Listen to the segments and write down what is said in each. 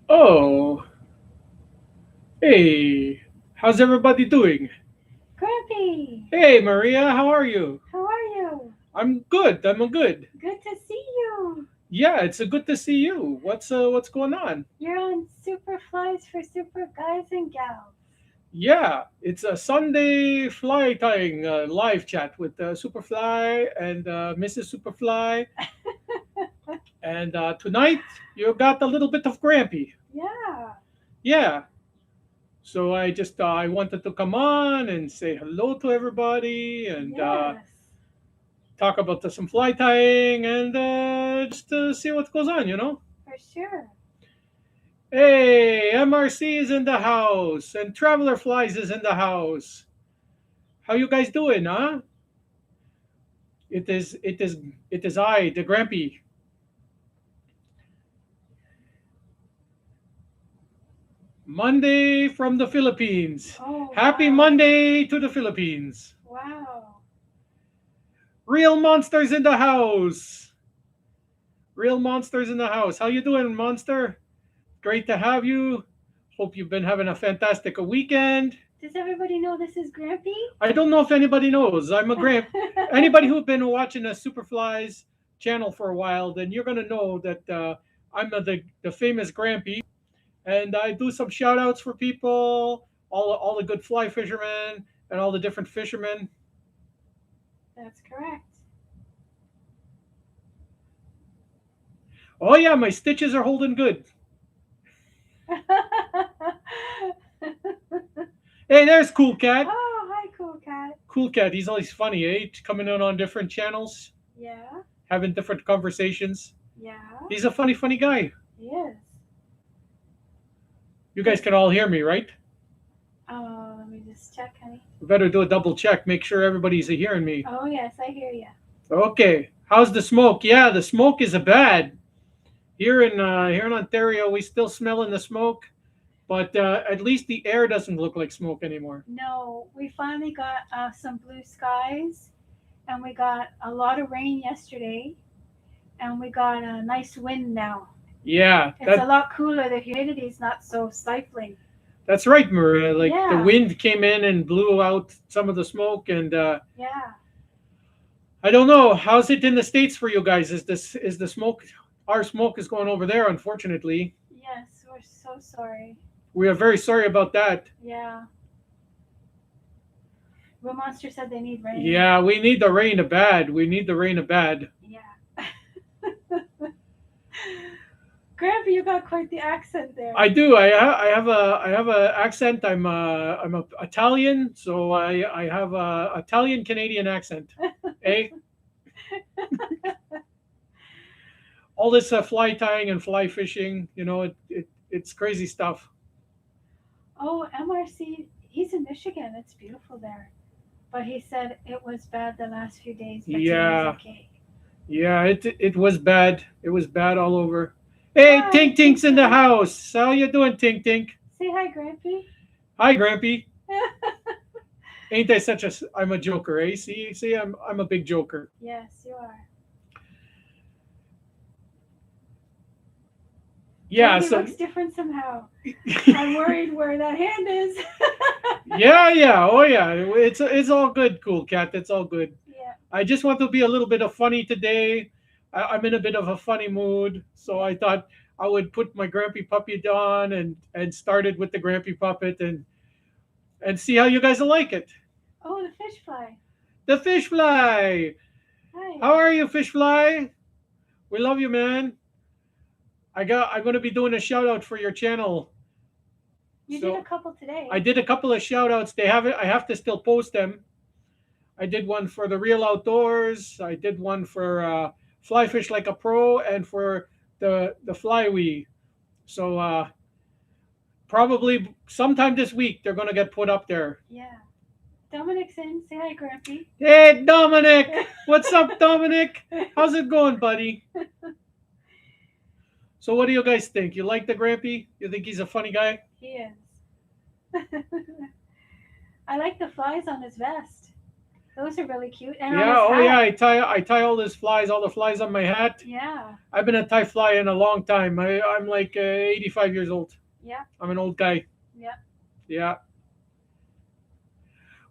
Oh, hey, how's everybody doing? Grumpy, Hey, Maria, how are you? how are you? I'm good. I'm good. Good to see you. Yeah, it's a good to see you. What's going on? You're on Superflies for super guys and gals. Yeah, it's a Sunday fly tying live chat with Superfly and Mrs. Superfly, and tonight you got a little bit of Grampy. Yeah, Yeah, so I wanted to come on and say hello to everybody and yes, talk about some fly tying and just see what goes on, for sure. Hey, MRC is in the house and Traveler Flies is in the house. How you guys doing, huh? It is, it is, it is I, the Grampy. Monday from the Philippines. Oh, Happy wow. Monday to the Philippines. Wow. Real monsters in the house. Real monsters in the house. How you doing, monster? Great to have you. Hope you've been having a fantastic weekend. Does everybody know this is Grampy? I don't know if anybody knows. I'm a Gramp. Anybody who's been watching the Superflies channel for a while, then you're gonna know that I'm the famous Grampy, and I do some shout outs for people, all the good fly fishermen, and all the different fishermen. That's correct. Oh yeah, my stitches are holding good. Hey, there's Cool Cat. Oh, hi, cool cat. Cool Cat. He's always funny, eh? Coming in on different channels, Yeah, having different conversations. yeah, He's a funny guy. he is. You guys Does, can all hear me, right? oh, let me just check, honey. We better do a double check, make sure everybody's hearing me. Oh, yes, I hear you. Okay, how's the smoke? Yeah, the smoke is a bad. Here in Ontario, we still smelling the smoke, but at least the air doesn't look like smoke anymore. No, we finally got some blue skies, and we got a lot of rain yesterday, and we got a nice wind now. Yeah, It's a lot cooler. The humidity is not so stifling. that's right, Maria. Like the Yeah, wind came in and blew out some of the smoke, and yeah. I don't know how's it in the states for you guys. Is the smoke? Our smoke is going over there. Unfortunately, Yes, we're so sorry. we are very sorry about that. Yeah. The monster said they need rain. Yeah, we need the rain bad. We need the rain bad. Yeah. Grandpa, you got quite the accent there. I do. I have a accent. I'm a Italian, so I have a Italian Canadian accent. Eh? All this fly tying and fly fishing, it's crazy stuff. Oh, MRC, he's in Michigan. It's beautiful there. But he said it was bad the last few days, but today's Yeah, okay. yeah. It was bad. It was bad all over. Hey, Hi, Tink Tink's Tink in the Tink. house. How you doing, Tink Tink? Say hi, Grampy. Hi, Grampy. Ain't I such a? I'm a joker, eh? See, I'm a big joker. Yes, you are. Yeah. Grampy So looks different somehow. I'm worried where that hand is. yeah. Oh yeah. It's all good, cool cat. It's all good. Yeah, I just want to be a little bit of funny today. I'm in a bit of a funny mood, so yeah. I thought I would put my Grampy puppet on and started with the Grampy puppet and see how you guys will like it. Oh, the fish fly. The fish fly. Hi. How are you, fish fly? We love you, man. I'm gonna be doing a shout out for your channel. You did a So couple I today. did a couple of shout outs. They have it. I have to still post them. I did one for the Real Outdoors. I did one for Fly Fish Like a Pro and for the Flywee. So probably sometime this week they're gonna get put up there. Yeah. Dominic's in. Say hi, Grampy. Hey Dominic, what's up, Dominic? How's it going, buddy? So what do you guys think? You like the Grampy? You think he's a funny guy? He is. I like the flies on his vest. Those are really cute. And on Yeah, his oh hat. yeah, I tie all these flies, all the flies on my hat. Yeah. I've been a tie fly in a long time. I'm like 85 years old. Yeah. I'm an old guy. Yeah. Yeah.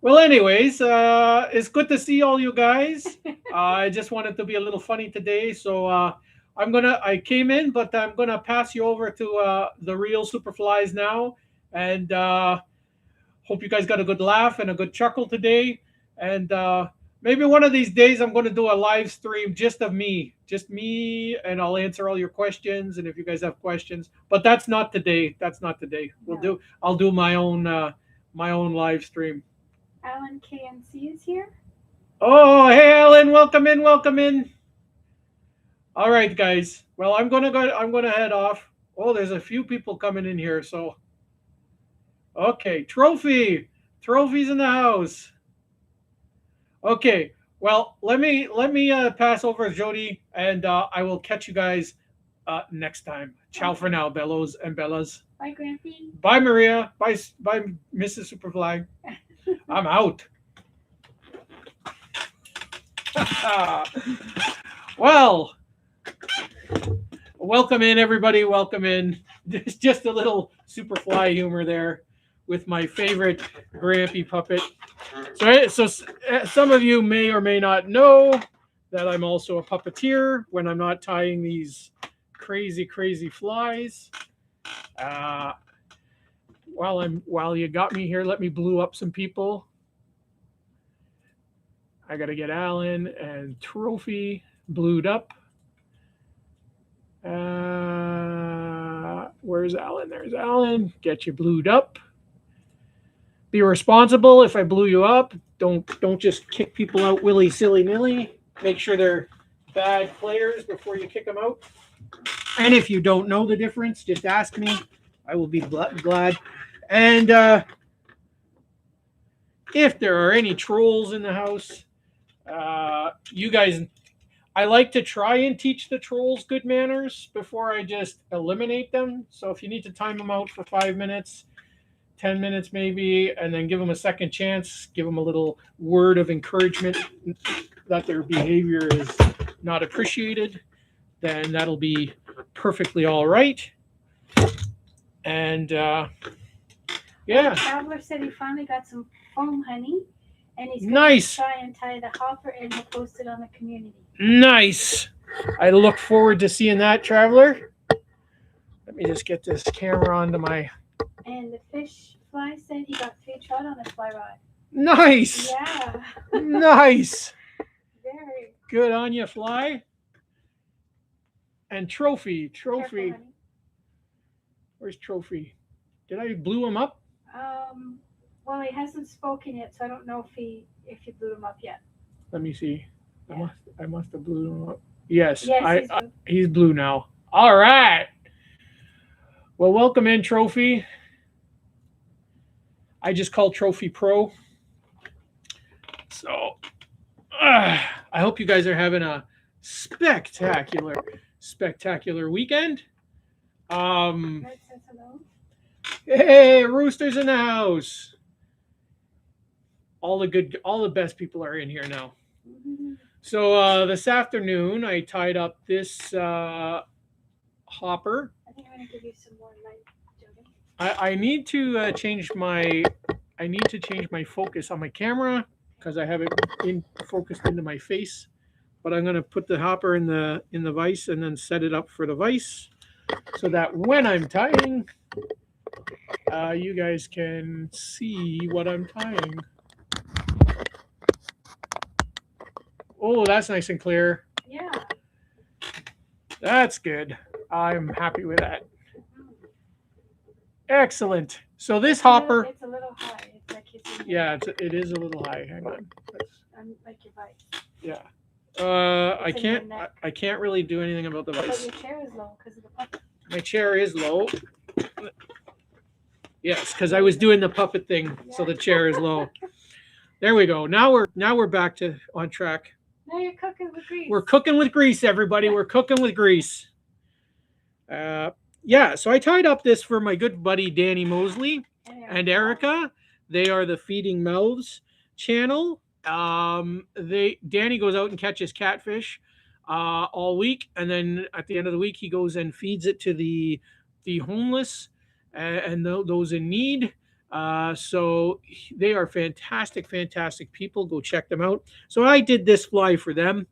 Well, anyways, it's good to see all you guys. I just wanted to be a little funny today, so I came in, but I'm gonna pass you over to the real Superflies now, and hope you guys got a good laugh and a good chuckle today. And maybe one of these days I'm going to do a live stream just me, and I'll answer all your questions. And if you guys have questions, but that's not today. That's not today. No. I'll do my own live stream. Alan KNC is here. Oh, hey, Alan, welcome in, welcome in. All right, guys. Well, I'm gonna head off. Oh, there's a few people coming in here, so okay, trophies in the house. Okay, well, let me pass over to Jody, and I will catch you guys next time. Ciao for now, Bellows and Bellas. Bye, Grampy. Bye, Maria. Bye, Mrs. Superfly. I'm out. Well, welcome in, everybody. Welcome in. There's just a little Superfly humor there with my favorite Grampy puppet. So some of you may or may not know that I'm also a puppeteer when I'm not tying these crazy flies. While you got me here, let me blue up some people. I got to get Alan and Trophy blued up. Where's Alan? There's Alan. Get you blued up. Be responsible if I blew you up. Don't just kick people out willy-silly-nilly. Make sure they're bad players before you kick them out. And if you don't know the difference, just ask me. I will be glad. And if there are any trolls in the house, you guys, I like to try and teach the trolls good manners before I just eliminate them. So if you need to time them out for 5 minutes, 10 minutes maybe, and then give them a second chance, give them a little word of encouragement that their behavior is not appreciated, then that'll be perfectly all right. And yeah. Traveler said he finally got some foam honey, and he's going Nice. to try and tie the hopper, and he'll post it on the community. Nice. I look forward to seeing that, Traveler. Let me just get this camera onto my... And the fish fly said he got 3 trout on his fly rod. Nice. Yeah. Nice. Very Good on you, Fly. And Trophy. careful, honey. Where's Trophy? Did I blew him up? Well, he hasn't spoken yet, so I don't know if you blew him up yet. Let me see. Yeah. I must have blew him up. Yes, Yes, he's blue now. All right. Well, welcome in, Trophy. I just called Trophy Pro. So I hope you guys are having a spectacular weekend. Red says hello. Hey, Rooster's in the house. All the best people are in here now. Mm-hmm. So this afternoon, I tied up this hopper. I think I'm going to give you some more light, Jody. I need to change my focus on my camera because I have it focused into my face. But I'm going to put the hopper in the vise and then set it up for the vise so that when I'm tying, you guys can see what I'm tying. Oh, that's nice and clear. Yeah. That's good. I'm happy with that. Excellent. So this hopper... It's a little high. It's like yeah, it is a little high. Hang on. Like your vice. Yeah. I can't really do anything about the But vice. your chair is low because of the puppet. My chair is low. Yes, because I was doing the puppet thing, so the chair is low. There we go. Now we're back on track. Now you're cooking with grease. We're cooking with grease, everybody. We're cooking with grease. Yeah, so I tied up this for my good buddy Danny Mosley and Erica. They are the Feeding Mouths channel. Danny goes out and catches catfish all week, and then at the end of the week he goes and feeds it to the homeless and those in need. So they are fantastic, fantastic people. Go check them out. So I did this fly for them.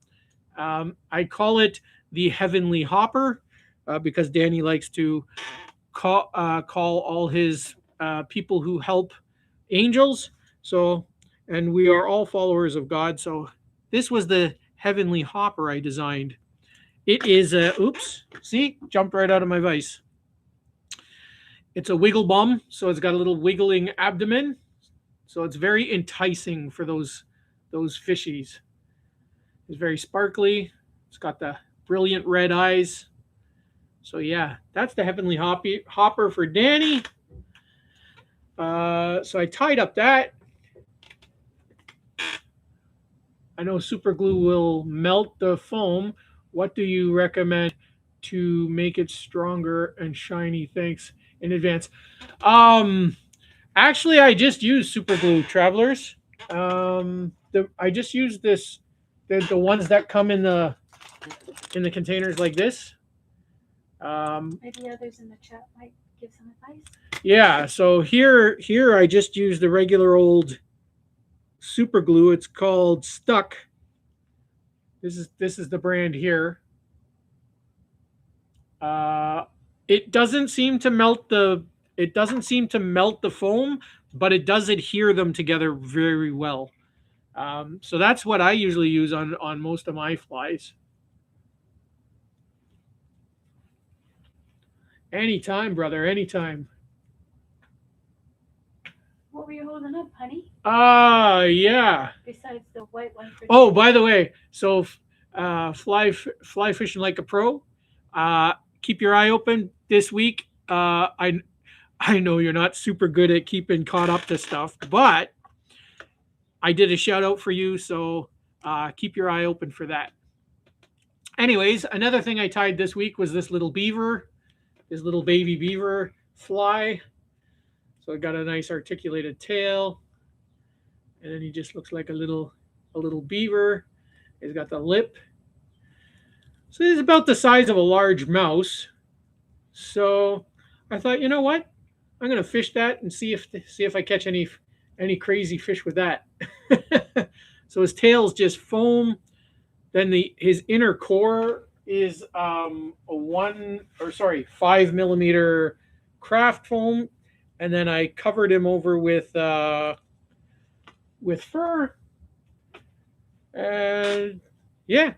I call it the Heavenly Hopper because Danny likes to call all his people who help angels. So, and we are all followers of God. So, this was the Heavenly Hopper I designed. It is a, oops, see, jumped right out of my vise. It's a wiggle bum, so it's got a little wiggling abdomen. So it's very enticing for those fishies. It's very sparkly. It's got the brilliant red eyes. So yeah, that's the Heavenly Hopper for Danny. So I tied up that. I know super glue will melt the foam. What do you recommend to make it stronger and shiny? Thanks in advance. Um, Actually, I just used super glue, travelers. I just used the ones that come in the containers like this. Maybe others in the chat might give some advice. Yeah, so here I just used the regular old super glue. It's called Stuck. This is the brand here. Uh, it doesn't seem to melt the foam, but it does adhere them together very well. So that's what I usually use on most of my flies. Anytime, brother, anytime. What were you holding up, honey? Yeah. Besides the white one. For Oh, by the way, so fly fishing like a pro. Keep your eye open this week. I know you're not super good at keeping caught up to stuff, but I did a shout out for you, so keep your eye open for that. Anyways, another thing I tied this week was this little beaver, this little baby beaver fly. So it got a nice articulated tail, and then he just looks like a little beaver. He's got the lip. So he's about the size of a large mouse. So I thought, you know what? I'm gonna fish that and see if I catch any crazy fish with that. So his tail's just foam. Then his inner core is a 5 millimeter craft foam, and then I covered him over with fur, and yeah,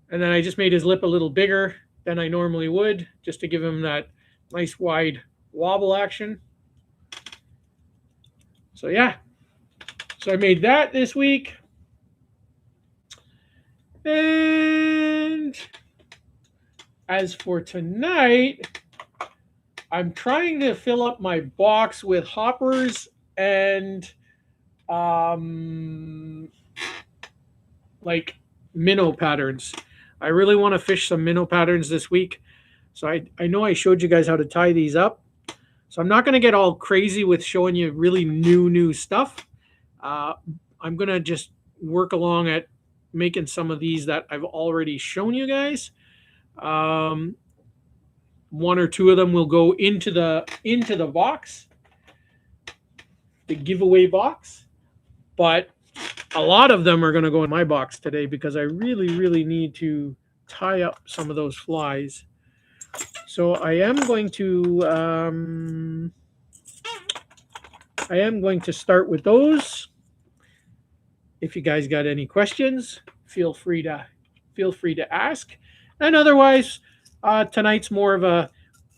and then I just made his lip a little bigger than I normally would, just to give him that nice wide wobble action. So yeah, so I made that this week. And as for tonight, I'm trying to fill up my box with hoppers and like minnow patterns. I really want to fish some minnow patterns this week. So I know I showed you guys how to tie these up. So I'm not going to get all crazy with showing you really new stuff. I'm going to just work along at making some of these that I've already shown you guys. One or two of them will go into the box, the giveaway box, but a lot of them are going to go in my box today because I really need to tie up some of those flies. So I am going to start with those. If you guys got any questions, feel free to ask. And otherwise, tonight's more of a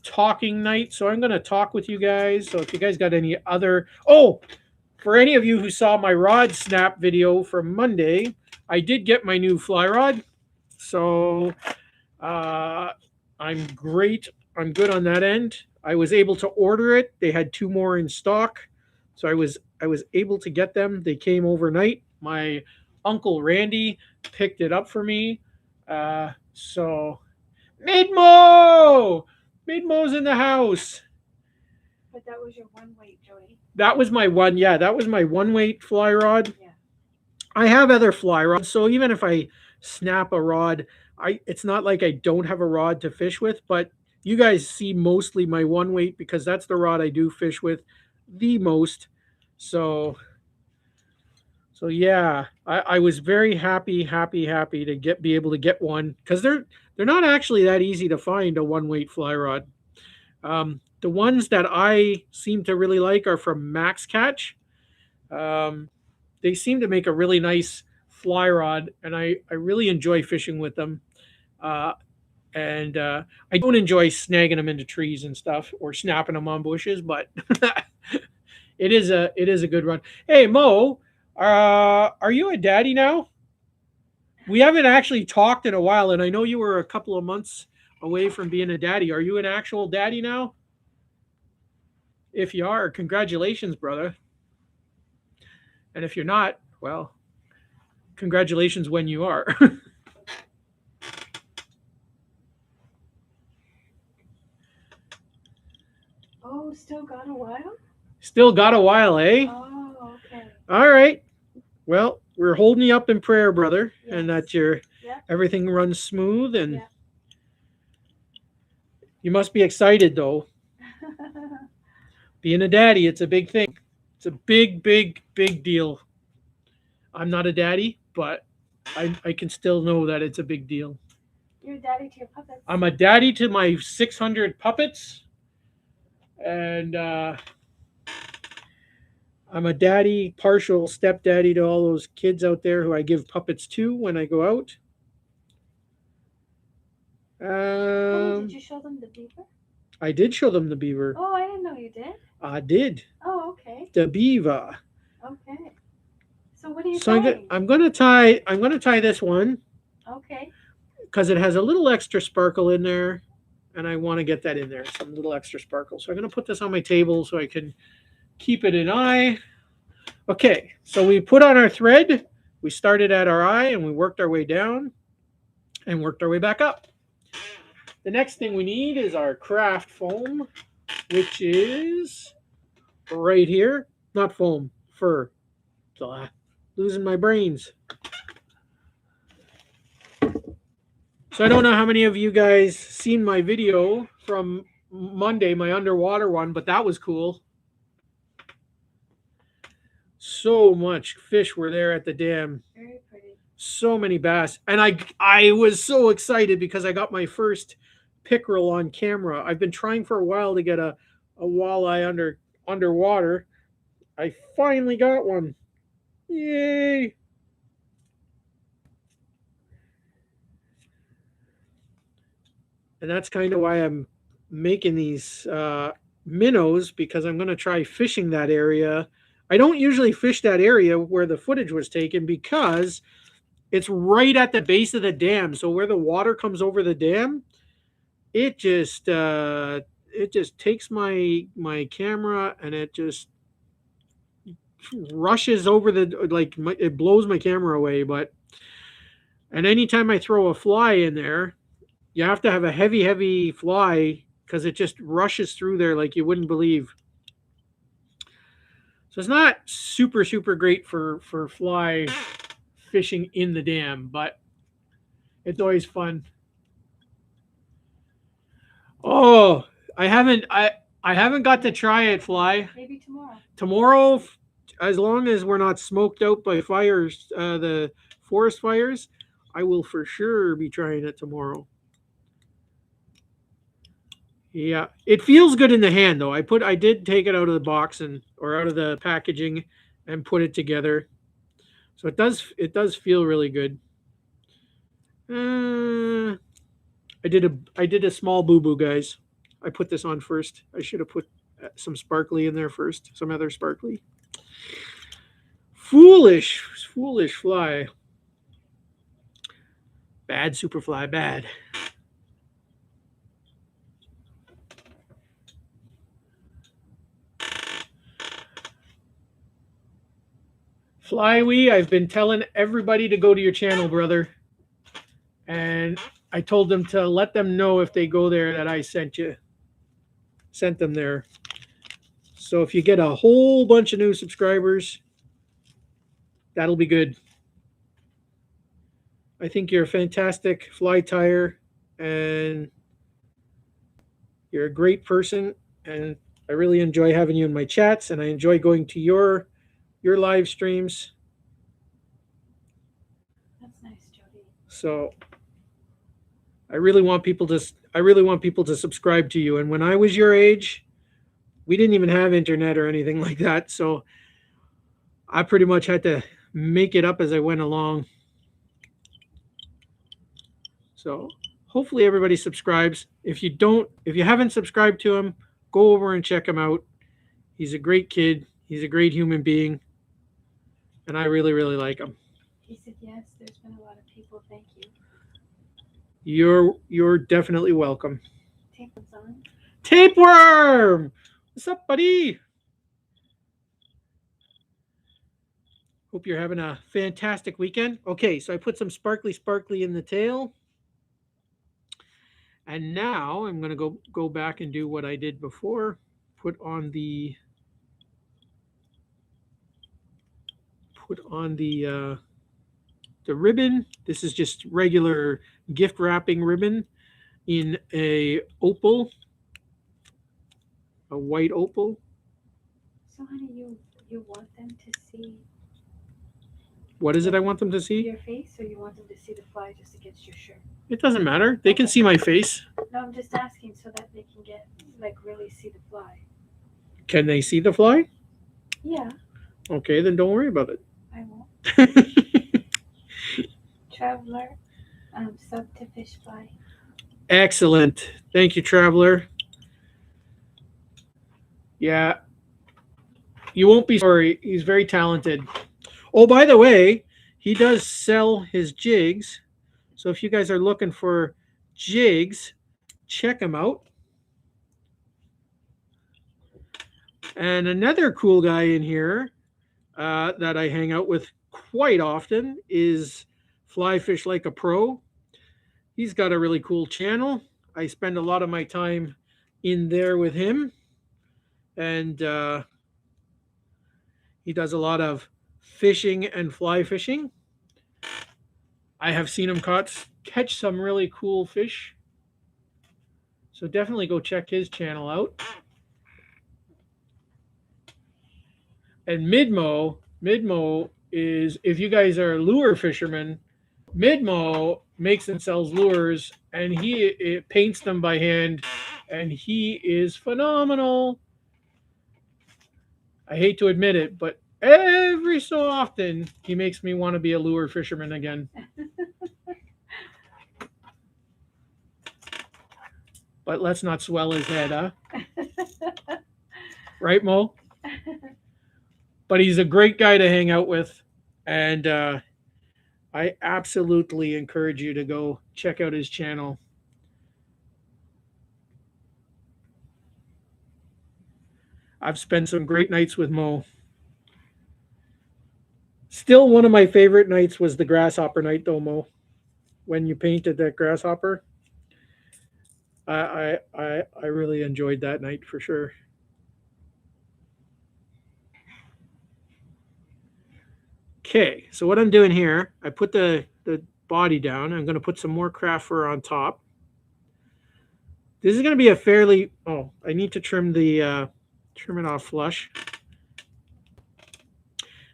talking night, so I'm going to talk with you guys. So if you guys got any other, for any of you who saw my rod snap video from Monday, I did get my new fly rod. So I'm great. I'm good on that end. I was able to order it. They had 2 more in stock, so I was able to get them. They came overnight. My uncle Randy picked it up for me. So Midmo's in the house. But that was your one weight, Jody. That was my one. Yeah, that was my one weight fly rod. Yeah. I have other fly rods, so even if I snap a rod, it's not like I don't have a rod to fish with, but you guys see mostly my one weight because that's the rod I do fish with the most. So yeah, I was very happy to be able to get one because they're not actually that easy to find a one weight fly rod. The ones that I seem to really like are from Max Catch. Um, they seem to make a really nice fly rod, and I really enjoy fishing with them. Uh, and I don't enjoy snagging them into trees and stuff or snapping them on bushes, but it is a good run. Hey Mo, are you a daddy now? We haven't actually talked in a while, and I know you were a couple of months away from being a daddy. Are you an actual daddy now? If you are, congratulations, brother. And if you're not, well, congratulations when you are. Oh, still got a while? Still got a while, eh? Oh, okay. All right. Well, we're holding you up in prayer, brother, and Yes. that your Yep. everything runs smooth. And Yep. you must be excited, though. Being a daddy, it's a big thing. It's a big, big, big deal. I'm not a daddy, but I can still know that it's a big deal. You're a daddy to your puppets. I'm a daddy to my 600 puppets, and I'm a daddy, partial stepdaddy to all those kids out there who I give puppets to when I go out. Oh, did you show them the beaver? I did show them the beaver. Oh, I didn't know you did. I did. Oh, okay. The beaver. Okay. So what are you So tying? I'm gonna tie this one Okay. because it has a little extra sparkle in there, and I want to get that in there, some little extra sparkle. So I'm gonna put this on my table so I can keep it in eye. Okay, so we put on our thread. We started at our eye and we worked our way down and worked our way back up. The next thing we need is our craft foam, which is right here. Not foam, fur. So I'm losing my brains. So I don't know how many of you guys seen my video from Monday, my underwater one, but that was cool. So much fish were there at the dam. Very pretty. So many bass. And I was so excited because I got my first pickerel on camera. I've been trying for a while to get a walleye underwater. I finally got one. Yay! And that's kind of why I'm making these minnows, because I'm going to try fishing that area. I don't usually fish that area where the footage was taken because it's right at the base of the dam. So where the water comes over the dam, it just takes my camera and it just rushes over it blows my camera away. And anytime I throw a fly in there, you have to have a heavy fly because it just rushes through there like you wouldn't believe. So it's not super great for fly fishing in the dam, but it's always fun. Oh, I haven't got to try it, Fly. Maybe tomorrow. Tomorrow, as long as we're not smoked out by fires, the forest fires, I will for sure be trying it tomorrow. Yeah, it feels good in the hand though. I did take it out of the box or out of the packaging and put it together. So it does feel really good. I did a small boo boo, guys. I put this on first. I should have put some sparkly in there first. Some other sparkly. Foolish fly. Bad Superfly, bad. Flywee, I've been telling everybody to go to your channel, brother. And I told them to let them know if they go there that I sent them there. So if you get a whole bunch of new subscribers, that'll be good. I think you're a fantastic fly tyer, and you're a great person. And I really enjoy having you in my chats, and I enjoy going to your live streams. That's nice, Jody. So I really want people to subscribe to you. And when I was your age, we didn't even have internet or anything like that. So I pretty much had to make it up as I went along. So hopefully everybody subscribes. If you haven't subscribed to him, go over and check him out. He's a great kid. He's a great human being, and I really, really like him. He said yes. There's been a lot of people. Thank you. You're definitely welcome. Tapeworm's on. Tapeworm, what's up, buddy? Hope you're having a fantastic weekend. Okay, so I put some sparkly in the tail. And now I'm going to go back and do what I did before. Put on the ribbon. This is just regular gift wrapping ribbon in a white opal. So, honey, you want them to see What is it I want them to see? your face, or you want them to see the fly just against your shirt? It doesn't matter. They can see my face. No, I'm just asking so that they can really see the fly. Can they see the fly? Yeah, Okay, then don't worry about it. I won't. Traveler, sub to fish fly. Excellent. Thank you, Traveler. Yeah, you won't be sorry. He's very talented. Oh, by the way, he does sell his jigs. So if you guys are looking for jigs, check him out. And another cool guy in here that I hang out with quite often is Fly Fish Like a Pro. He's got a really cool channel. I spend a lot of my time in there with him. And he does a lot of fishing and fly fishing. I have seen him catch some really cool fish. So definitely go check his channel out. And Midmo is, if you guys are lure fishermen, Midmo makes and sells lures, and he paints them by hand, and he is phenomenal. I hate to admit it, but every so often he makes me want to be a lure fisherman again. But let's not swell his head, huh? Right, Mo? But he's a great guy to hang out with, and I absolutely encourage you to go check out his channel. I've spent some great nights with Mo. Still, one of my favorite nights was the grasshopper night, though, Mo. When you painted that grasshopper, I really enjoyed that night for sure. Okay, so what I'm doing here, I put the body down. I'm going to put some more craft fur on top. This is going to be a fairly, I need to trim it off flush.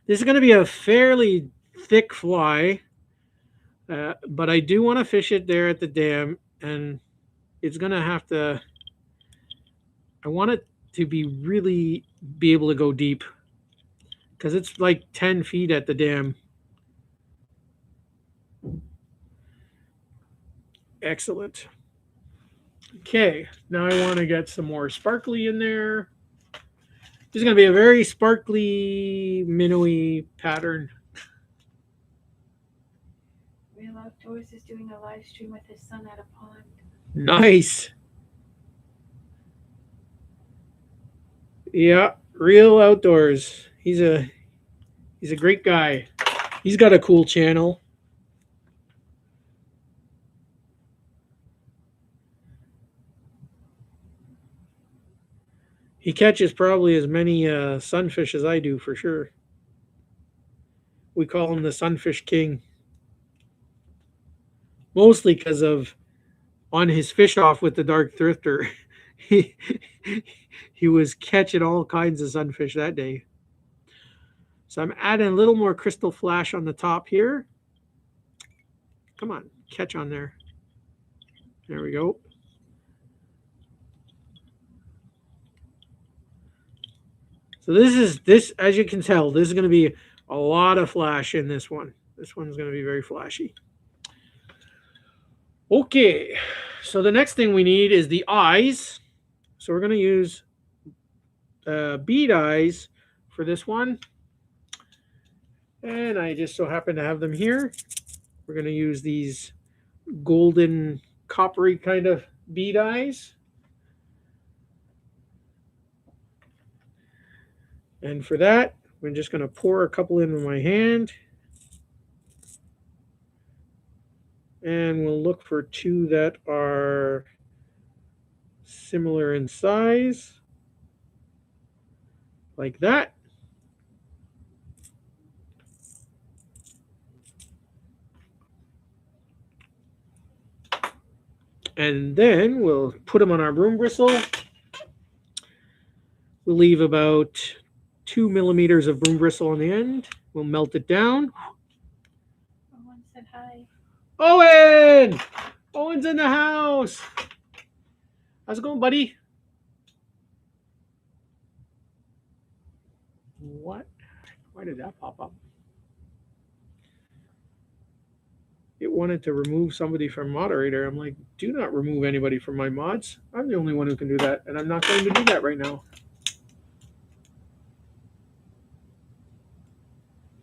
This is going to be a fairly thick fly, but I do want to fish it there at the dam, and it's going to have to, I want it to be able to go deep, because it's like 10 feet at the dam. Excellent. Okay, now I want to get some more sparkly in there. This is going to be a very sparkly, minnowy pattern. Real Outdoors is doing a live stream with his son at a pond. Nice. Yeah, Real Outdoors. He's a great guy. He's got a cool channel. He catches probably as many sunfish as I do, for sure. We call him the Sunfish King. mostly because of on his fish off with the dark thrifter. he he was catching all kinds of sunfish that day. So I'm adding a little more crystal flash on the top here. Come on, catch on there. There we go. So this as you can tell, this is going to be a lot of flash in this one. This one's going to be very flashy. Okay, so the next thing we need is the eyes. So we're going to use bead eyes for this one. And I just so happen to have them here. We're going to use these golden coppery kind of bead eyes. And for that, I'm just going to pour a couple in with my hand. And we'll look for two that are similar in size, like that. And then we'll put them on our broom bristle. We'll leave about 2 millimeters of broom bristle on the end. We'll melt it down. Owen said hi. Owen! Owen's in the house. How's it going, buddy? What? Why did that pop up? It wanted to remove somebody from moderator. I'm like, do not remove anybody from my mods. I'm the only one who can do that, and I'm not going to do that right now.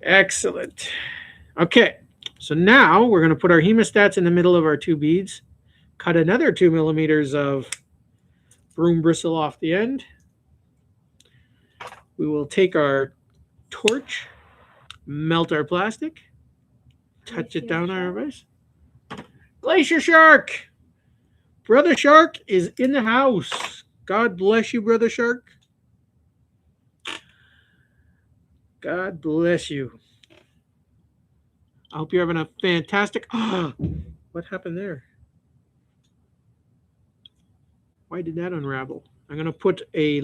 Excellent. Okay, so now we're going to put our hemostats in the middle of our two beads, cut another 2 millimeters of broom bristle off the end. We will take our torch, melt our plastic, touch it down on our base. Glacier Shark! Brother Shark is in the house. God bless you, Brother Shark. God bless you. I hope you're having a fantastic... what happened there? Why did that unravel? I'm going to put a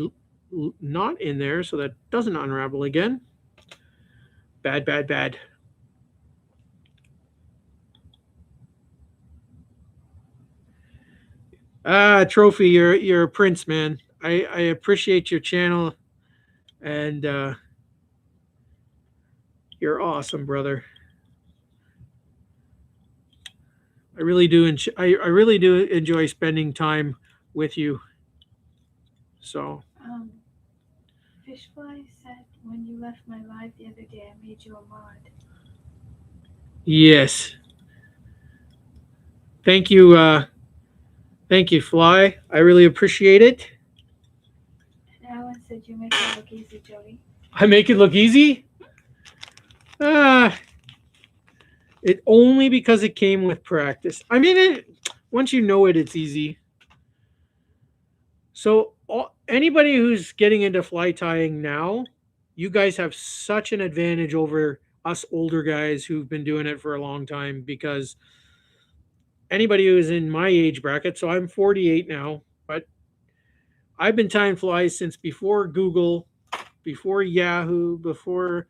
knot in there so that doesn't unravel again. Bad, bad, bad. Trophy, you're a prince, man. I appreciate your channel, and you're awesome, brother. I really do. I really do enjoy spending time with you. So. Fishfly said when you left my live the other day, I made you a mod. Yes. Thank you. Thank you, Fly. I really appreciate it. And Alan said you make it look easy, Jody. I make it look easy? It only because it came with practice. I mean, once you know it, it's easy. So anybody who's getting into fly tying now, you guys have such an advantage over us older guys who've been doing it for a long time, because anybody who's in my age bracket, so I'm 48 now, but I've been tying flies since before Google, before Yahoo, before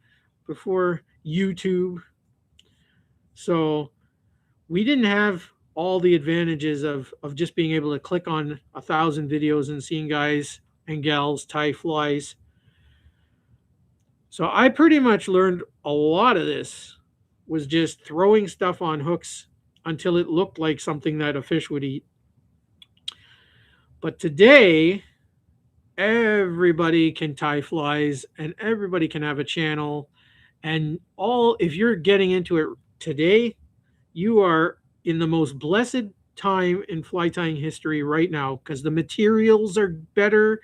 YouTube. So we didn't have all the advantages of just being able to click on 1,000 videos and seeing guys and gals tie flies. So I pretty much learned a lot of this was just throwing stuff on hooks until it looked like something that a fish would eat. But today, everybody can tie flies and everybody can have a channel. And if you're getting into it today, you are in the most blessed time in fly tying history right now, because the materials are better.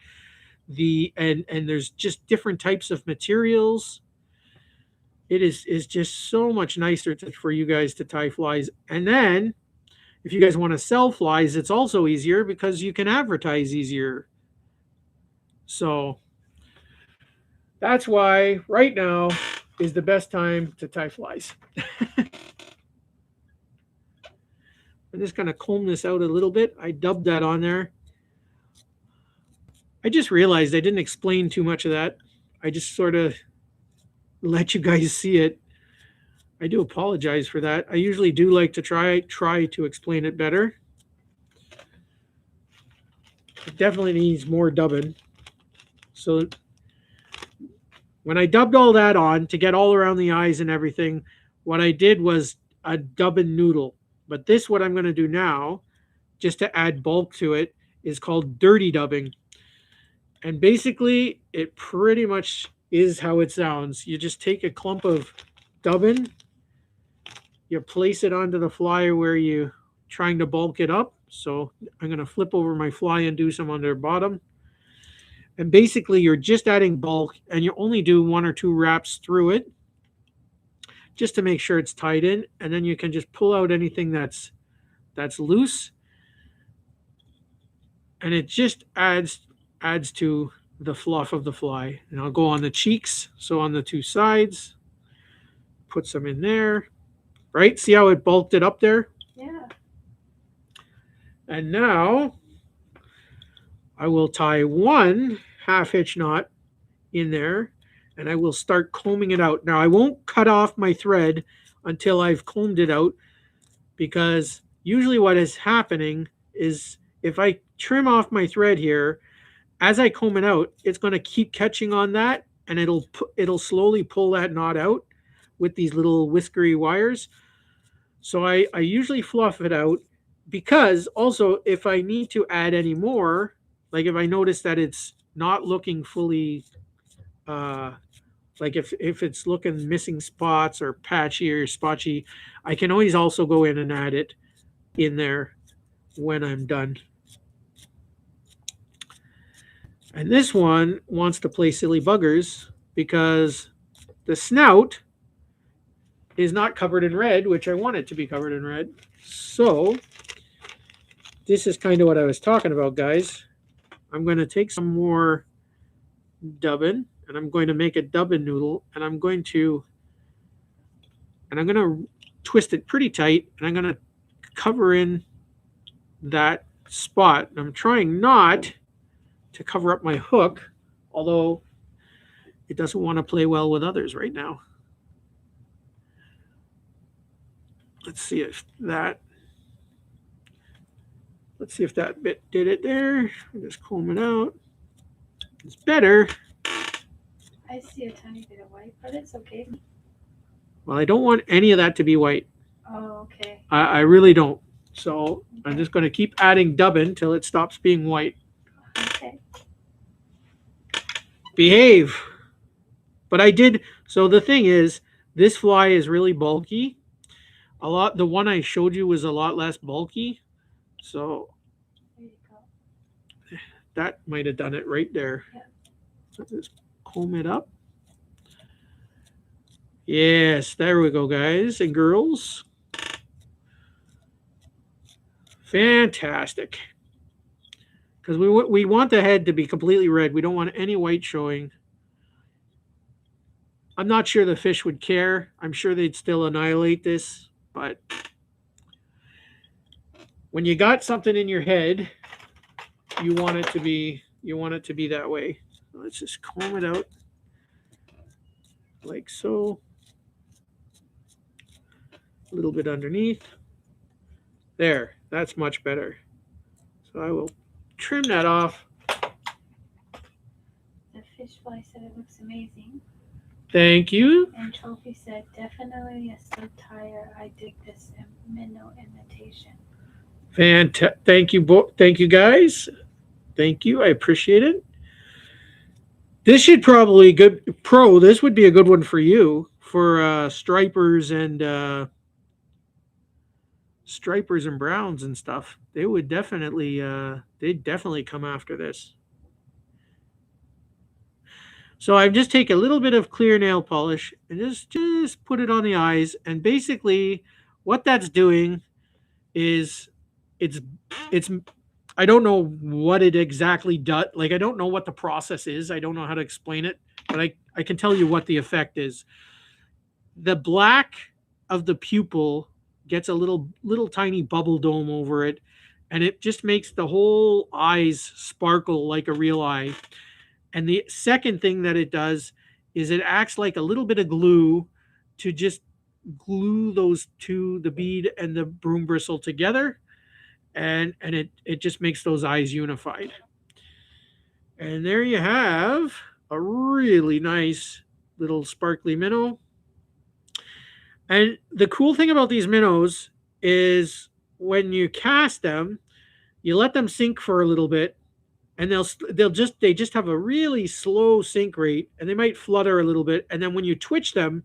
And there's just different types of materials. It is just so much nicer for you guys to tie flies. And then if you guys want to sell flies, it's also easier because you can advertise easier. So that's why right now is the best time to tie flies. I'm just going to comb this out a little bit. I dubbed that on there. I just realized I didn't explain too much of that. I just sort of let you guys see it. I do apologize for that. I usually do like to try to explain it better. It definitely needs more dubbing. So when I dubbed all that on to get all around the eyes and everything, what I did was a dubbing noodle. But this, what I'm going to do now, just to add bulk to it, is called dirty dubbing. And basically, it pretty much is how it sounds. You just take a clump of dubbing, you place it onto the fly where you're trying to bulk it up. So I'm going to flip over my fly and do some on the bottom. And basically, you're just adding bulk, and you only do 1 or 2 wraps through it just to make sure it's tied in. And then you can just pull out anything that's loose. And it just adds to the fluff of the fly. And I'll go on the cheeks, so on the 2 sides, put some in there, right? See how it bulked it up there? Yeah. And now I will tie 1 half hitch knot in there, and I will start combing it out. Now I won't cut off my thread until I've combed it out, because usually what is happening is if I trim off my thread here, as I comb it out, it's going to keep catching on that, and it'll slowly pull that knot out with these little whiskery wires. So I usually fluff it out, because also if I need to add any more, like if I notice that it's not looking fully, like if it's looking missing spots or patchy or spotchy, I can always also go in and add it in there when I'm done. And this one wants to play silly buggers because the snout is not covered in red, which I want it to be covered in red. So this is kind of what I was talking about, guys. I'm going to take some more dubbin, and I'm going to make a dubbin noodle, and I'm going to twist it pretty tight, and I'm going to cover in that spot. And I'm trying not to cover up my hook, although it doesn't want to play well with others right now. Let's see if that bit did it there. I'll just comb it out. It's better. I see a tiny bit of white, but it's okay. Well, I don't want any of that to be white. Oh, okay. I really don't. So I'm just going to keep adding dubbin until it stops being white. Okay. Behave. But I did. So the thing is, this fly is really bulky. The one I showed you was a lot less bulky. So There you go. that might have done it right there. Yeah. So just comb it up. Yes, there we go, guys and girls. Fantastic. Because we want the head to be completely red. We don't want any white showing. I'm not sure the fish would care. I'm sure they'd still annihilate this. But when you got something in your head, you want it to be that way. Let's just comb it out like so. A little bit underneath. There, that's much better. So I will trim that off. The fish fly said it looks amazing. Thank you. And Trophy said, definitely a silk tire. I dig this minnow imitation. Thank you, thank you guys. Thank you. I appreciate it. This should probably this would be a good one for you for stripers and browns and stuff. They would definitely they'd definitely come after this. So I just take a little bit of clear nail polish and just put it on the eyes, and basically what that's doing is it's I don't know what it exactly does. Like, I don't know what the process is. I don't know how to explain it, but I can tell you what the effect is. The black of the pupil gets a little tiny bubble dome over it, and it just makes the whole eyes sparkle like a real eye. And the second thing that it does is it acts like a little bit of glue to just glue those two, the bead and the broom bristle together, and it just makes those eyes unified. And there you have a really nice little sparkly minnow. And the cool thing about these minnows is when you cast them, you let them sink for a little bit, and they just have a really slow sink rate, and they might flutter a little bit, and then when you twitch them,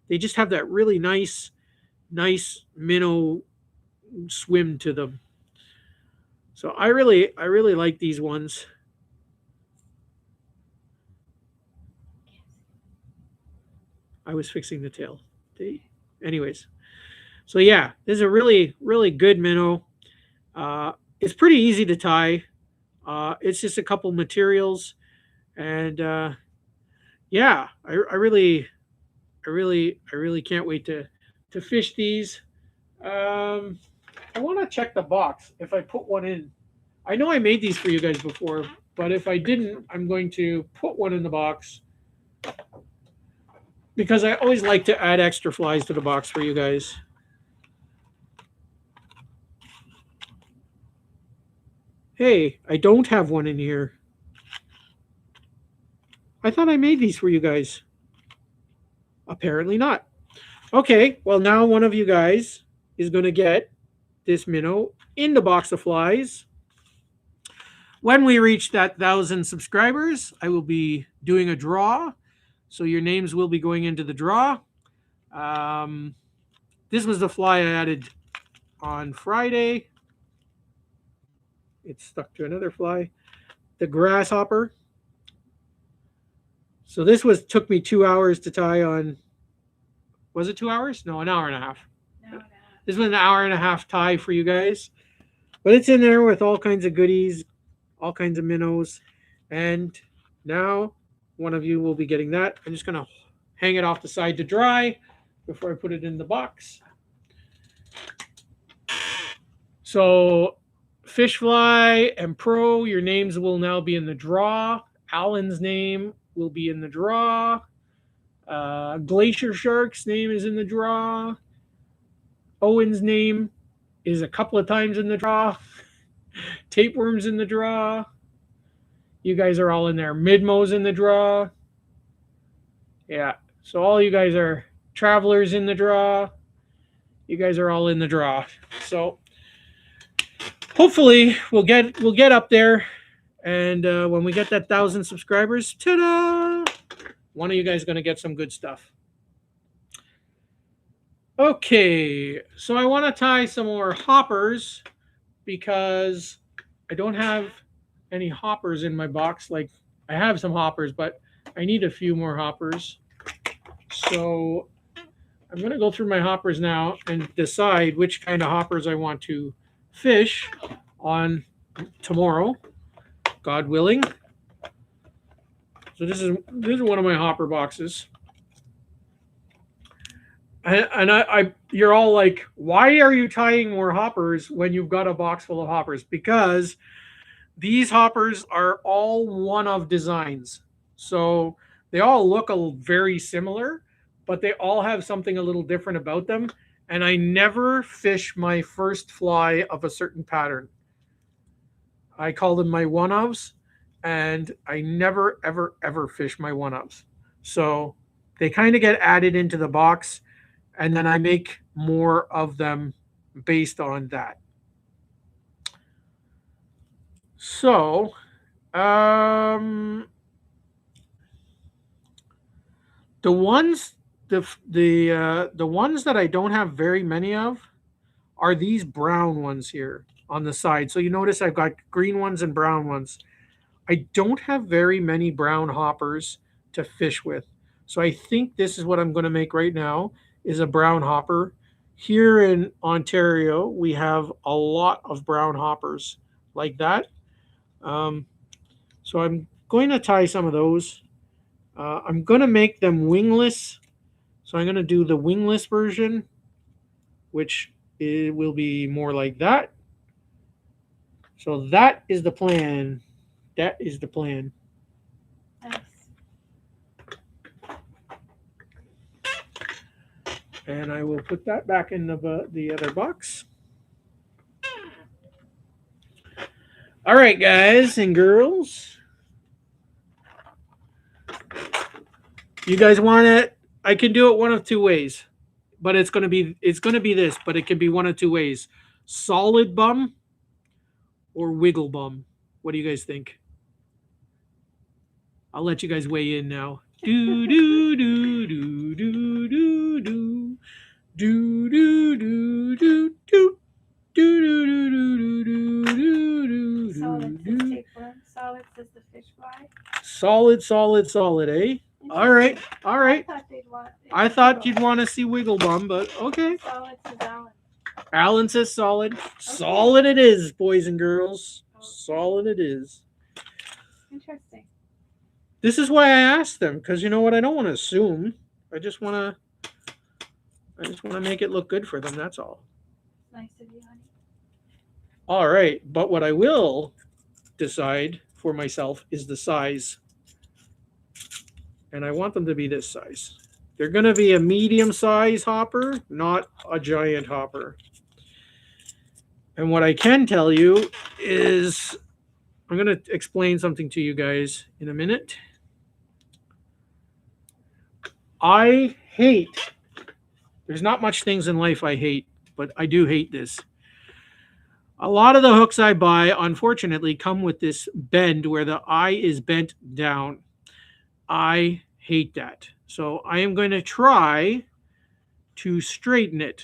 they just have that really nice minnow swim to them. So I really like these ones. I was fixing the tail. Anyways, so yeah, this is a really good minnow. It's pretty easy to tie. It's just a couple materials, and yeah, I really can't wait to fish these. Um, I want to check the box if I put one in. I know I made these for you guys before, but if I didn't, I'm going to put one in the box because I always like to add extra flies to the box for you guys. Hey, I don't have one in here. I thought I made these for you guys. Apparently not. Okay, well, now one of you guys is going to get this minnow in the box of flies. When we reach that 1,000 subscribers, I will be doing a draw. So your names will be going into the draw. This was the fly I added on Friday. It's stuck to another fly. The grasshopper. So this took me 2 hours to tie on. Was it 2 hours? No, an hour and a half. No. This was an hour and a half tie for you guys. But it's in there with all kinds of goodies, all kinds of minnows. And now one of you will be getting that. I'm just going to hang it off the side to dry before I put it in the box. So Fish Fly and Pro, your names will now be in the draw. Alan's name will be in the draw. Glacier Shark's name is in the draw. Owen's name is a couple of times in the draw. Tapeworm's in the draw. You guys are all in there. Midmo's in the draw. Yeah. So all you guys are travelers in the draw. You guys are all in the draw. So hopefully we'll get up there, and when we get that 1,000 subscribers, ta-da! One of you guys is going to get some good stuff. Okay, so I want to tie some more hoppers because I don't have any hoppers in my box. Like, I have some hoppers, but I need a few more hoppers. So I'm going to go through my hoppers now and decide which kind of hoppers I want to fish on tomorrow, God willing. So this is one of my hopper boxes. And I you're all like, why are you tying more hoppers when you've got a box full of hoppers? Because these hoppers are all one of designs. So they all look very similar, but they all have something a little different about them. And I never fish my first fly of a certain pattern. I call them my one-ofs, and I never, ever, ever fish my one-ofs. So they kind of get added into the box, and then I make more of them based on that. So, the ones that I don't have very many of are these brown ones here on the side. So you notice I've got green ones and brown ones. I don't have very many brown hoppers to fish with. So I think this is what I'm going to make right now, is a brown hopper. Here in Ontario, we have a lot of brown hoppers like that. So I'm going to tie some of those. I'm going to make them wingless. So I'm going to do the wingless version, which it will be more like that. So that is the plan. That is the plan. Nice. And I will put that back in the other box. All right, guys and girls. You guys want it? I can do it one of two ways. But it's gonna be this, but it can be one of two ways. Solid bum or wiggle bum. What do you guys think? I'll let you guys weigh in now. Do do do do do do do do do do do do. Solid says tapeworm. Solid says the fish fly. Solid, solid, solid, eh? All right, all I right. thought they'd want. I thought you'd want to see Wiggle Bum, but okay. Solid says Alan. Alan says solid. Solid it is, boys and girls. Okay. Solid it is. Interesting. This is why I asked them, because you know what? I don't want to assume. I just want to make it look good for them. That's all. Nice of you, honey. All right, but what I will decide for myself is the size. And I want them to be this size. They're going to be a medium size hopper, not a giant hopper. And what I can tell you is I'm going to explain something to you guys in a minute. I hate, there's not much things in life I hate, but I do hate this. A lot of the hooks I buy, unfortunately, come with this bend where the eye is bent down. I hate that. So I am going to try to straighten it.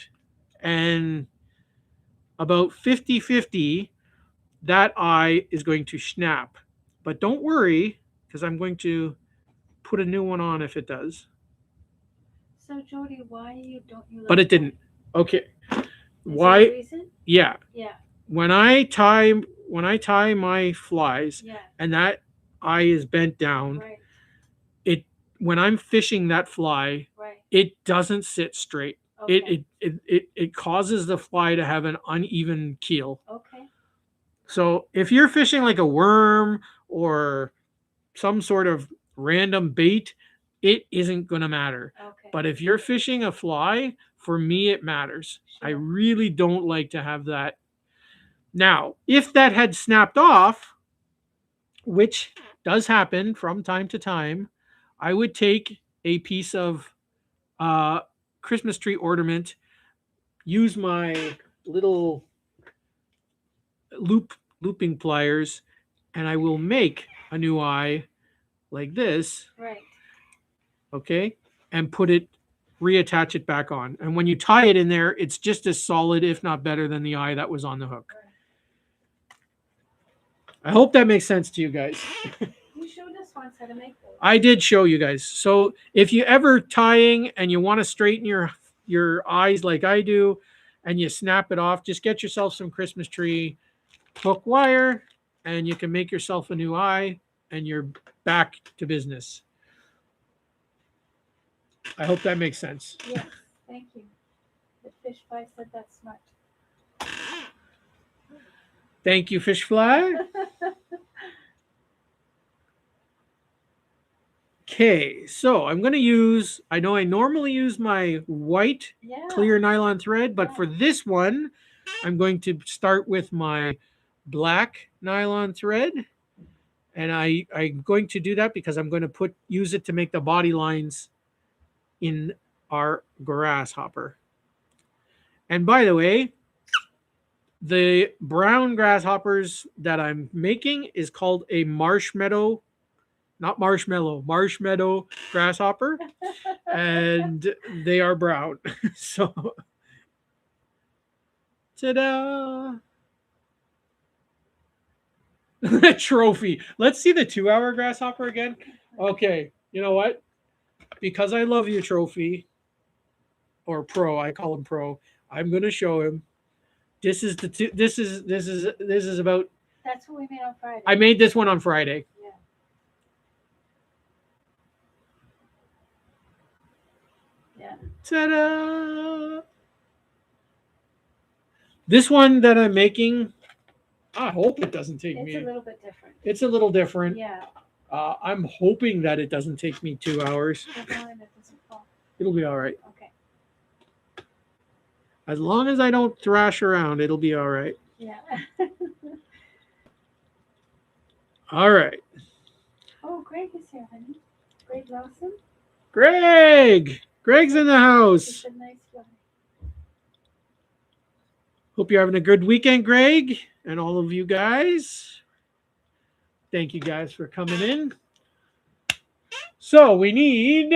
And about 50-50, that eye is going to snap. But don't worry, because I'm going to put a new one on if it does. So Jody, why don't you? But it didn't. Okay. Is Why? there a reason? Yeah. Yeah. When I tie my flies, Yeah. and that eye is bent down, Right. When I'm fishing that fly, Right. it doesn't sit straight. Okay. It causes the fly to have an uneven keel. Okay. So if you're fishing like a worm or some sort of random bait, it isn't going to matter. Okay. But if you're fishing a fly, for me it matters. Sure. I really don't like to have that. Now, if that had snapped off, which does happen from time to time, I would take a piece of Christmas tree ornament, use my little looping pliers, and I will make a new eye like this. Right. Okay, and reattach it back on. And when you tie it in there, it's just as solid, if not better, than the eye that was on the hook. Right. I hope that makes sense to you guys. You showed us once how to make those. I did show you guys. So if you ever tying and you want to straighten your eyes like I do, and you snap it off, just get yourself some Christmas tree hook wire, and you can make yourself a new eye, and you're back to business. I hope that makes sense. Yes, thank you. The fish fly said that's smart. Thank you, fish fly. Okay, so I'm going to use, I know I normally use my white clear nylon thread, but for this one, I'm going to start with my black nylon thread. And I'm going to do that because I'm going to use it to make the body lines in our grasshopper. And by the way, the brown grasshoppers that I'm making is called a marshmeadow grasshopper, and they are brown. So, ta-da! Trophy. Let's see the 2-hour grasshopper again. Okay, you know what? Because I love you, Trophy, or Pro. I call him Pro. I'm going to show him. This is about. That's what we made on Friday. I made this one on Friday. Yeah. Ta-da! This one that I'm making, I hope it doesn't take It's me. a little bit different. It's a little different. Yeah, I'm hoping that it doesn't take me 2 hours. as long as it doesn't fall. It'll be all right. Okay. As long as I don't thrash around, it'll be all right. Yeah. All right. Oh, Greg is here, honey. Greg Lawson. Greg! Greg's in the house. It's a nice fly. Hope you're having a good weekend, Greg, and all of you guys. Thank you guys for coming in. So we need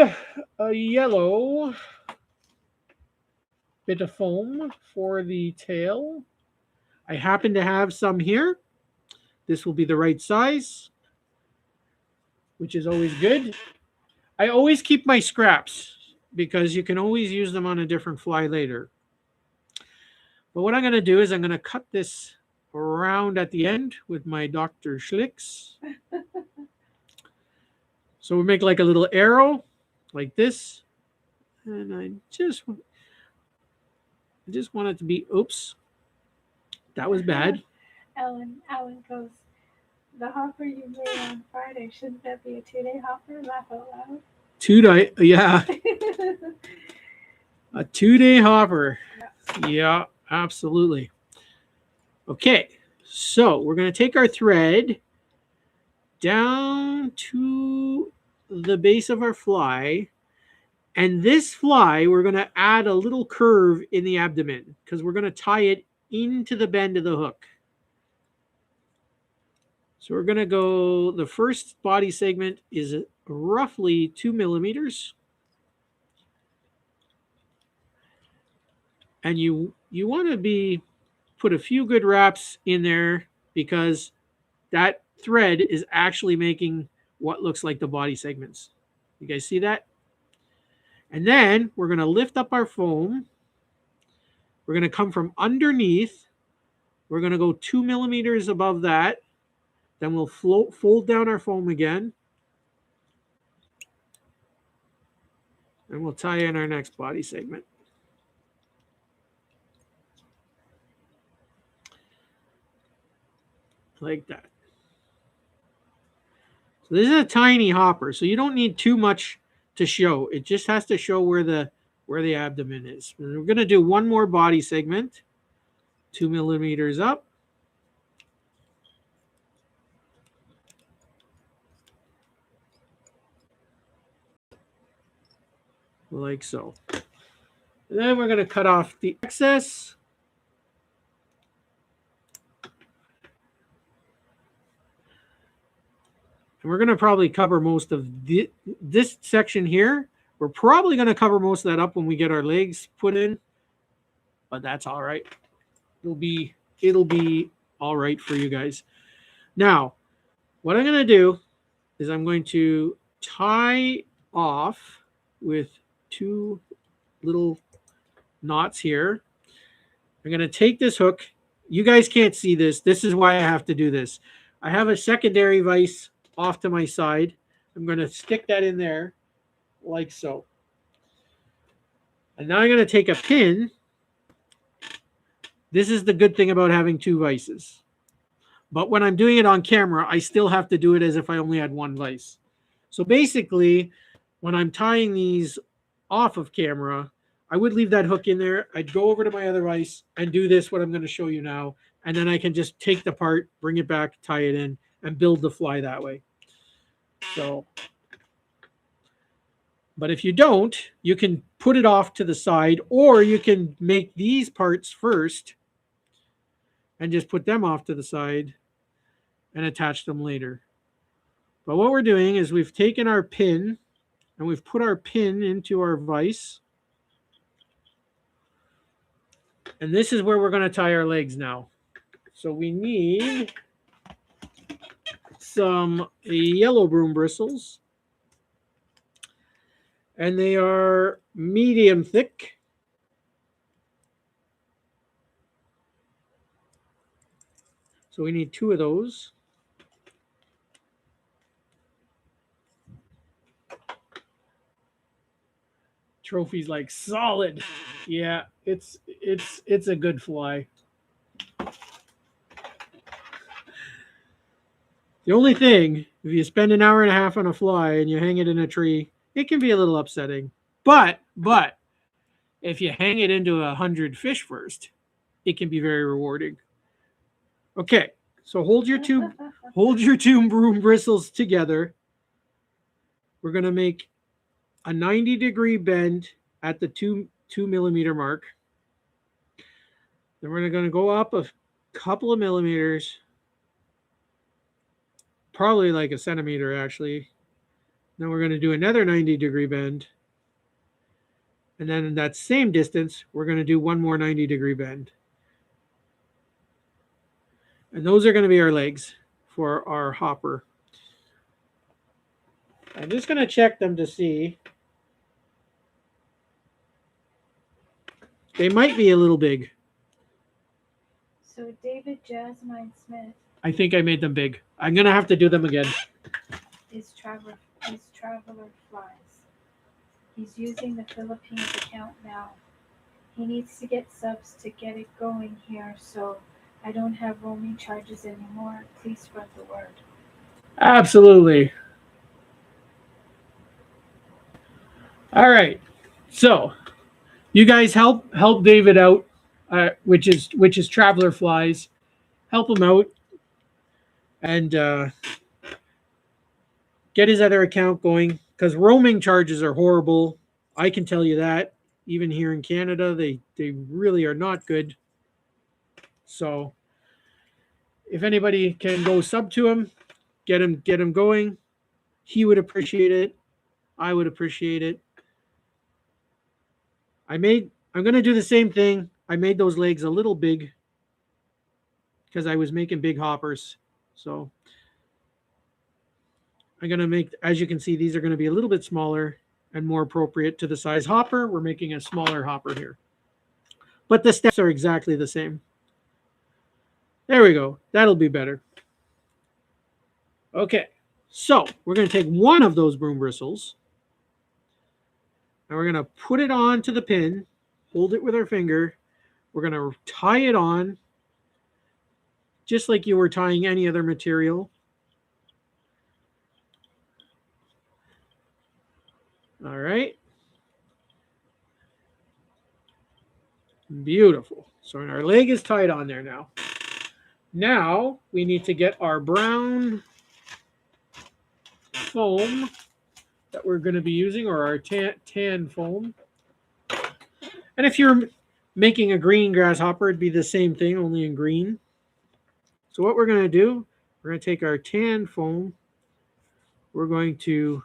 a yellow bit of foam for the tail. I happen to have some here. This will be the right size, which is always good. I always keep my scraps because you can always use them on a different fly later. But what I'm going to do is I'm going to cut this around at the end with my Dr. Schlicks. So we make like a little arrow like this. And I just want it to be, oops, that was bad. Alan goes, the hopper you made on Friday, shouldn't that be a 2-day hopper? Laugh out loud. 2-day, yeah. A 2-day hopper. Yeah, absolutely. Okay, so we're going to take our thread down to the base of our fly. And this fly, we're going to add a little curve in the abdomen because we're going to tie it into the bend of the hook. So we're going to go, the first body segment is roughly 2 millimeters. And you want to put a few good wraps in there because that thread is actually making what looks like the body segments. You guys see that? And then we're going to lift up our foam. We're going to come from underneath. We're going to go 2 millimeters above that. Then we'll fold down our foam again. And we'll tie in our next body segment. Like that. So this is a tiny hopper, so you don't need too much to show. It just has to show where the abdomen is. And we're going to do one more body segment, 2 millimeters up. Like so. And then we're going to cut off the excess. And we're going to probably cover most of this section here. We're probably going to cover most of that up when we get our legs put in. But that's all right. It'll be all right for you guys. Now, what I'm going to do is I'm going to tie off with 2 little knots here. I'm going to take this hook. You guys can't see this. This is why I have to do this. I have a secondary vise off to my side. I'm going to stick that in there like so. And now I'm going to take a pin. This is the good thing about having 2 vices. But when I'm doing it on camera, I still have to do it as if I only had 1 vise. So basically, when I'm tying these off of camera, I would leave that hook in there. I'd go over to my other vise and do this, what I'm going to show you now. And then I can just take the part, bring it back, tie it in, and build the fly that way. So, but if you don't, you can put it off to the side, or you can make these parts first and just put them off to the side and attach them later. But what we're doing is we've taken our pin and we've put our pin into our vise. And this is where we're going to tie our legs now. So we need some yellow broom bristles. And they are medium thick. So we need 2 of those. Trophy's like solid. Yeah, it's a good fly. The only thing, if you spend an hour and a half on a fly and you hang it in a tree, it can be a little upsetting. But if you hang it into 100 fish first, it can be very rewarding. Okay, so hold your two broom bristles together. We're gonna make a 90-degree bend at the 2 millimeter mark. Then we're gonna go up a couple of millimeters, probably like a centimeter actually. Then we're gonna do another 90-degree bend. And then in that same distance, we're going to do one more 90-degree bend. And those are going to be our legs for our hopper. I'm just going to check them to see. They might be a little big. So David Jasmine Smith I think I made them big. I'm going to have to do them again. is traveler flies. He's using the Philippines account now. He needs to get subs to get it going here, so I don't have roaming charges anymore. Please spread the word. Absolutely. All right. So you guys help David out, which is Traveler Flies. Help him out and get his other account going, because roaming charges are horrible. I can tell you that. Even here in Canada, they really are not good. So if anybody can go sub to him, get him going, he would appreciate it. I would appreciate it. I'm going to do the same thing. I made those legs a little big because I was making big hoppers. So I'm going to make, as you can see, these are going to be a little bit smaller and more appropriate to the size hopper. We're making a smaller hopper here. But the steps are exactly the same. There we go. That'll be better. Okay. So we're going to take one of those broom bristles and we're going to put it onto the pin, hold it with our finger. We're going to tie it on just like you were tying any other material. All right. Beautiful. So our leg is tied on there now. Now we need to get our brown foam that we're going to be using, or our tan foam. And if you're making a green grasshopper, it'd be the same thing, only in green. So what we're going to do, we're going to take our tan foam. We're going to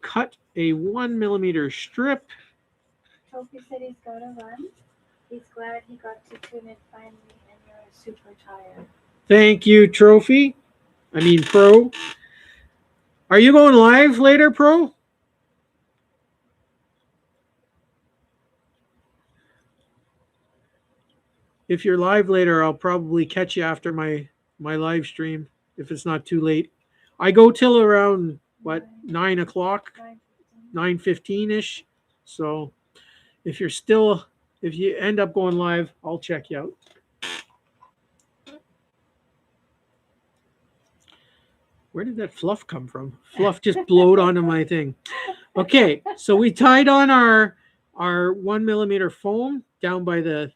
cut a 1 millimeter strip. Toby said he's got to run. He's glad he got to tune in finally, and you're super tired. Thank you, Pro. Are you going live later, Pro? If you're live later, I'll probably catch you after my live stream, if it's not too late. I go till around, 9 o'clock? 9:15-ish. So if you end up going live, I'll check you out. Where did that fluff come from? Fluff just blowed onto my thing. Okay, so we tied on our 1 millimeter foam down by the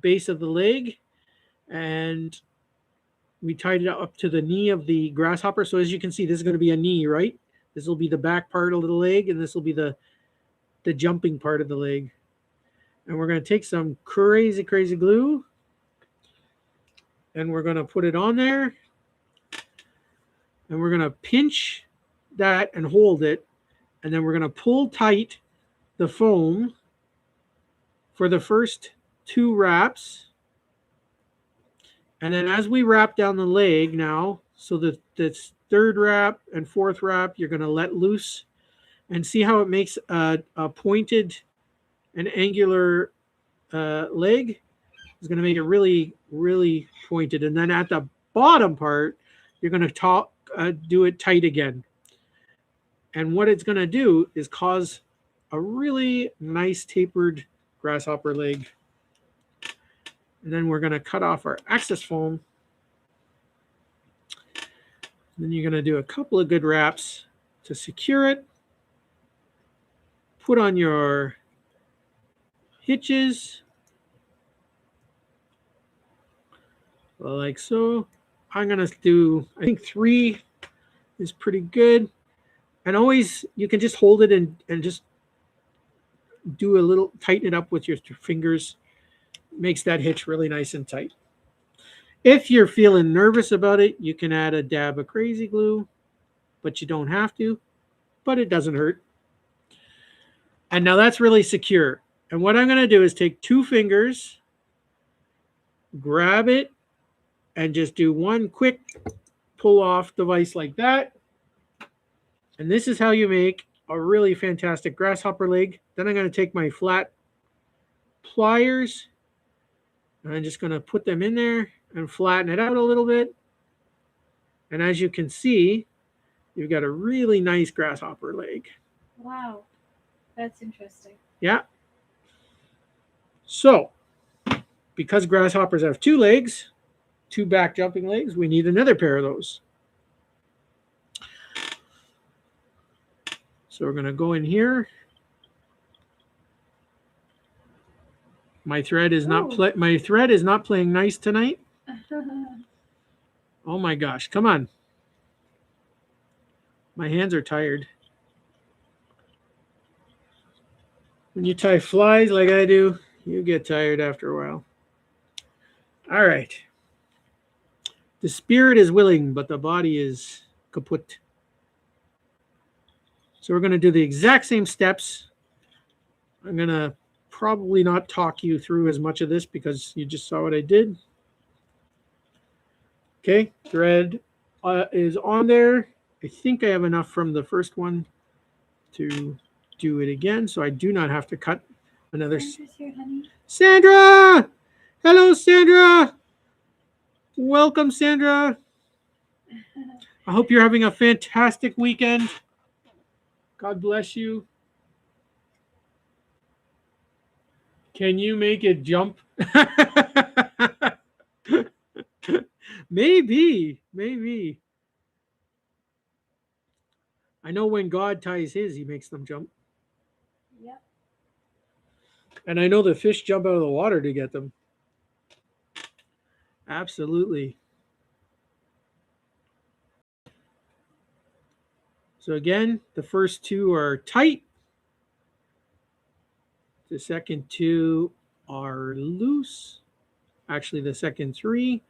base of the leg, and we tied it up to the knee of the grasshopper. So as you can see, this is going to be a knee, right? This will be the back part of the leg, and this will be the jumping part of the leg. And we're going to take some crazy glue, and we're going to put it on there. And we're going to pinch that and hold it. And then we're going to pull tight the foam for the first 2 wraps. And then as we wrap down the leg now, so that the 3rd wrap and 4th wrap, you're going to let loose and see how it makes a pointed and angular leg. It's going to make it really, really pointed. And then at the bottom part, you're going to do it tight again. And what it's going to do is cause a really nice tapered grasshopper leg. And then we're going to cut off our excess foam. Then you're going to do a couple of good wraps to secure it. Put on your hitches like so. I'm going to do, I think 3 is pretty good. And always, you can just hold it and just do a little, tighten it up with your fingers. Makes that hitch really nice and tight. If you're feeling nervous about it, you can add a dab of crazy glue, but you don't have to, but it doesn't hurt. And now that's really secure. And what I'm going to do is take 2 fingers, grab it, and just do one quick pull off the vise like that. And this is how you make a really fantastic grasshopper leg. Then I'm going to take my flat pliers and I'm just going to put them in there and flatten it out a little bit. And as you can see, you've got a really nice grasshopper leg. Wow, that's interesting. Yeah. So, because grasshoppers have 2 legs, 2 back jumping legs, we need another pair of those. So we're going to go in here. My thread is not playing nice tonight. Oh my gosh, come on. My hands are tired. When you tie flies like I do, you get tired after a while. All right. The spirit is willing, but the body is kaput. So we're going to do the exact same steps. I'm going to probably not talk you through as much of this because you just saw what I did. Okay, thread is on there. I think I have enough from the first one to do it again, so I do not have to cut another. Sandra's here, honey. Sandra! Hello, Sandra! Welcome, Sandra. I hope you're having a fantastic weekend. God bless you. Can you make it jump? Maybe. I know when God ties his, he makes them jump. Yep. And I know the fish jump out of the water to get them. Absolutely. So again, the first 2 are tight. The second 2 are loose. Actually, the second 3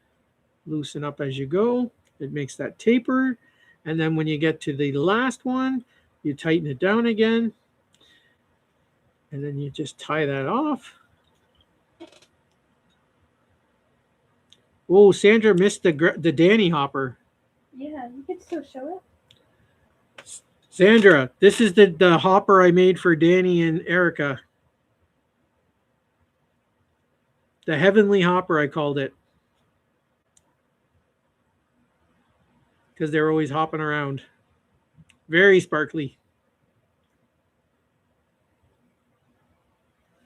loosen up as you go. It makes that taper. And then when you get to the last one, you tighten it down again. And then you just tie that off. Oh, Sandra missed the Danny hopper. Yeah, you could still show it. Sandra, this is the hopper I made for Danny and Erica. The heavenly hopper, I called it. Because they're always hopping around. Very sparkly.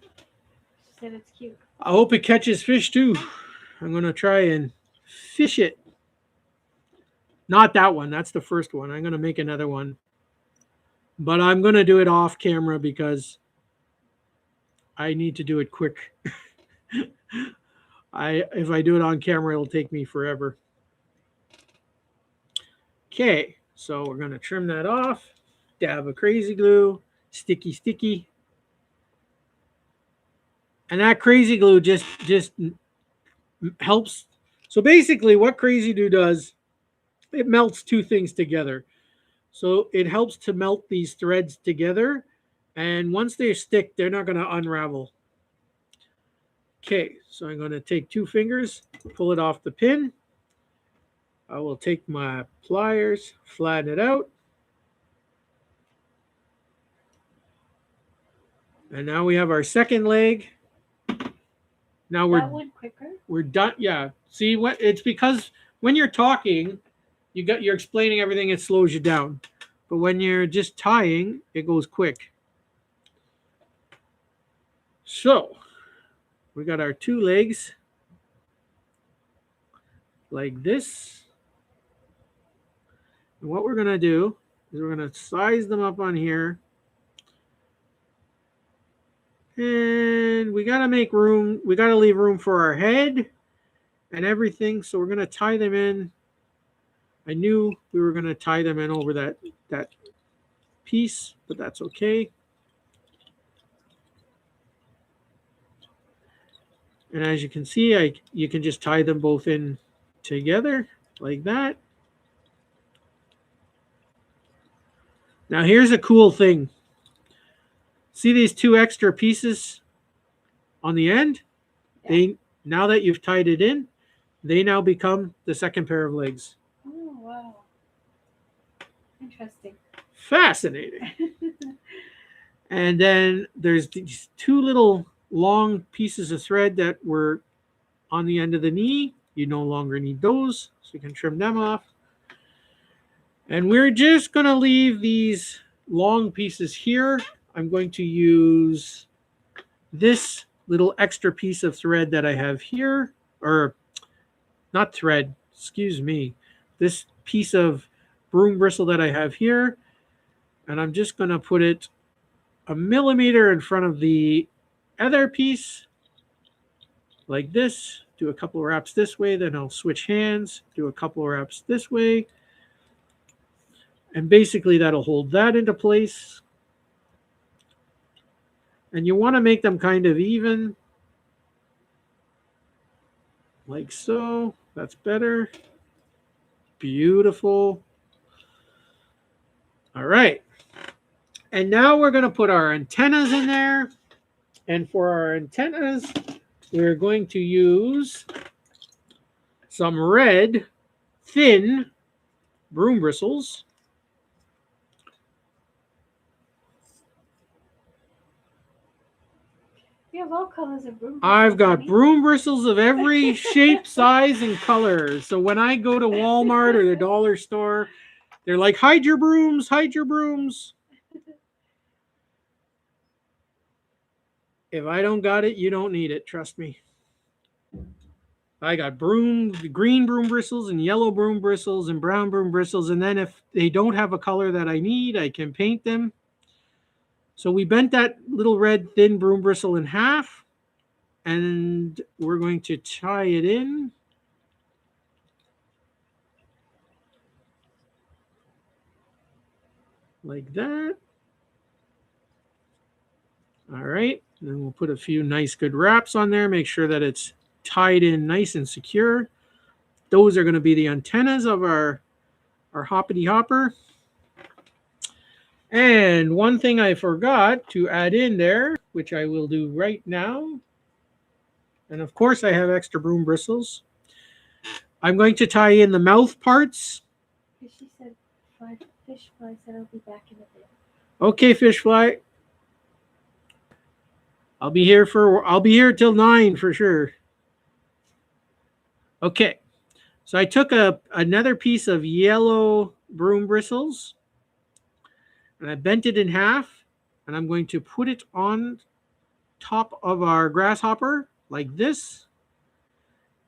She said it's cute. I hope it catches fish too. I'm going to try and fish it. Not that one. That's the first one. I'm going to make another one. But I'm going to do it off camera because I need to do it quick. If I do it on camera, it'll take me forever. Okay, so we're going to trim that off. Dab of crazy glue. Sticky. And that crazy glue just helps. So basically what crazy glue does, it melts 2 things together. So it helps to melt these threads together. And once they stick, they're not going to unravel. Okay, so I'm going to take 2 fingers, pull it off the pin. I will take my pliers, flatten it out. And now we have our second leg. Now That went quicker. We're done. Yeah. See what? It's because when you're talking, you're explaining everything. It slows you down. But when you're just tying, it goes quick. So we got our 2 legs like this. And what we're going to do is we're going to size them up on here. And we got to make room. We got to leave room for our head and everything. So we're going to tie them in. I knew we were going to tie them in over that piece, but that's okay. And as you can see, you can just tie them both in together like that. Now here's a cool thing. See these two extra pieces on the end? Yeah. Now that you've tied it in, they now become the second pair of legs. Oh, wow. Interesting. Fascinating. And then there's these two little long pieces of thread that were on the end of the knee. You no longer need those, so you can trim them off. And we're just going to leave these long pieces here. I'm going to use this little extra piece of thread that I have here, or not thread, excuse me, this piece of broom bristle that I have here. And I'm just going to put it a millimeter in front of the other piece like this. Do a couple of wraps this way, then I'll switch hands, do a couple of wraps this way. And basically that'll hold that into place. And you want to make them kind of even, like so. That's better. Beautiful. All right. And now we're going to put our antennas in there. And for our antennas, we're going to use some red, thin broom bristles. You have all colors of broom bristles. I've got broom bristles of every shape, size, and color. So when I go to Walmart or the dollar store, they're like, hide your brooms, hide your brooms. If I don't got it, you don't need it. Trust me. I got green broom bristles and yellow broom bristles and brown broom bristles. And then if they don't have a color that I need, I can paint them. So we bent that little red thin broom bristle in half. And we're going to tie it in. Like that. All right. And then we'll put a few nice good wraps on there. Make sure that it's tied in nice and secure. Those are going to be the antennas of our hoppity hopper. And one thing I forgot to add in there, which I will do right now. And of course I have extra broom bristles. I'm going to tie in the mouth parts. She said, fish fly said I'll be back in a bit. Okay, fish fly. I'll be here till 9 for sure. Okay. So I took another piece of yellow broom bristles and I bent it in half, and I'm going to put it on top of our grasshopper like this.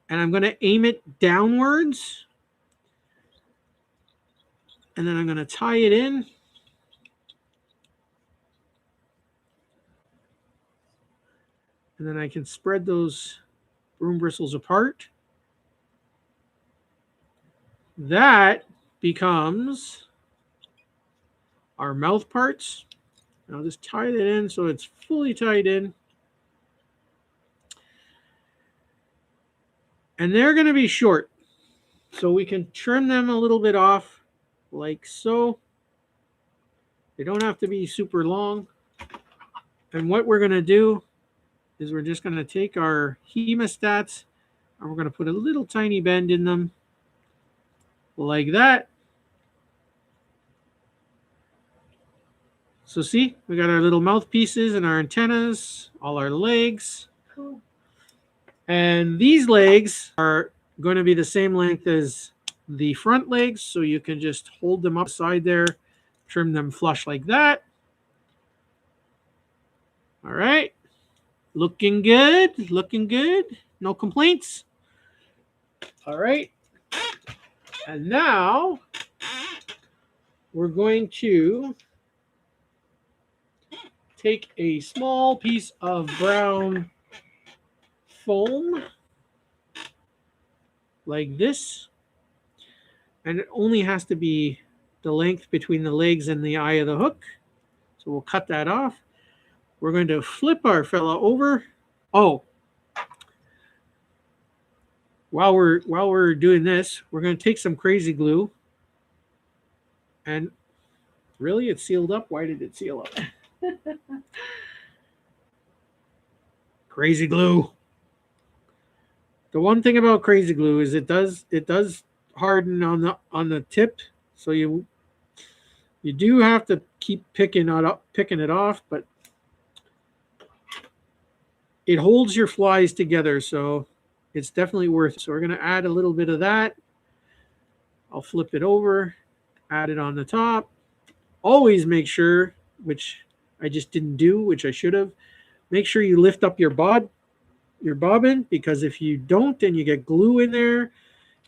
And I'm going to aim it downwards. And then I'm going to tie it in. And then I can spread those broom bristles apart. That becomes our mouth parts. And I'll just tie it in so it's fully tied in. And they're going to be short. So we can trim them a little bit off like so. They don't have to be super long. And what we're going to do is we're just going to take our hemostats and we're going to put a little tiny bend in them like that. So see, we got our little mouthpieces and our antennas, all our legs. Cool. And these legs are going to be the same length as the front legs. So you can just hold them upside there, trim them flush like that. All right. Looking good. Looking good. No complaints. All right. And now we're going to take a small piece of brown foam like this, and it only has to be the length between the legs and the eye of the hook. So we'll cut that off. We're going to flip our fella over. Oh, while we're doing this, we're going to take some crazy glue. And really, it's sealed up. Why did it seal up? Crazy glue. The one thing about crazy glue is it does harden on the tip, so you do have to keep picking it off, but it holds your flies together, so it's definitely worth it. So we're going to add a little bit of that. I'll flip it over, add it on the top. Always make sure, which I just didn't do, which I should have, make sure you lift up your bobbin, because if you don't and you get glue in there,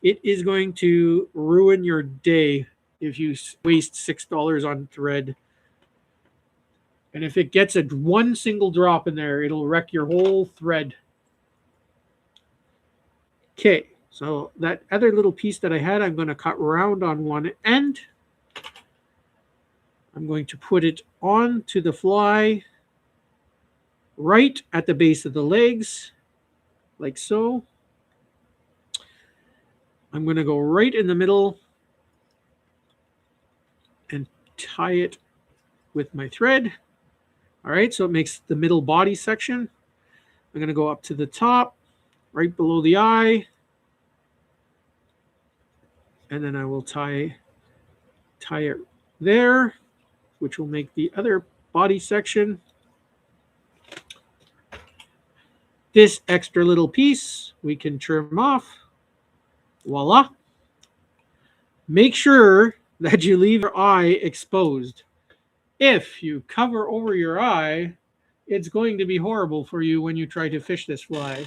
it is going to ruin your day if you waste $6 on thread. And if it gets one single drop in there, it'll wreck your whole thread. Okay, so that other little piece that I had, I'm going to cut round on one end. I'm going to put it onto the fly right at the base of the legs, like so. I'm going to go right in the middle and tie it with my thread. All right, so it makes the middle body section. I'm going to go up to the top, right below the eye. And then I will tie it there, which will make the other body section. This extra little piece we can trim off. Voila. Make sure that you leave your eye exposed. If you cover over your eye, it's going to be horrible for you when you try to fish this fly.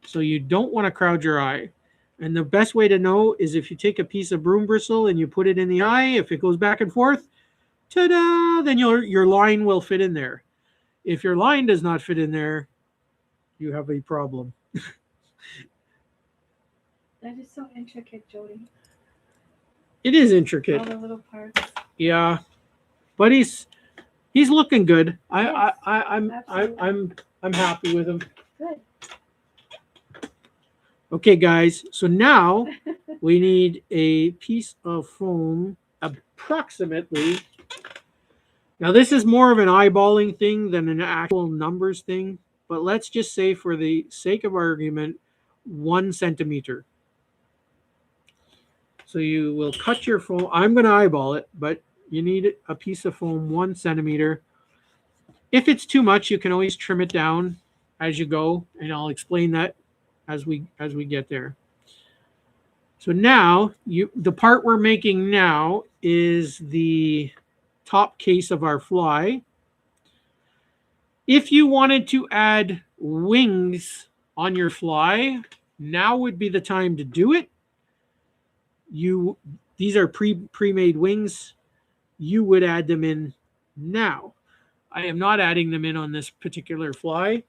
So you don't want to crowd your eye. And the best way to know is if you take a piece of broom bristle and you put it in the eye, if it goes back and forth, ta-da, then your line will fit in there. If your line does not fit in there, you have a problem. That is so intricate, Jody. It is intricate. All the little parts. Yeah, but he's looking good. Yes, I'm happy with him. Good. Okay, guys. So now we need a piece of foam, approximately. Now this is more of an eyeballing thing than an actual numbers thing, but let's just say, for the sake of argument, 1 centimeter. So you will cut your foam. I'm going to eyeball it, but you need a piece of foam 1 centimeter. If it's too much, you can always trim it down as you go, and I'll explain that as we get there. So now the part we're making now is the top case of our fly. If you wanted to add wings on your fly, now would be the time to do it. These are pre-made wings. You would add them in now. I am not adding them in on this particular fly.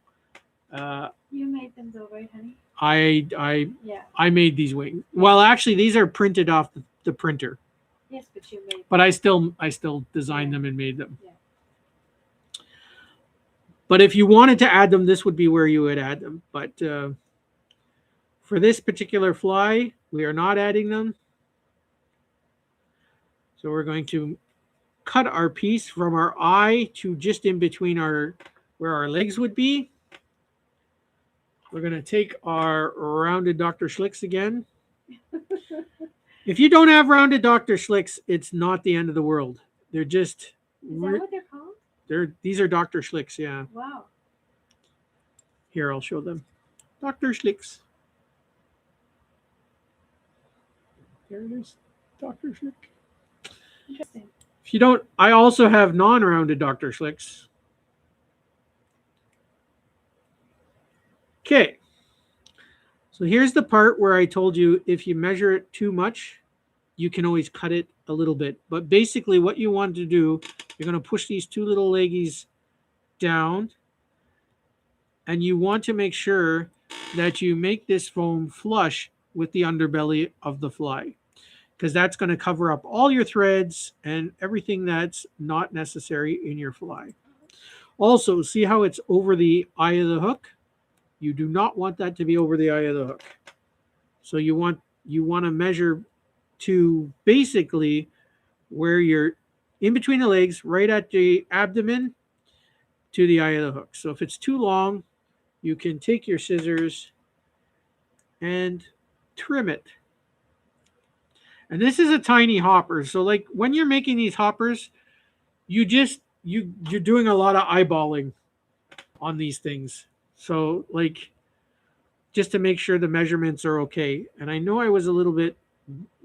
You made them though, right, honey? I made these wings. Well, actually, these are printed off the printer. Yes, but you made them. But I still designed them and made them. Yeah. But if you wanted to add them, this would be where you would add them. But for this particular fly, we are not adding them. So we're going to cut our piece from our eye to just in between where our legs would be. We're going to take our rounded Dr. Schlicks again. If you don't have rounded Dr. Schlicks, it's not the end of the world. They're just... Is that what they're called? These are Dr. Schlicks, yeah. Wow. Here, I'll show them. Dr. Schlicks. There it is. Dr. Schlick. Interesting. If you don't, I also have non-rounded Dr. Schlicks. Okay. So here's the part where I told you if you measure it too much, you can always cut it a little bit. But basically what you want to do, you're going to push these two little leggies down, and you want to make sure that you make this foam flush with the underbelly of the fly, because that's going to cover up all your threads and everything that's not necessary in your fly. Also, see how it's over the eye of the hook? You do not want that to be over the eye of the hook. So you want to measure to basically where you're in between the legs, right at the abdomen to the eye of the hook. So if it's too long, you can take your scissors and trim it. And this is a tiny hopper. So like when you're making these hoppers, you're doing a lot of eyeballing on these things. So like just to make sure the measurements are okay. And I know I was a little bit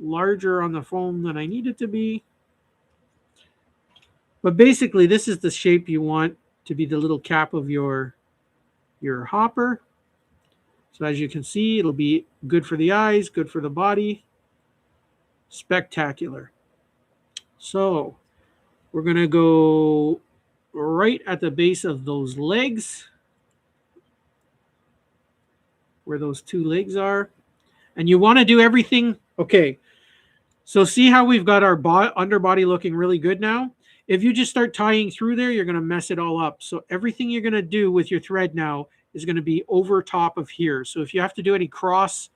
larger on the foam than I needed to be. But basically this is the shape you want to be the little cap of your hopper. So as you can see, it'll be good for the eyes, good for the body. Spectacular. So we're going to go right at the base of those legs, where those two legs are. And you want to do everything. Okay. So see how we've got our underbody looking really good now? If you just start tying through there, you're going to mess it all up. So everything you're going to do with your thread now is going to be over top of here. So if you have to do any cross,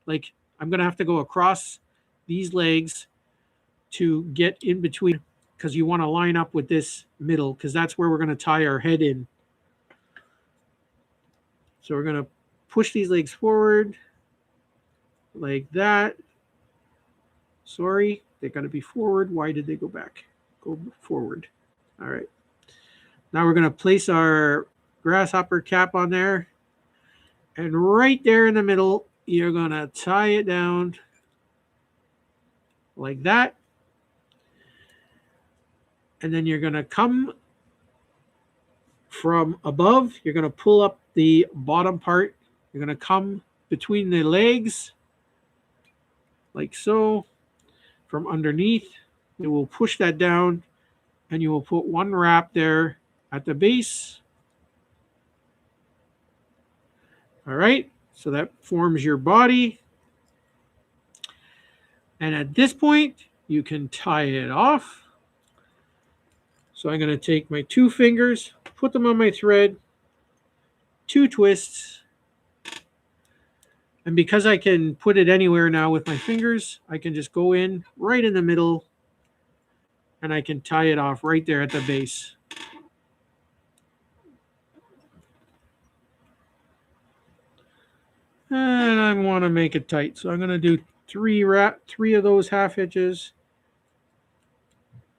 like I'm going to have to go across these legs to get in between, because you want to line up with this middle, because that's where we're going to tie our head in. So we're going to push these legs forward like that. Sorry, they got to be forward. Why did they go back? Go forward. All right. Now we're going to place our grasshopper cap on there. And right there in the middle, you're going to tie it down like that. And then you're going to come from above. You're going to pull up the bottom part. You're going to come between the legs like so. From underneath, you will push that down, and you will put one wrap there at the base. All right, so that forms your body. And at this point, you can tie it off. So I'm going to take my two fingers, put them on my thread, two twists. And because I can put it anywhere now with my fingers, I can just go in right in the middle, and I can tie it off right there at the base. And I want to make it tight. So I'm going to do three of those half hitches.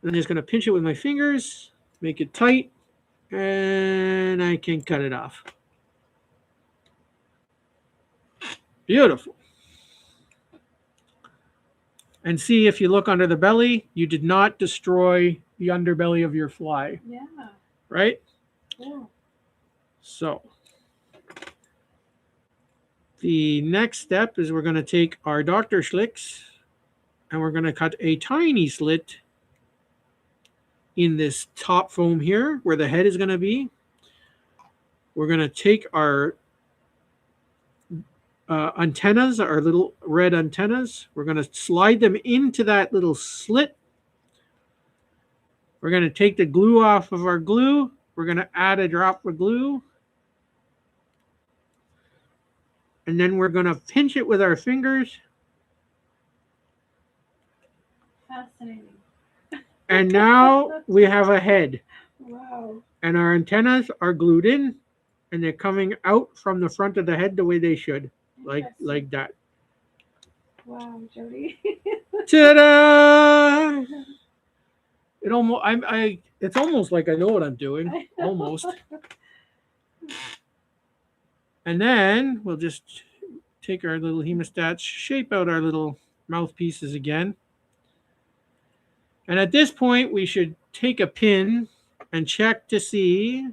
And I'm just going to pinch it with my fingers, make it tight, and I can cut it off. Beautiful. And see, if you look under the belly, you did not destroy the underbelly of your fly. Yeah. Right? Cool. So the next step is we're going to take our Dr. Schlicks and we're going to cut a tiny slit in this top foam here where the head is going to be. We're going to take our antennas, our little red antennas. We're going to slide them into that little slit. We're going to take the glue off of our glue. We're going to add a drop of glue. And then we're going to pinch it with our fingers. Fascinating. And now we have a head. Wow. And our antennas are glued in, and they're coming out from the front of the head the way they should, like that. Wow, Jody. Ta-da! It's almost like I know what I'm doing. Almost. And then we'll just take our little hemostats, shape out our little mouthpieces again. And at this point, we should take a pin and check to see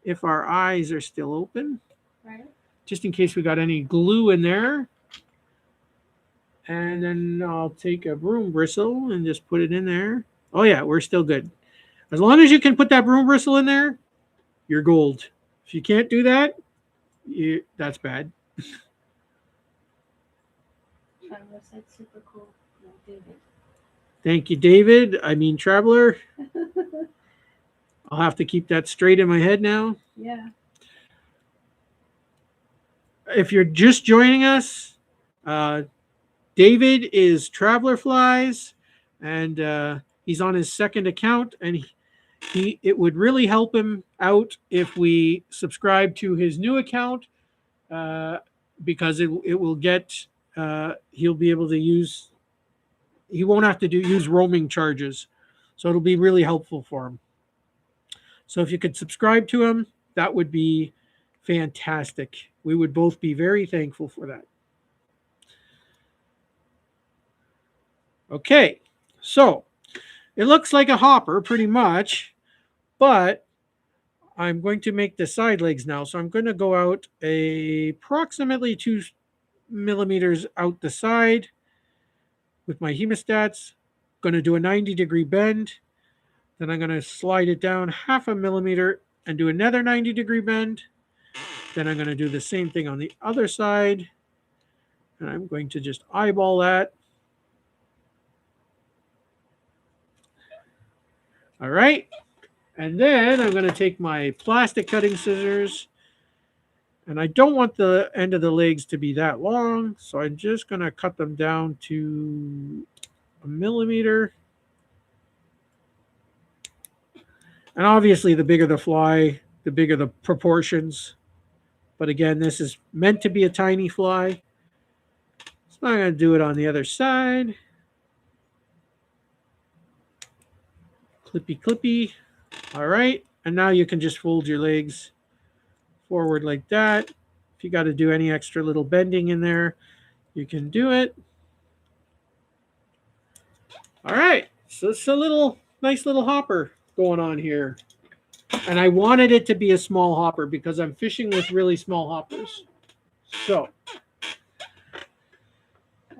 if our eyes are still open. Right. Just in case we got any glue in there. And then I'll take a broom bristle and just put it in there. Oh yeah, we're still good. As long as you can put that broom bristle in there, you're gold. If you can't do that, that's bad. Traveler said super cool. No, David. Thank you, David. I mean, Traveler. I'll have to keep that straight in my head now. Yeah. If you're just joining us, uh, David is Traveler Flies, and he's on his second account, and it would really help him out if we subscribe to his new account, uh, because it will get he'll be able to use he won't have to use roaming charges, so it'll be really helpful for him. So if you could subscribe to him, that would be fantastic. We would both be very thankful for that. Okay, so it looks like a hopper pretty much, but I'm going to make the side legs now. So I'm going to go out approximately 2 millimeters out the side with my hemostats. Going to do a 90-degree bend. Then I'm going to slide it down 0.5 millimeter and do another 90-degree bend. Then I'm going to do the same thing on the other side. And I'm going to just eyeball that. All right. And then I'm going to take my plastic cutting scissors. And I don't want the end of the legs to be that long. So I'm just going to cut them down to 1 millimeter. And obviously, the bigger the fly, the bigger the proportions. But again, this is meant to be a tiny fly. So I'm going to do it on the other side. Clippy, clippy. All right. And now you can just fold your legs forward like that. If you got to do any extra little bending in there, you can do it. All right. So it's a nice little hopper going on here. And I wanted it to be a small hopper because I'm fishing with really small hoppers. So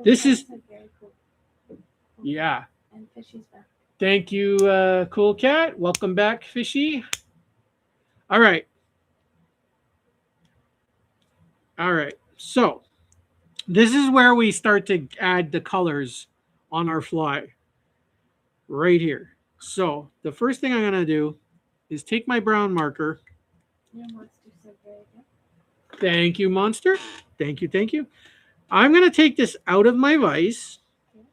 this is, very cool. yeah. And Fishy's back. Thank you, Cool Cat. Welcome back, Fishy. All right. All right. So this is where we start to add the colors on our fly. Right here. So the first thing I'm going to do is take my brown marker. Your monster said very good. Thank you, Monster. Thank you, thank you. I'm going to take this out of my vise. Okay.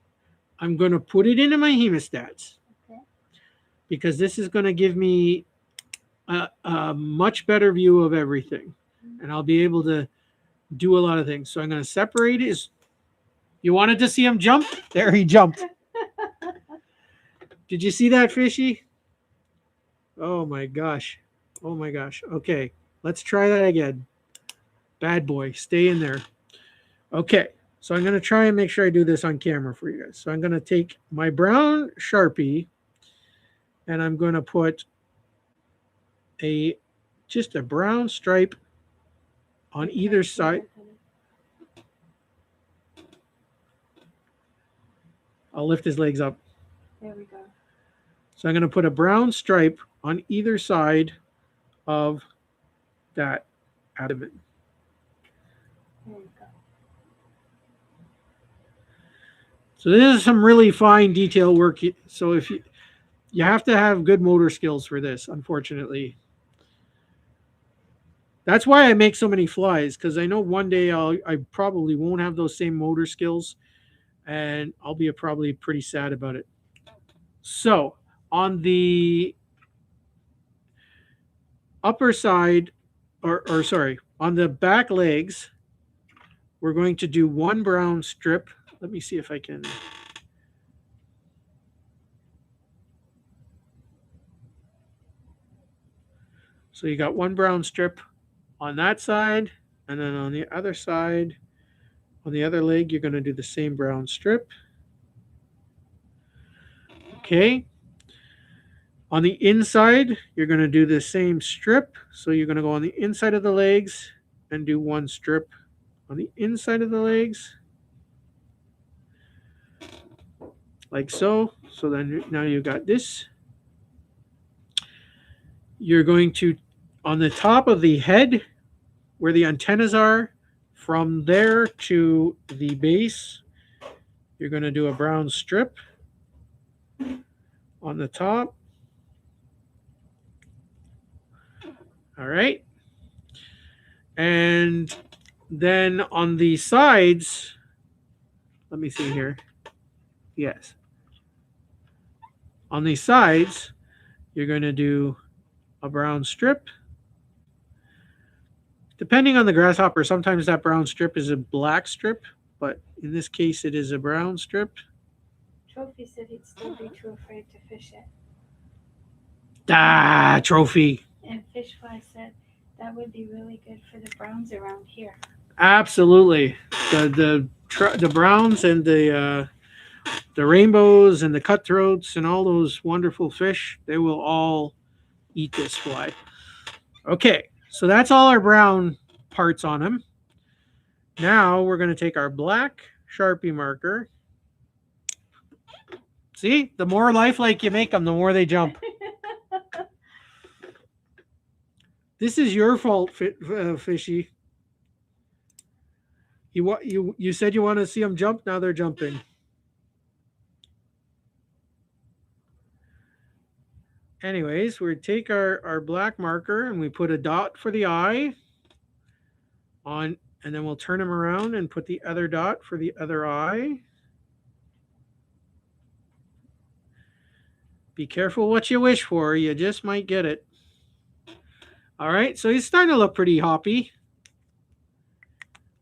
I'm going to put it into my hemostats. Okay. Because this is going to give me a much better view of everything. And I'll be able to do a lot of things. So I'm going to separate it. You wanted to see him jump? There he jumped. Did you see that, Fishy? Oh my gosh. Oh my gosh. Okay, let's try that again. Bad boy, stay in there. Okay, so I'm going to try and make sure I do this on camera for you guys. So I'm going to take my brown Sharpie and I'm going to put just a brown stripe on either side. I'll lift his legs up. There we go. So I'm going to put a brown stripe on either side of that abdomen. There you go. So this is some really fine detail work. So if you have to have good motor skills for this, unfortunately. That's why I make so many flies, because I know one day I probably won't have those same motor skills, and I'll be probably pretty sad about it. So on the upper side, or sorry, on the back legs, we're going to do one brown strip. Let me see if I can. So you got one brown strip on that side, and then on the other side, on the other leg, you're going to do the same brown strip. Okay. On the inside, you're going to do the same strip. So you're going to go on the inside of the legs and do one strip on the inside of the legs. like so. So then now you got this. You're going to, on the top of the head, where the antennas are, from there to the base, you're going to do a brown strip on the top. All right. And then on the sides, let me see here. Yes. On the sides, you're going to do a brown strip. Depending on the grasshopper, sometimes that brown strip is a black strip, but in this case, it is a brown strip. Trophy said he'd still be too afraid to fish it. Ah, Trophy. And Fishfly said that would be really good for the browns around here. Absolutely. The browns and the rainbows and the cutthroats and all those wonderful fish, they will all eat this fly. Okay, so that's all our brown parts on them. Now we're going to take our black Sharpie marker. See, the more lifelike you make them, the more they jump. This is your fault, Fishy. You said you want to see them jump. Now they're jumping. Anyways, we take our black marker and we put a dot for the eye on, and then we'll turn them around and put the other dot for the other eye. Be careful what you wish for. You just might get it. All right, so he's starting to look pretty hoppy.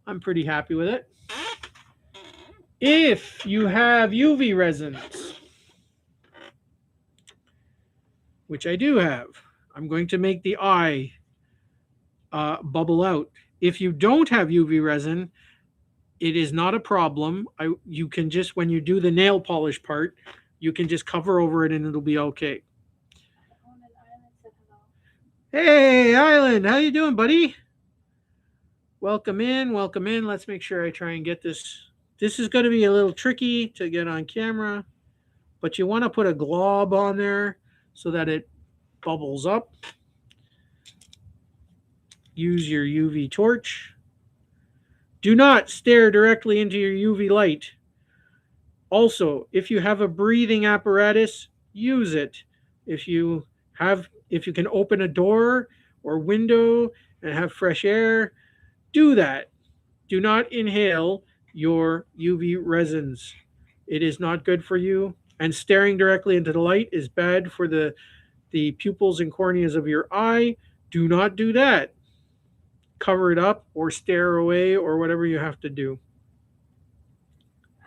I'm pretty happy with it. If you have UV resins, which I do have, I'm going to make the eye bubble out. If you don't have UV resin, it is not a problem. You can just, when you do the nail polish part, you can just cover over it and it'll be okay. Hey, Island, how you doing, buddy? Welcome in, welcome in. Let's make sure I try and get this. This is going to be a little tricky to get on camera, but you want to put a glob on there so that it bubbles up. Use your UV torch. Do not stare directly into your UV light. Also, if you have a breathing apparatus, use it. If you can open a door or window and have fresh air, do that. Do not inhale your UV resins. It is not good for you. And staring directly into the light is bad for the pupils and corneas of your eye. Do not do that. Cover it up or stare away or whatever you have to do.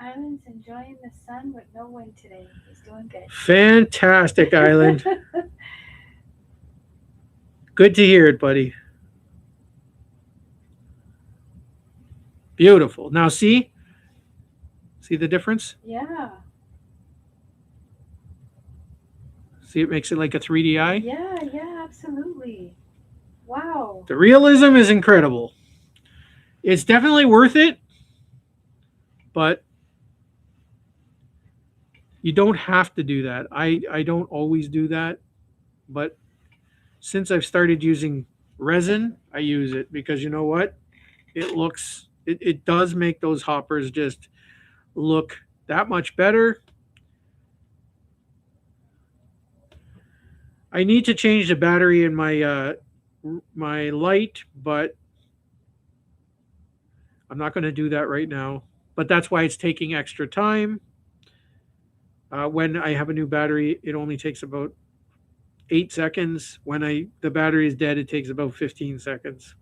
Island's enjoying the sun with no wind today. He's doing good. Fantastic, Island. Good to hear it, buddy. Beautiful. Now see the difference? Yeah. See, it makes it like a 3D eye? Yeah, absolutely. Wow. The realism is incredible. It's definitely worth it, but you don't have to do that. I don't always do that, but since I've started using resin, I use it because you know what? It does make those hoppers just look that much better. I need to change the battery in my light, but I'm not going to do that right now. But that's why it's taking extra time. When I have a new battery, it only takes about 8 seconds. When the battery is dead, it takes about 15 seconds.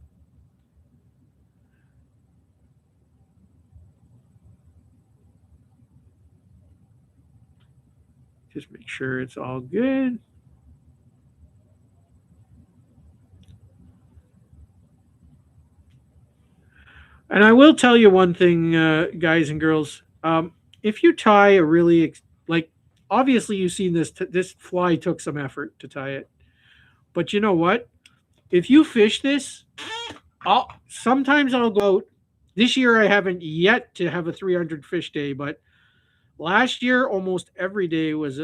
Just make sure it's all good. And I will tell you one thing, guys and girls. If you tie a really, obviously you've seen this, this fly took some effort to tie it. But you know what? If you fish this, sometimes I'll go out. This year I haven't yet to have a 300 fish day, but Last year, almost every day was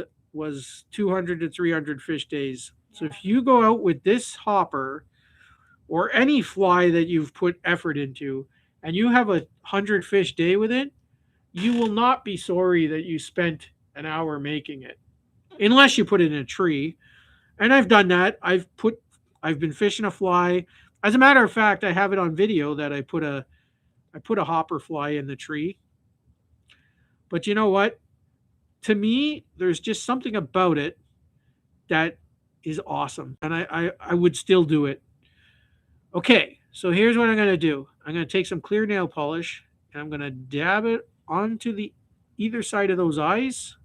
200 to 300 fish days. So Yeah. if you go out with this hopper or any fly that you've put effort into, and you have 100 fish day with it, you will not be sorry that you spent an hour making it, unless you put it in a tree. And I've done that. I've been fishing a fly. As a matter of fact, I have it on video that I put a hopper fly in the tree. But you know what? To me, there's just something about it that is awesome, and I would still do it. Okay, so here's what I'm gonna do. I'm gonna take some clear nail polish and I'm gonna dab it onto the either side of those eyes,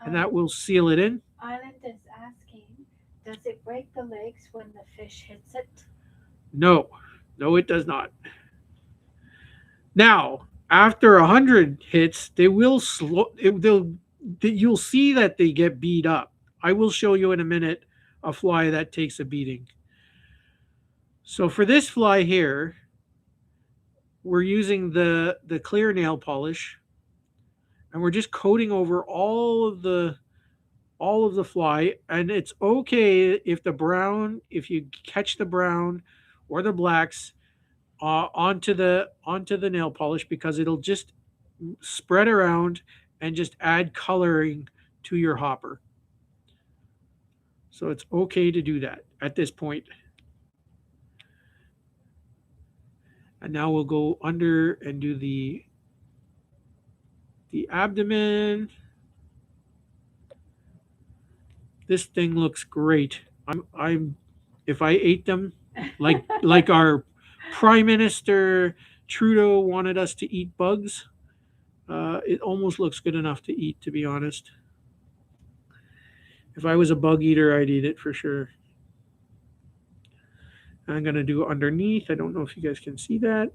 and that will seal it in. Island is asking, does it break the legs when the fish hits it? No, no, it does not. Now, after 100 hits, they will slow. You'll see that they get beat up. I will show you in a minute a fly that takes a beating. So for this fly here, we're using the clear nail polish, and we're just coating over all of the fly. And it's okay if if you catch the brown or the blacks onto the nail polish, because it'll just spread around and just add coloring to your hopper. So it's okay to do that at this point. And now we'll go under and do the abdomen. This thing looks great. I'm if I ate them like our Prime Minister Trudeau wanted us to eat bugs, it almost looks good enough to eat, to be honest. If I was a bug eater, I'd eat it for sure. I'm gonna do underneath. I don't know if you guys can see that.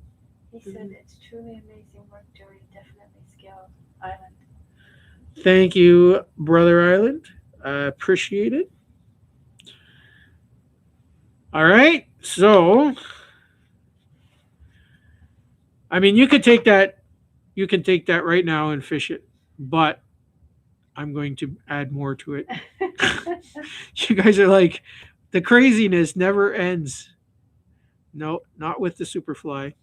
He said it's truly amazing work, Jody. Definitely skilled. Island. Thank you, Brother Island. I appreciate it. All right. So, I mean, you could take that. You can take that right now and fish it, but I'm going to add more to it. You guys are like, the craziness never ends. No, not with the Superfly.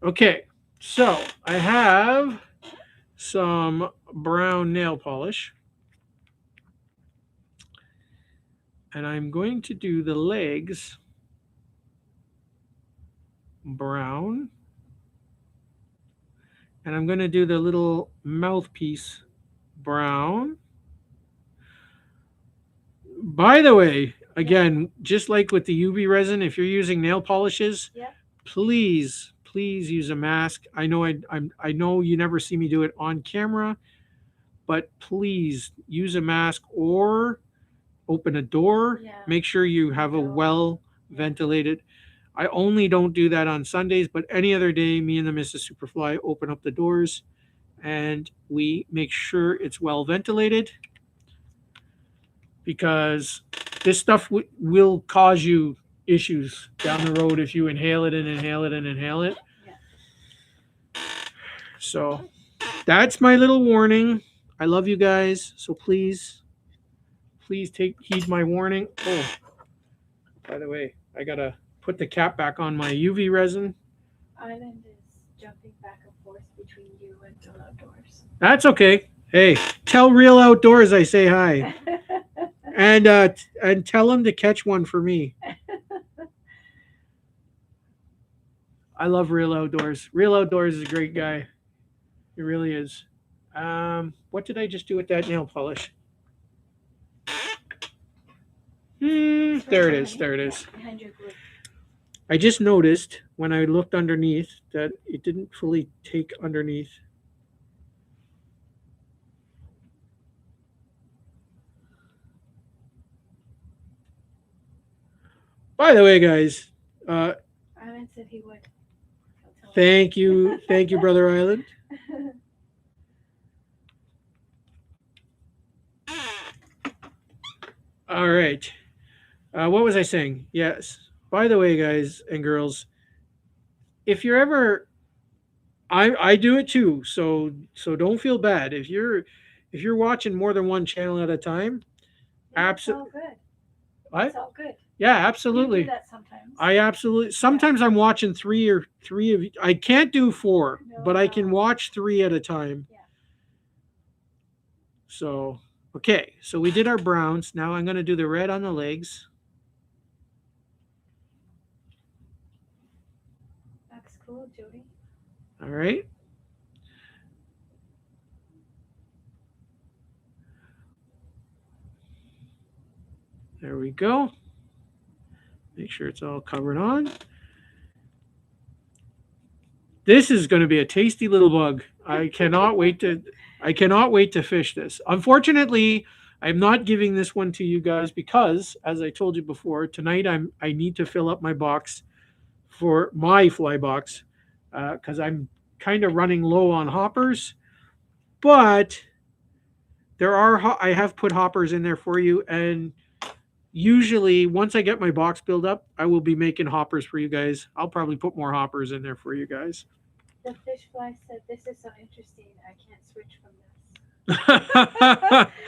Okay, so I have some brown nail polish, and I'm going to do the legs brown, and I'm going to do the little mouthpiece brown. By the way, again, just like with the UV resin, if you're using nail polishes, Yep. please use a mask. I know you never see me do it on camera, but please use a mask or open a door. Yeah. Make sure you have a well ventilated. I only don't do that on Sundays, but any other day, me and the Mrs. Superfly open up the doors and we make sure it's well ventilated, because this stuff will cause you issues down the road if you inhale it and inhale it and inhale it. Yeah. So that's my little warning. I love you guys, so please take heed my warning. Oh, by the way, I gotta put the cap back on my UV resin. Island is jumping back and forth between you and Real Outdoors. That's okay. Hey, tell Real Outdoors I say hi. And tell him to catch one for me. I love Real Outdoors. Real Outdoors is a great guy. He really is. What did I just do with that nail polish? There it is. There it is. Behind your glue. I just noticed when I looked underneath that it didn't fully take underneath. By the way, guys, Island said he would. thank you, Brother Island. All right. What was I saying? Yes. By the way, guys and girls, if you're ever I do it too. So don't feel bad if you're watching more than one channel at a time. Yeah, that's Absolutely. all good. I That's all good. Yeah, You do absolutely. that sometimes. I absolutely. Yeah. Sometimes I'm watching three of. I can't do four, No, but I can no. watch three at a time. Yeah. So okay, so we did our browns. Now I'm gonna do the red on the legs. That's cool, Jody. All right. There we go. Make sure it's all covered on. This is going to be a tasty little bug. I cannot wait to fish this. Unfortunately, I'm not giving this one to you guys because as I told you before, tonight I need to fill up my box for my fly box cuz I'm kind of running low on hoppers, but I have put hoppers in there for you, and usually once I get my box built up, I will be making hoppers for you guys. I'll probably put more hoppers in there for you guys. The fish fly said, "This is so interesting. I can't switch from this."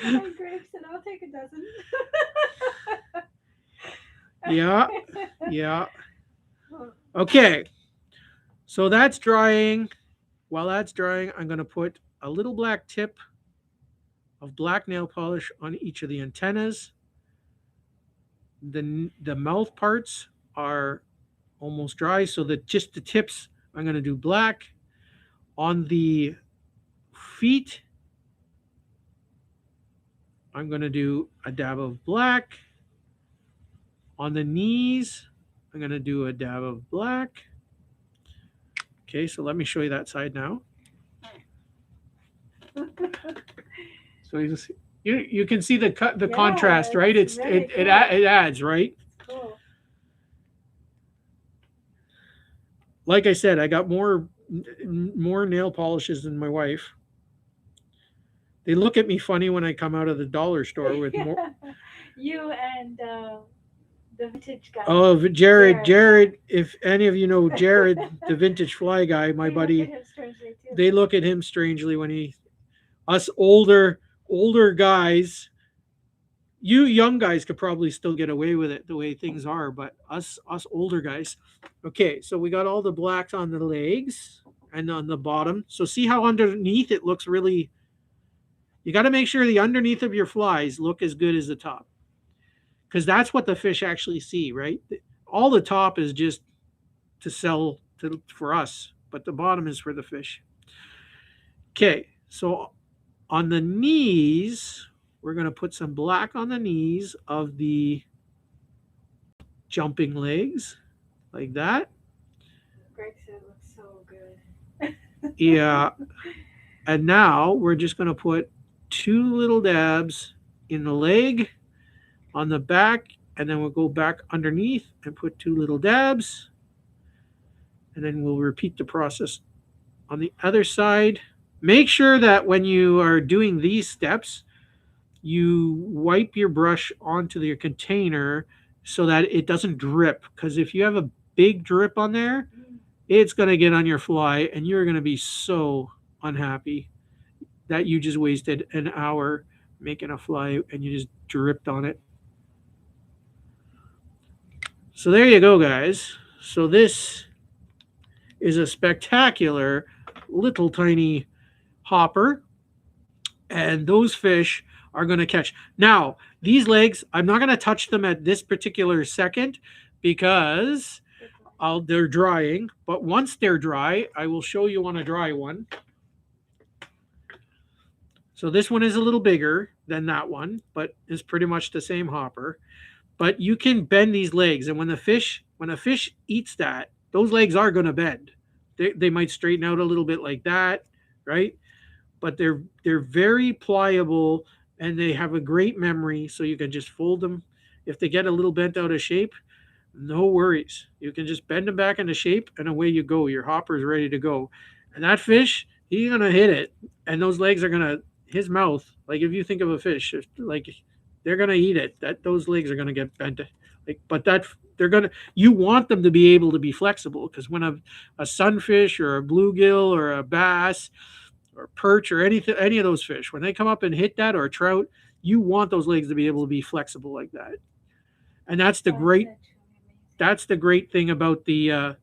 And Greg said, "I'll take a dozen." Yeah, yeah. Okay, so that's drying. While that's drying, I'm going to put a little black tip of black nail polish on each of the antennas. The mouth parts are almost dry, so that just the tips I'm going to do black. On the feet, I'm going to do a dab of black. On the knees, I'm going to do a dab of black. Okay, so let me show you that side now. So you can see the Yeah, contrast, right? it's really It cool. it adds, right? Cool. Like I said, I got more nail polishes than my wife. They look at me funny when I come out of the dollar store with more. You and the vintage guy. Oh, Jared, yeah. Jared. If any of you know Jared, the vintage fly guy, my They look at buddy, him strangely too. they look at him strangely when he us older guys. You young guys could probably still get away with it the way things are, but us older guys. Okay, so we got all the blacks on the legs and on the bottom. So see how underneath it looks really. You got to make sure the underneath of your flies look as good as the top, because that's what the fish actually see, right? All the top is just to sell for us, but the bottom is for the fish. Okay, so on the knees, we're going to put some black on the knees of the jumping legs, like that. Greg said it looks so good. Yeah, and now we're just going to put two little dabs in the leg, on the back, and then we'll go back underneath and put two little dabs, and then we'll repeat the process on the other side. Make sure that when you are doing these steps, you wipe your brush onto your container so that it doesn't drip. Because if you have a big drip on there, it's going to get on your fly and you're going to be so unhappy that you just wasted an hour making a fly and you just dripped on it. So there you go, guys. So this is a spectacular little tiny hopper, and those fish are going to catch. Now, these legs, I'm not going to touch them at this particular second because they're drying, but once they're dry, I will show you on a dry one. So this one is a little bigger than that one, but is pretty much the same hopper. But you can bend these legs, and when a fish eats that, those legs are going to bend. They might straighten out a little bit like that, right? But they're very pliable and they have a great memory, so you can just fold them. If they get a little bent out of shape, no worries. You can just bend them back into shape and away you go. Your hopper is ready to go. And that fish, he's gonna hit it, and those legs are gonna his mouth. Like if you think of a fish, like they're gonna eat it. Those legs are gonna get bent Like, but that they're gonna you want them to be able to be flexible because when a sunfish or a bluegill or a bass or perch or anything any of those fish when they come up and hit that or a trout, you want those legs to be able to be flexible like that. And that's the great thing about the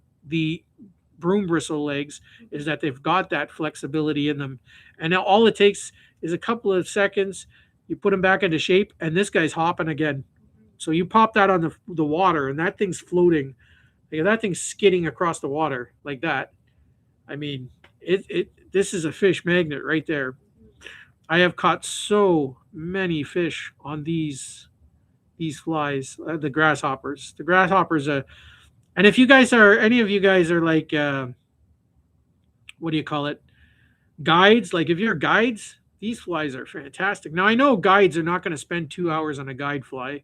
broom bristle legs is that they've got that flexibility in them. And now all it takes is a couple of seconds. You put them back into shape, and this guy's hopping again. So you pop that on the water, and that thing's floating. Like, that thing's skidding across the water like that. I mean, it this is a fish magnet right there. I have caught so many fish on these flies, the grasshoppers. The grasshoppers, and if you guys are any of you guys are like, what do you call it? Guides. Like if you're guides, these flies are fantastic. Now I know guides are not going to spend 2 hours on a guide fly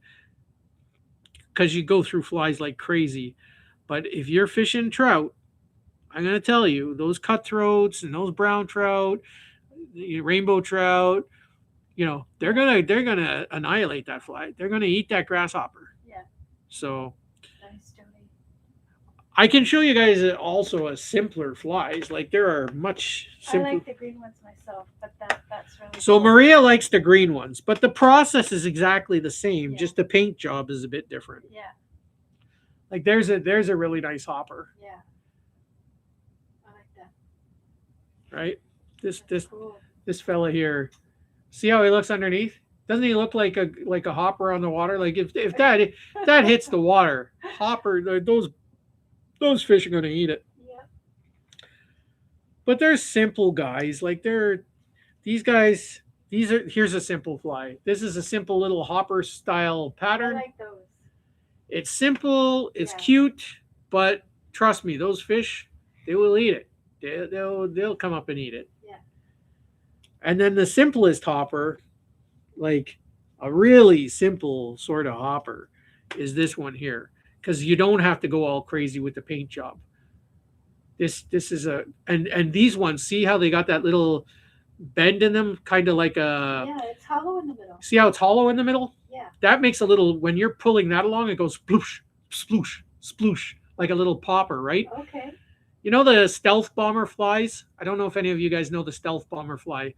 because you go through flies like crazy. But if you're fishing trout, I'm going to tell you those cutthroats and those brown trout, rainbow trout, they're gonna annihilate that fly. They're gonna eat that grasshopper. Yeah. So Nice, Jody. I can show you guys also a simpler flies. Like there are much I simpler. like the green ones myself, but that's really So cool. Maria likes the green ones, but the process is exactly the same. Yeah. Just the paint job is a bit different. Yeah. Like there's a really nice hopper, Yeah. I like that. right? This That's this cool. this fella here. See how he looks underneath? Doesn't he look like a hopper on the water? Like if that hits the water, hopper, those fish are going to eat it. Yeah. But they're simple guys. Like these guys. Here's a simple fly. This is a simple little hopper style I pattern. like those. It's simple. It's Yeah. cute. But trust me, those fish, they will eat it. They'll come up and eat it. Yeah. And then the simplest hopper, like a really simple sort of hopper, is this one here. Because you don't have to go all crazy with the paint job. This is and these ones, see how they got that little bend in them, kind of like a. Yeah, it's hollow in the middle. See how it's hollow in the middle? Yeah. That makes a little when you're pulling that along, it goes sploosh, sploosh, sploosh, like a little popper, right? Okay. You know the stealth bomber flies? I don't know if any of you guys know the stealth bomber fly.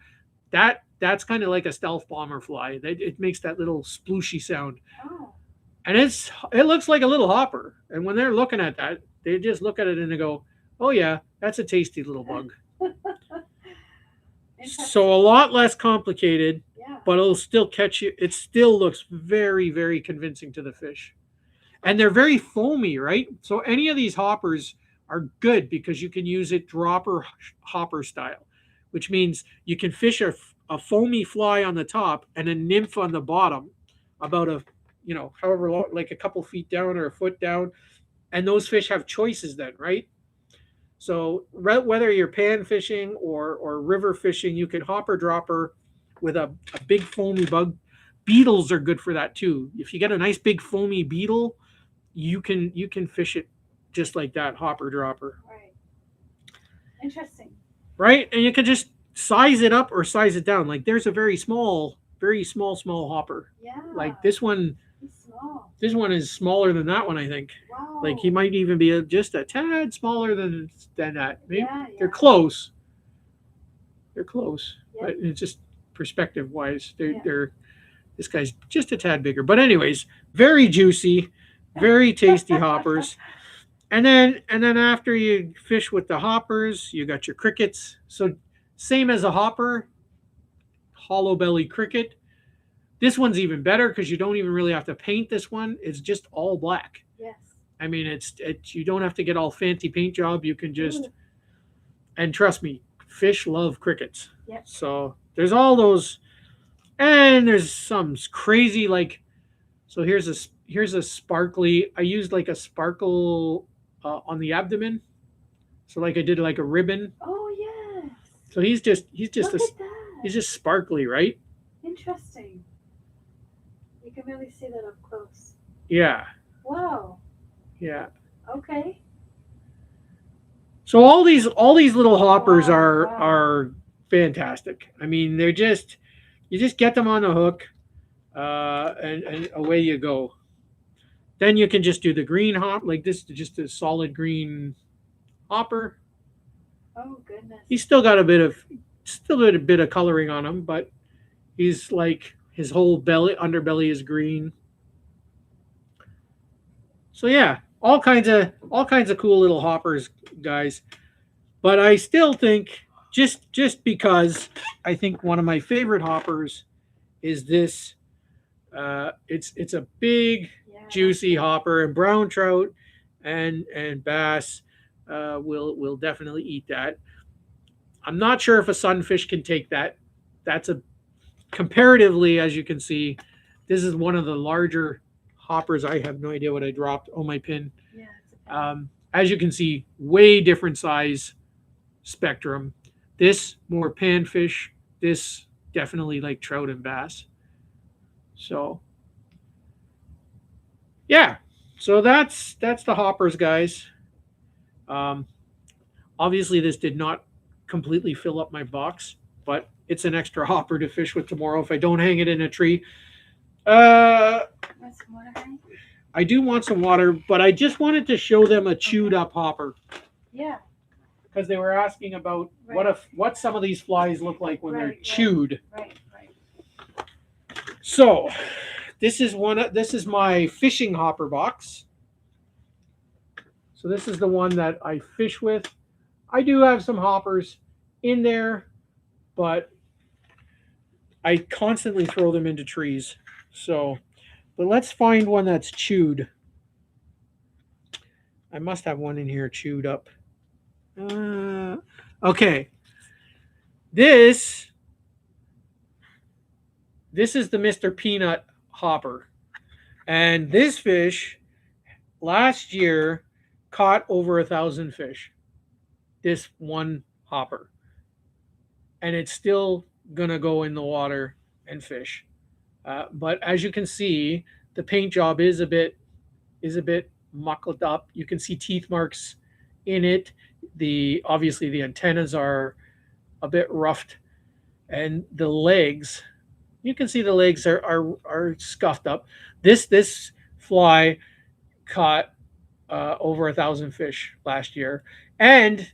That's kind of like a stealth bomber fly. It makes that little splooshy sound, Oh. and it looks like a little hopper. And when they're looking at that, they just look at it and they go, "Oh yeah, that's a tasty little bug." So a lot less complicated, Yeah. but it'll still catch you. It still looks very, very convincing to the fish, and they're very foamy, right? So any of these hoppers are good because you can use it dropper hopper style, which means you can fish a foamy fly on the top and a nymph on the bottom, about however long, like a couple feet down or a foot down, and those fish have choices then, right? So whether you're pan fishing or river fishing, you can hopper dropper with a big foamy bug. Beetles are good for that too. If you get a nice big foamy beetle, you can fish it just like that, hopper dropper. Right. Interesting. Right? And you can just size it up or size it down. Like there's a very small hopper. Yeah. Like this one. He's small. This one is smaller than that one, I think. Wow. Like he might even be just a tad smaller than that. Maybe Yeah, they're yeah. close. They're close, Yeah. but it's just perspective wise. Yeah. They're this guy's just a tad bigger. But anyways, very juicy, very tasty hoppers. And then after you fish with the hoppers, you got your crickets. So same as a hopper, hollow belly cricket. This one's even better because you don't even really have to paint this one. It's just all black. Yes. I mean, it's you don't have to get all fancy paint job. You can just, and trust me, fish love crickets. Yep. So there's all those, and there's some crazy like. So here's a sparkly. I used like a sparkle on the abdomen. So like I did like a ribbon. Oh yes. So he's just Look at that. he's just sparkly, right? Interesting. You can really see that up close. Yeah, Wow. yeah. Okay. So all these little hoppers Wow, are wow. are fantastic. I mean, they're just you just get them on the hook, and away you go. Then you can just do the green hop, like this, just a solid green hopper. Oh goodness. He's still got a bit of coloring on him, but he's like his whole underbelly is green. So yeah, all kinds of cool little hoppers, guys. But I still think just because I think one of my favorite hoppers is this. It's a big, Yeah. juicy hopper, and brown trout and bass will definitely eat that. I'm not sure if a sunfish can take that. That's a comparatively, as you can see, this is one of the larger hoppers. I have no idea what I dropped. Oh, my pin. Yeah, it's a bad. As you can see, way different size spectrum. This more panfish. This definitely like trout and bass. So yeah, so that's the hoppers, guys. Um, Obviously, this did not completely fill up my box, but it's an extra hopper to fish with tomorrow if I don't hang it in a tree. Uh, Want some water, honey? I do want some water, but I just wanted to show them a chewed up hopper Yeah. because they were asking about Right. what some of these flies look like when they're Right, right. chewed. Right. Right. So this is my fishing hopper box. So this is the one that I fish with. I do have some hoppers in there, but I constantly throw them into trees. So, but let's find one that's chewed. I must have one in here chewed up. Okay, this this is the Mr. Peanut hopper, and this fish last year caught over 1,000 fish. This one hopper, and it's still gonna go in the water and fish. But as you can see, the paint job is a bit muckled up. You can see teeth marks in it. The obviously the antennas are a bit roughed, and the legs. You can see the legs are scuffed up. This fly caught over 1,000 fish last year, and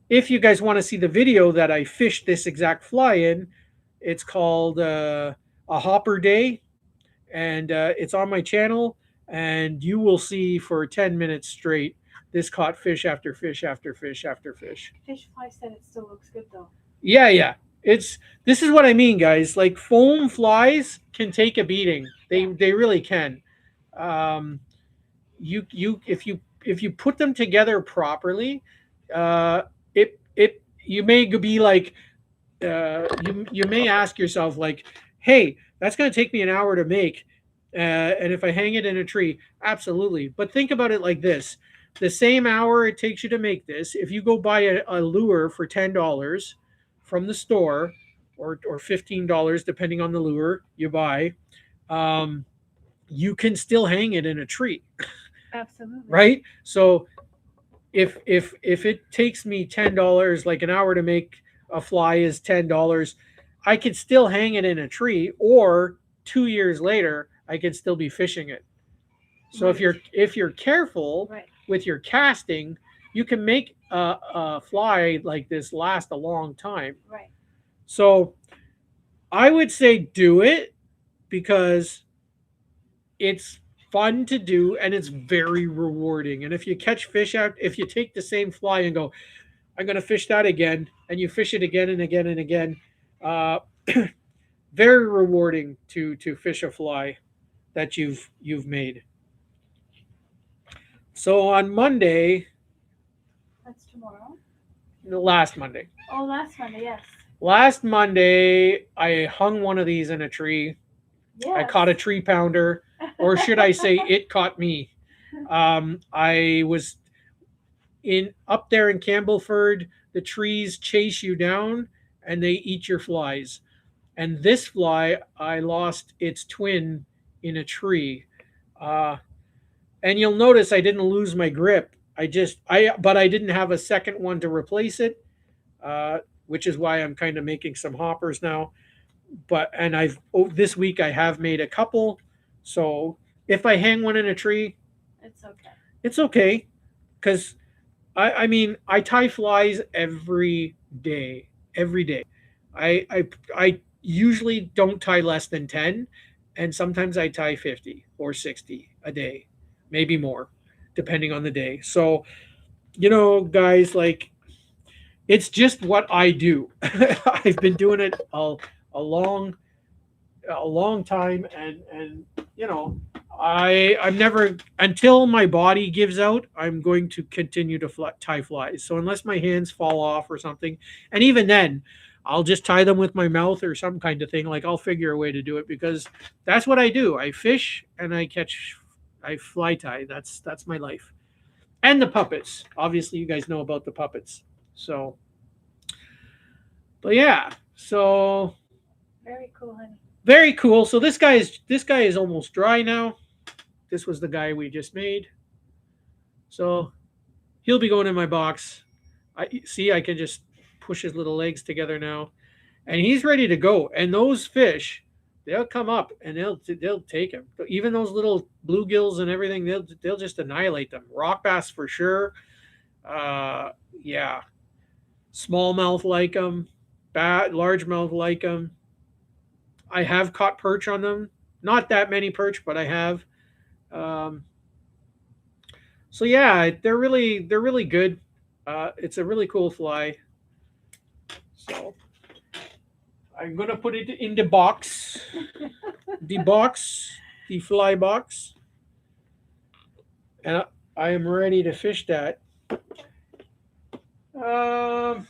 if you guys want to see the video that I fished this exact fly in, it's called a hopper day, and it's on my channel, and you will see for 10 minutes straight this caught fish after fish after fish after fish. Fish fly said it still looks good though. Yeah, yeah. It's This is what I mean, guys. Like foam flies can take a beating. They really can. Um, you if you put them together properly, it you may be like you may ask yourself like, hey, that's going to take me an hour to make, and if I hang it in a tree, absolutely. But think about it like this: the same hour it takes you to make this, if you go buy a lure for $10 from the store, or $15 depending on the lure you buy, um, you can still hang it in a tree, Absolutely. right? So if it takes me $10, like an hour to make a fly is $10, I could still hang it in a tree, or 2 years later I could still be fishing it. So Right. if you're careful Right. with your casting, you can make a fly like this last a long time. Right. So I would say do it, because it's fun to do and it's very rewarding. And if you catch fish out, if you take the same fly and go, I'm going to fish that again, and you fish it again and again and again, uh, very rewarding to fish a fly that you've made. So on Monday, That's tomorrow. last Monday, Oh, last Monday. Yes. last Monday, I hung one of these in a tree. Yes. I caught a tree pounder, or should I say, it caught me. I was in up there in Campbellford. The trees chase you down and they eat your flies. And this fly, I lost its twin in a tree. Uh, and you'll notice I didn't lose my grip. But I didn't have a second one to replace it, which is why I'm kind of making some hoppers now. But and I've this week I have made a couple, so If I hang one in a tree, It's okay. it's okay because I mean I tie flies every day, every day. I usually don't tie less than 10, and sometimes I tie 50 or 60 a day, maybe more, depending on the day. So guys, like it's just what I do. I've been doing it a long time, and you know I'm never, until my body gives out, I'm going to continue to tie flies. So unless my hands fall off or something, and even then I'll just tie them with my mouth or some kind of thing. Like I'll figure a way to do it, because that's what I do. I fish and I fly tie. That's my life. And the puppets, obviously you guys know about the puppets. So but yeah, so Very cool, honey. very cool. So this guy is almost dry now. This was the guy we just made. So he'll be going in my box. I see I can just push his little legs together now, and he's ready to go. And those fish, they'll come up and they'll take him. Even those little bluegills and everything, they'll just annihilate them. Rock bass for sure. Yeah, smallmouth like them, largemouth like them. I have caught perch on them. Not that many perch, but I have. Um, so yeah, they're really good. It's a really cool fly. So I'm gonna put it in the box, the box, the fly box, and I am ready to fish that. Um,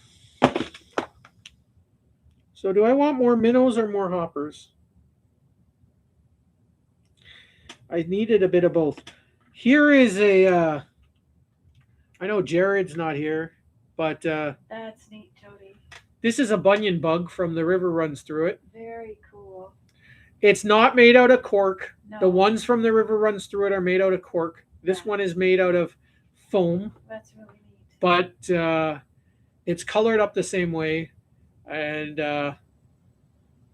so do I want more minnows or more hoppers? I needed a bit of both. Here is a. I know Jared's not here, but That's neat, Jody. this is a bunion bug from the river runs through it. Very cool. It's not made out of cork. The No, ones from the river runs through it are made out of cork. This one is made out of foam, that's really neat. but it's colored up the same way. And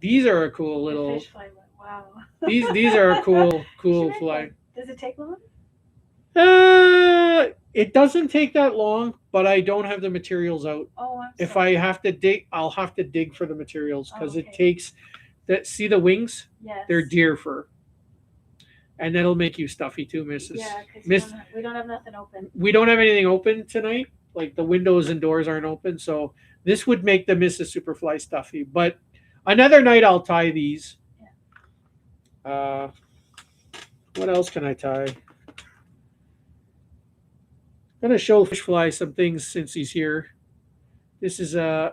these are a cool The little. fish fly one. Wow. These are a cool You cool should make fly. one. Does it take long? It doesn't take that long, but I don't have the materials out. Oh, I'm If sorry. I have to dig, I'll have to dig for the materials, because Oh, it okay. takes that. See the wings? Yes. They're deer fur, and that'll make you stuffy too, Mrs. Yeah, because Miss. we don't have nothing open. We don't have anything open tonight. Like the windows and doors aren't open, so this would make the Mrs. Superfly stuffy. But another night I'll tie these. What else can I tie? I'm gonna show Fishfly some things since he's here. This is a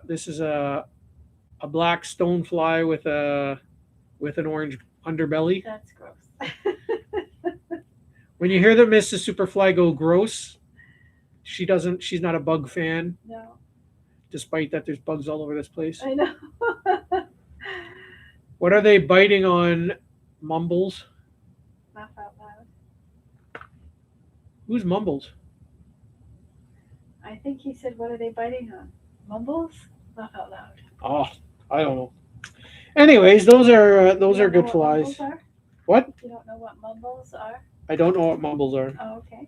black stonefly with an orange underbelly. That's gross. When you hear the Mrs. Superfly go gross, she's not a bug fan, No, despite that there's bugs all over this place. I know. What are they biting on? Mumbles? Laugh out loud. Who's Mumbles? I think he said, "What are they biting on? Mumbles?" Laugh out loud. Oh, I don't know. Anyways, those are You don't know good what flies. mumbles are? What? You don't know what mumbles are? I don't know what mumbles are. Oh, okay.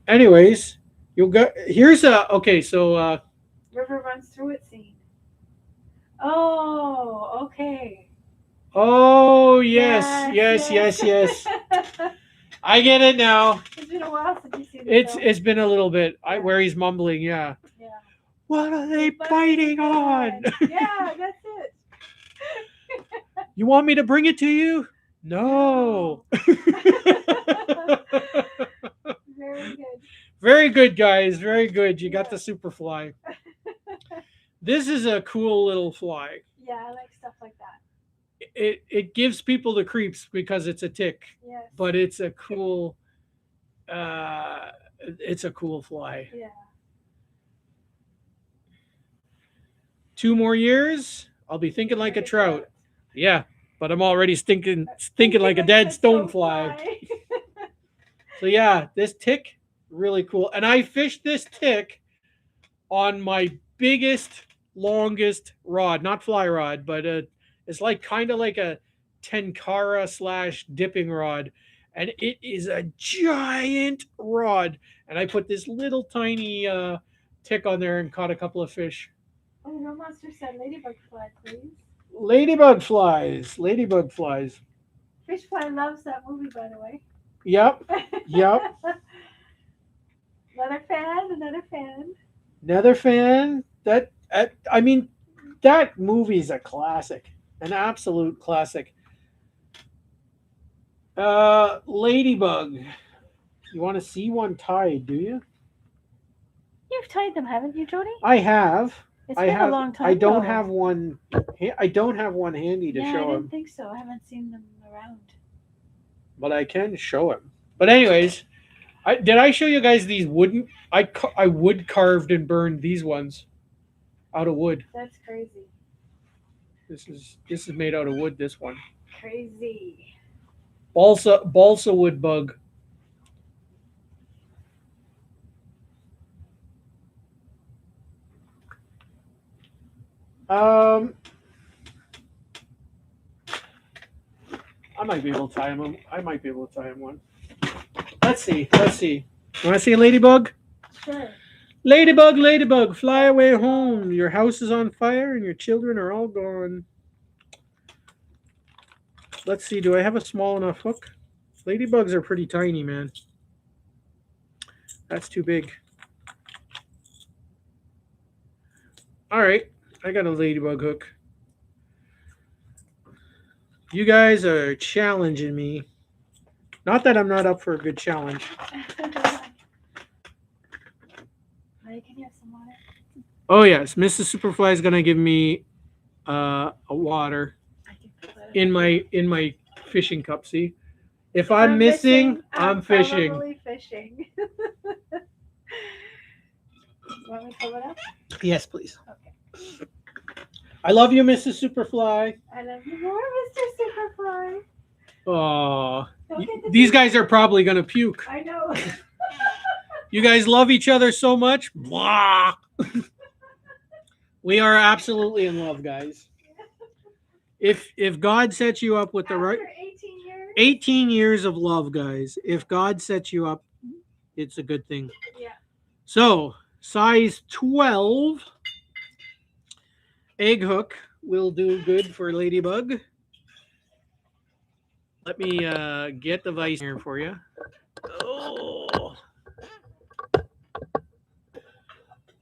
Anyways, you'll go. Here's a okay. So River runs through it scene. Oh, okay. oh yes. I get it now. It's been a while since you've seen the film. It's been a little bit. Where he's mumbling. Yeah. Yeah. What are they biting on? Yeah, that's it. You want me to bring it to you? No. Very good. Very good, guys. Very good. You got the Superfly. This is a cool little fly. Yeah, I like stuff like that. It gives people the creeps because it's a tick, Yes. but it's a cool fly. Yeah. 2 more years, I'll be thinking like a trout. Yeah, but I'm already thinking like a dead stonefly. So yeah, this tick, really cool. And I fished this tick on my biggest, longest rod, not fly rod, but it's like kind of like a tenkara / dipping rod. and it is a giant rod. And I put this little tiny tick on there and caught a couple of fish. Oh, no monster said ladybug fly, please. Ladybug flies, ladybug flies. Fish fly loves that movie, by the way. Yep, yep. Another fan, another fan. Another fan. I mean, that movie's a classic, an absolute classic. Ladybug. You want to see one tied, do you? You've tied them, haven't you, Jody? I have. It's I been have. a long time. I don't though. have one. I don't have one handy to Yeah, I show didn't him, think so. I haven't seen them around. but I can show him. But anyways, did I show you guys these wooden? I wood carved and burned these ones out of wood. That's crazy. This is made out of wood. This one. Crazy. Balsa wood bug. I might be able to tie him. I might be able to tie him one. Let's see. Let's see. You want to see a ladybug? Sure. Ladybug, ladybug, fly away home. Your house is on fire and your children are all gone. Let's see. Do I have a small enough hook? Ladybugs are pretty tiny, man. That's too big. All right. I got a ladybug hook. You guys are challenging me. Not that I'm not up for a good challenge. Can you have some water? Oh yes, Mrs. Superfly is gonna give me a water I can put that in my fishing cup. See, if I'm missing, I'm fishing. Probably fishing. Want me to pull it up? Yes, please. Okay. I love you, Mrs. Superfly. I love you more, Mr. Superfly. Oh, Don't get the these guys are probably gonna puke. I know. You guys love each other so much. Blah. We are absolutely in love, guys. If God sets you up with the right After 18 years. 18 years of love, guys. If God sets you up, it's a good thing. Yeah. So, size 12 egg hook will do good for ladybug. Let me get the vise here for you. Oh.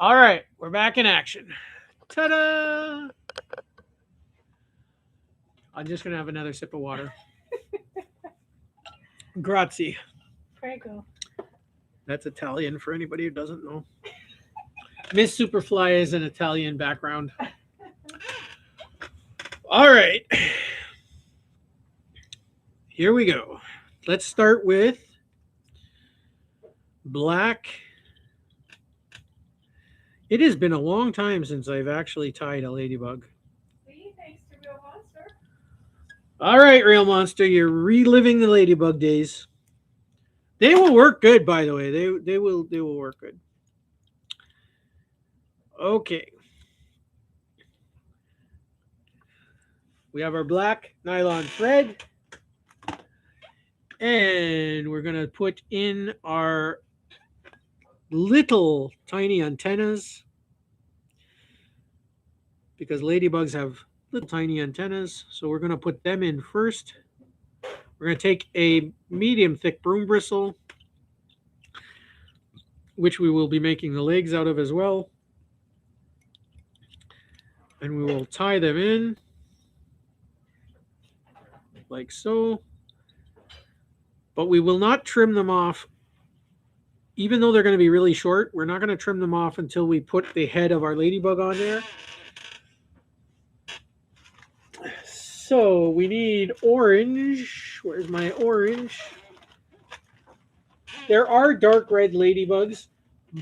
All right, we're back in action. Ta-da! I'm just going to have another sip of water. Grazie. Prego. That's Italian for anybody who doesn't know. Miss Superfly is an Italian background. All right. Here we go. Let's start with black. It has been a long time since I've actually tied a ladybug. See, thanks to Real Monster. All right, Real Monster, you're reliving the ladybug days. They will work good, by the way. They will work good. Okay. We have our black nylon thread. And we're going to put in our little tiny antennas, because ladybugs have little tiny antennas. So we're going to put them in first. We're going to take a medium thick broom bristle, which we will be making the legs out of as well. And we will tie them in like so. But we will not trim them off. Even though they're going to be really short, we're not going to trim them off until we put the head of our ladybug on there. So we need orange. Where's my orange? There are dark red ladybugs,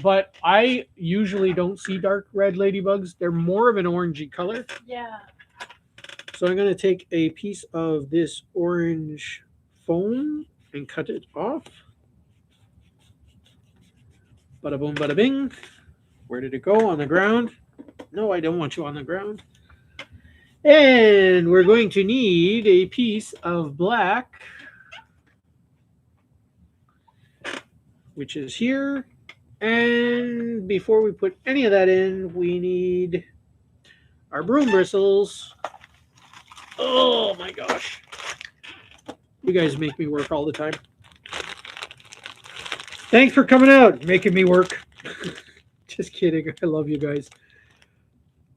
but I usually don't see dark red ladybugs. They're more of an orangey color. Yeah. So I'm going to take a piece of this orange foam and cut it off. Bada boom, bada bing. Where did it go? On the ground? No, I don't want you on the ground. And we're going to need a piece of black which is here. And before we put any of that in, we need our broom bristles. Oh my gosh. You guys make me work all the time. Thanks for coming out, making me work. Just kidding. I love you guys.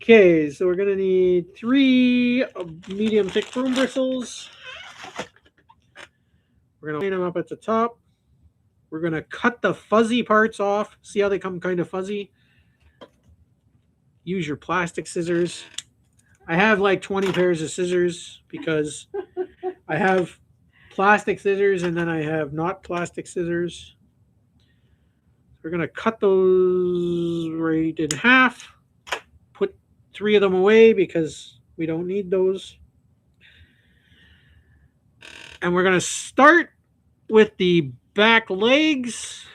Okay, so we're going to need 3 medium thick broom bristles. We're going to line them up at the top. We're going to cut the fuzzy parts off. See how they come kind of fuzzy? Use your plastic scissors. I have like 20 pairs of scissors because I have plastic scissors and then I have not plastic scissors. We're going to cut those right in half. Put 3 of them away because we don't need those. And we're going to start with the back legs.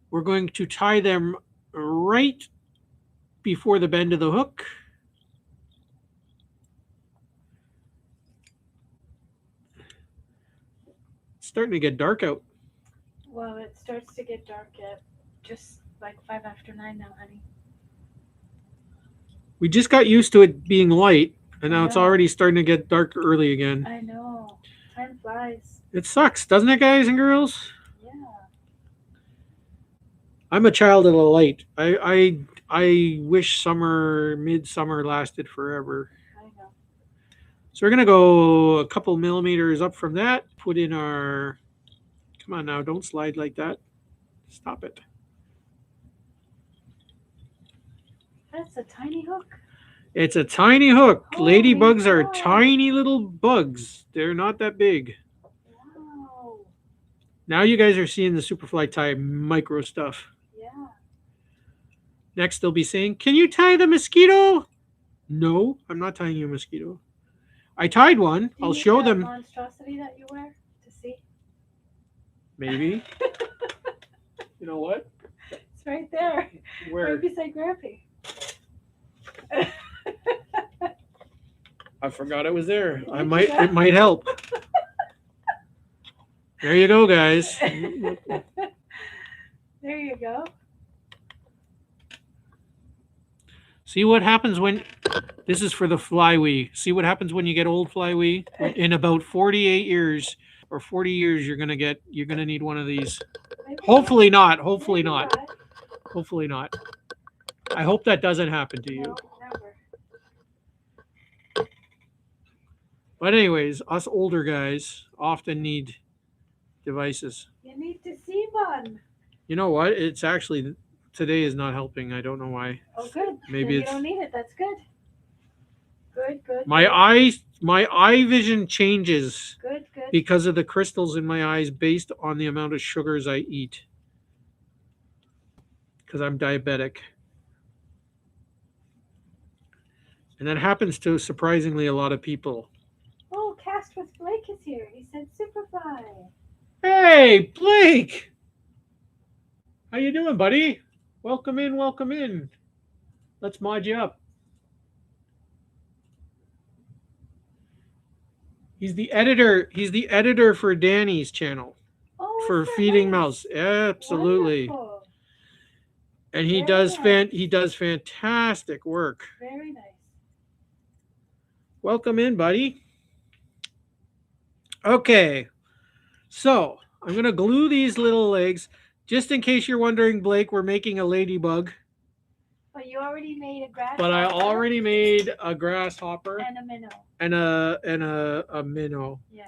We're going to tie them right before the bend of the hook. It's starting to get dark out. Well, it starts to get dark at just like 5 after 9 now, honey. We just got used to it being light, and now I it's know. already starting to get dark early again. I know. Time flies. It sucks, doesn't it, guys and girls? Yeah. I'm a child of the light. I wish midsummer lasted forever. I know. So we're gonna go a couple millimeters up from that. Put in our. Come on now, don't slide like that. Stop it. That's a tiny hook. It's a tiny hook. Holy Ladybugs are cow. tiny little bugs. They're not that big. Wow. Now you guys are seeing the Superfly tie micro stuff. Yeah. Next they'll be saying, "Can you tie the mosquito?" No, I'm not tying you a mosquito. I tied one. Do you I'll need show that them. monstrosity that you wear to see? Maybe. You know what? It's right there. Where? Right beside Grampy. I forgot it was there. Did you go? It might help. There you go, guys. There you go. See what happens when this is for the flywee. See what happens when you get old flywee? In about 48 years or 40 years you're going to need one of these. Maybe Hopefully not. Hopefully Maybe not. Hopefully not. I hope that doesn't happen to you. No, never. But anyways, us older guys often need devices. You need to see one. You know what? It's actually today is not helping. I don't know why. Oh, good. Maybe then it's you don't need it. That's good. Good. my eye vision changes Good. because of the crystals in my eyes based on the amount of sugars I eat. Because I'm diabetic. And that happens to surprisingly a lot of people. Oh, Cast with Blake is here. He said Superfly. Hey, Blake! How you doing, buddy? Welcome in. Let's mod you up. He's the editor for Danny's channel. Oh, For is that Feeding nice? Mouse. Absolutely. Wonderful. And he does fantastic work. Very nice. Welcome in, buddy. Okay. So, I'm going to glue these little legs. Just in case you're wondering, Blake, we're making a ladybug. But you already made a grasshopper. But I already made a grasshopper and a minnow. and a minnow. Yeah.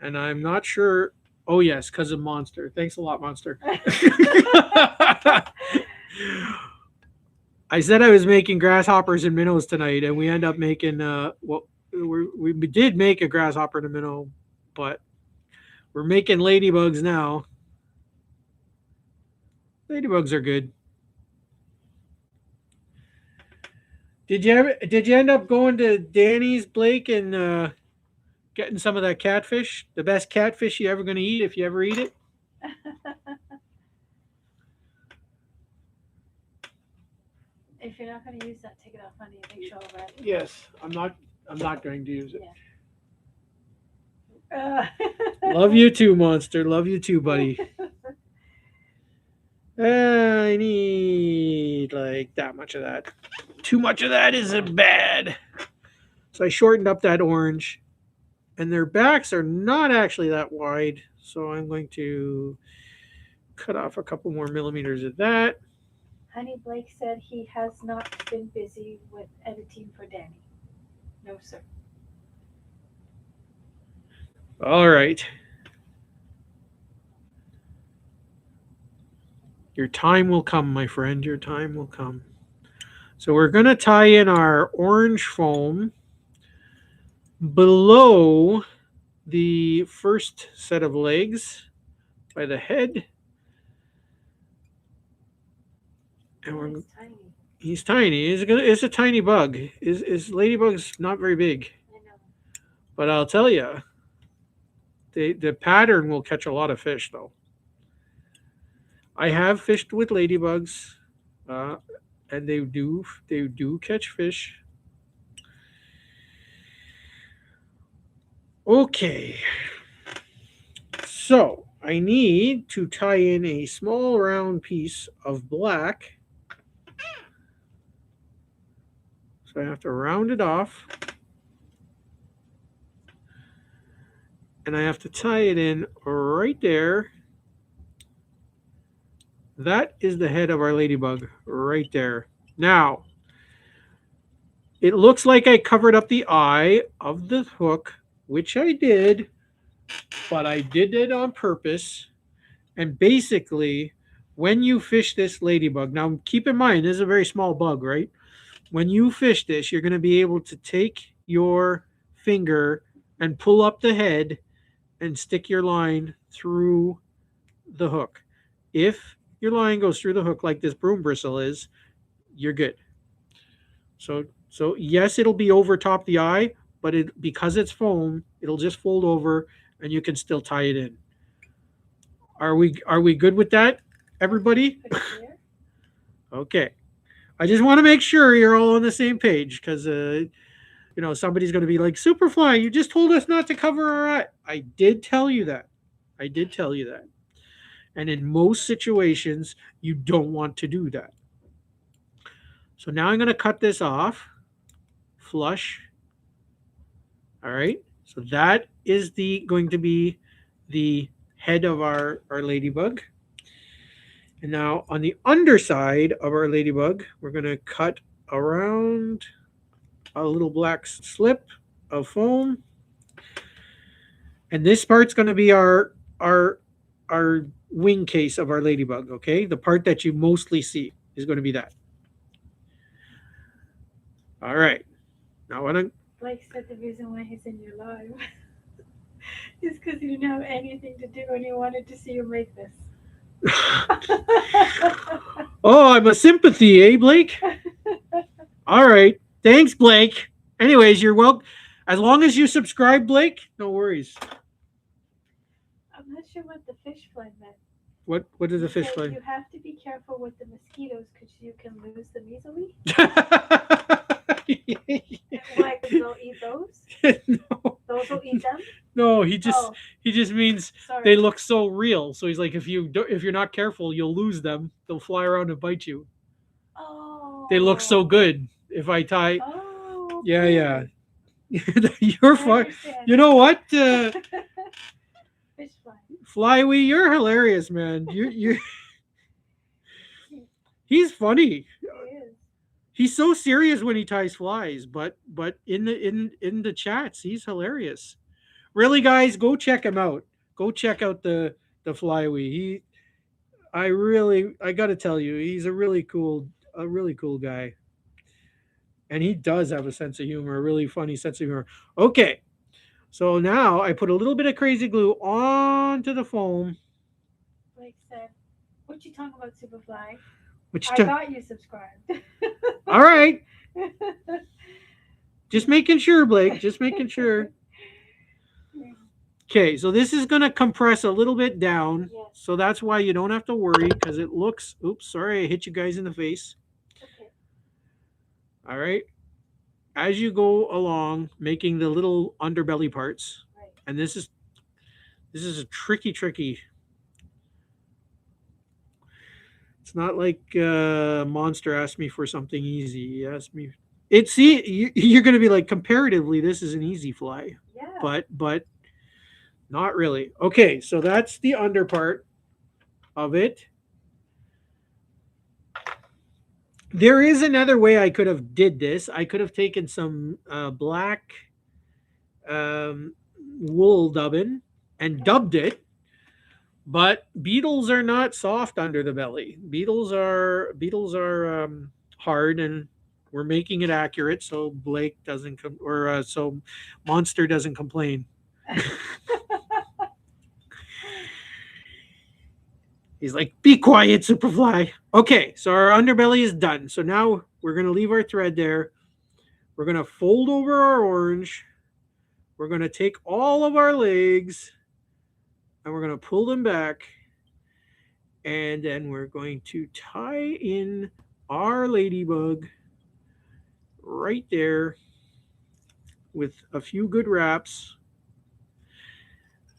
And I'm not sure. Oh yes, because of Monster. Thanks a lot, Monster. I said I was making grasshoppers and minnows tonight, and we end up making we did make a grasshopper and a minnow, but we're making ladybugs now. Ladybugs are good. Did you end up going to Danny's, Blake, and getting some of that catfish? The best catfish you're ever going to eat if you ever eat it? If you're not going to use that, take it off, honey. Make sure I'll wrap it. Yes, I'm not going to use it. Yeah. Love you too, monster. Love you too, buddy. I need like that much of that. Too much of that isn't bad. So I shortened up that orange, and their backs are not actually that wide. So I'm going to cut off a couple more millimeters of that. Honey Blake said he has not been busy with editing for Danny. No, sir. All right. Your time will come, my friend. Your time will come. So we're going to tie in our orange foam below the first set of legs by the head. And we're, It's tiny. he's tiny. It's a tiny bug. Is ladybug's not very big. I know. But I'll tell you, the pattern will catch a lot of fish, though. I have fished with ladybugs, and they do catch fish. Okay, so I need to tie in a small round piece of black. So I have to round it off. And I have to tie it in right there. That is the head of our ladybug right there. Now, it looks like I covered up the eye of the hook, which I did, but I did it on purpose. And basically, when you fish this ladybug, now keep in mind, this is a very small bug, right? When you fish this, you're going to be able to take your finger and pull up the head and stick your line through the hook. If your line goes through the hook like this broom bristle is, you're good. So yes, it'll be over top the eye, but because it's foam, it'll just fold over and you can still tie it in. Are we good with that, everybody? Okay. I just want to make sure you're all on the same page because somebody's going to be like, Superfly, you just told us not to cover our eye. I did tell you that. I did tell you that. And in most situations, you don't want to do that. So now I'm going to cut this off, flush. All right. So that is going to be the head of our ladybug. And now on the underside of our ladybug, we're going to cut around a little black slip of foam. And this part's going to be our wing case of our ladybug, okay? The part that you mostly see is going to be that. All right. Now what I'm... Blake said the reason why he's in your live is because he didn't have anything to do and he wanted to see you make this. Oh, I'm a sympathy, eh, Blake? All right. Thanks, Blake. Anyways, you're welcome. As long as you subscribe, Blake, no worries. I'm not sure what the fish fly meant. What is the fish fly? You have to be careful with the mosquitoes because you can lose them easily. Like, they'll eat those? No. Those will eat them? No, he just means Sorry. they look so real. So he's like, if you're not careful, you'll lose them. They'll fly around and bite you. Oh. They look so good. If I tie, Oh. yeah. You're fine. You know what? Fish fly. Flywee, you're hilarious, man. You. He's funny. He is. He's so serious when he ties flies, but in the chats, he's hilarious. Really, guys, go check him out. Go check out the Flywee. I got to tell you, he's a really cool guy. And he does have a sense of humor, a really funny sense of humor. Okay. So now I put a little bit of crazy glue onto the foam. Blake said, "What you talking about, Superfly? Which I got you subscribed." All right. Just making sure, Blake. Just making sure. Okay, so this is going to compress a little bit down. Yes. So that's why you don't have to worry because it looks... Oops, sorry, I hit you guys in the face. Okay. All right. As you go along, making the little underbelly parts, Right. and this This is a tricky. It's not like Monster asked me for something easy. He asked me. It's see, you're going to be like comparatively, this is an easy fly, Yeah. but not really. Okay, so that's the under part of it. There is another way I could have did this. I could have taken some black wool dubbin and dubbed it, but beetles are not soft under the belly. Beetles are hard, and we're making it accurate so Blake doesn't come or so Monster doesn't complain. He's like, "Be quiet, Superfly." Okay, so our underbelly is done. So now we're gonna leave our thread there. We're gonna fold over our orange. We're gonna take all of our legs and we're gonna pull them back, and then we're going to tie in our ladybug right there with a few good wraps.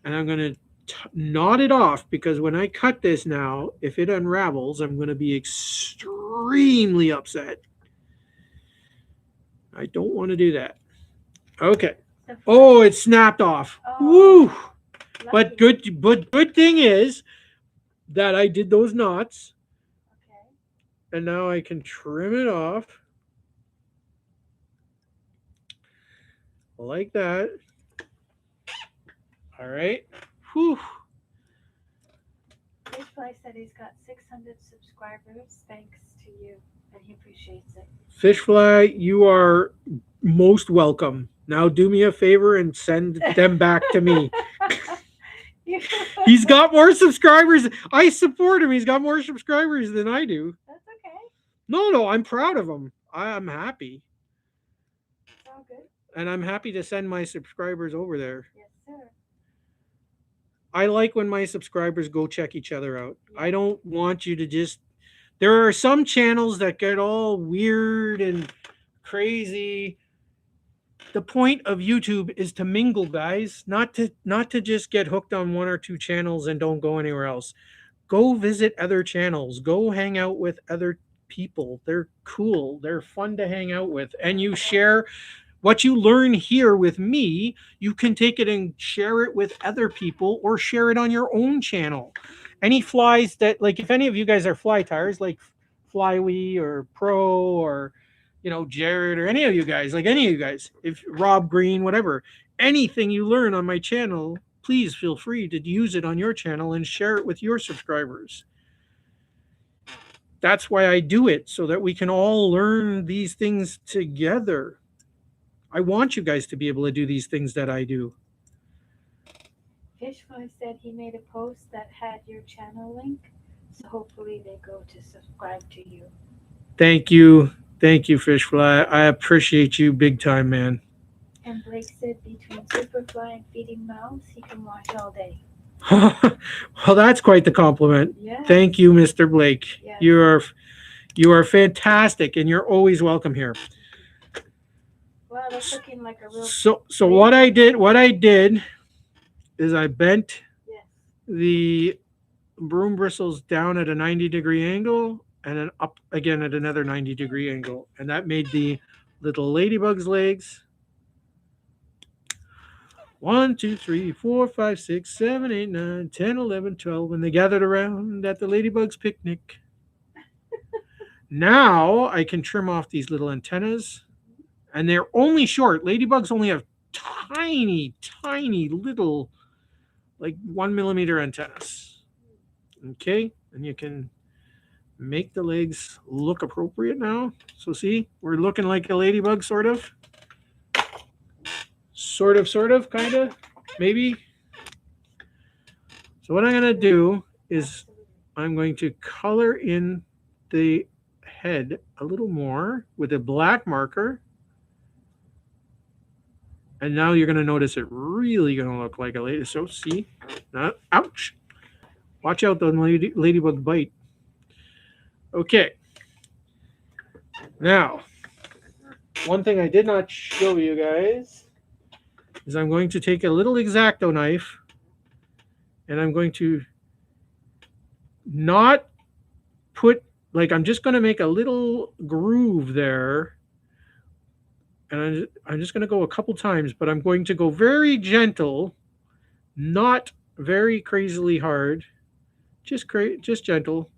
And I'm going to knot it off because when I cut this now, if it unravels, I'm going to be extremely upset. I don't want to do that. Okay. Oh, it snapped off. Oh, Woo! But good thing is that I did those knots. Okay. And now I can trim it off like that. All right. Whew. Fishfly said he's got 600 subscribers thanks to you, and he appreciates it. Fishfly, you are most welcome. Now do me a favor and send them back to me. He's got more subscribers. I support him. He's got more subscribers than I do. That's okay. No, I'm proud of him. I'm happy. It's all good. And I'm happy to send my subscribers over there. Yes, sir. I like when my subscribers go check each other out. I don't want you to just. There are some channels that get all weird and crazy. The point of YouTube is to mingle, guys, not to just get hooked on one or two channels and don't go anywhere else. Go visit other channels. Go hang out with other people. They're cool. They're fun to hang out with. And you share what you learn here with me, you can take it and share it with other people or share it on your own channel. Any flies that, like, if any of you guys are fly tires, like Flywee or Pro or, Jared or any of you guys, if Rob Green, whatever, anything you learn on my channel, please feel free to use it on your channel and share it with your subscribers. That's why I do it, so that we can all learn these things together. I want you guys to be able to do these things that I do. Fishfly said he made a post that had your channel link, so hopefully they go to subscribe to you. Thank you, Fishfly. I appreciate you big time, man. And Blake said between Superfly and feeding mouths, he can watch all day. Well, that's quite the compliment. Yes. Thank you, Mr. Blake. Yes. You are fantastic, and you're always welcome here. Wow, that's looking like a real. So what I did is I bent the broom bristles down at a 90-degree angle and then up again at another 90-degree angle, and that made the little ladybug's legs. 1, 2, 3, 4, 5, 6, 7, 8, 9, 10, 11, 12, and they gathered around at the ladybug's picnic. Now I can trim off these little antennas, and they're only short. Ladybugs only have tiny little, like 1 millimeter antennas. Okay, and you can make the legs look appropriate now. So see, we're looking like a ladybug, sort of, kind of, maybe. So what I'm going to do is I'm going to color in the head a little more with a black marker. And now you're going to notice it really going to look like a lady. So see, ouch. Watch out, the ladybug bite. Okay. Now, one thing I did not show you guys is I'm going to take a little X-Acto knife And I'm going to not put, like, I'm just going to make a little groove there. And I'm just going to go a couple times, but I'm going to go very gentle, not very crazily hard, just gentle,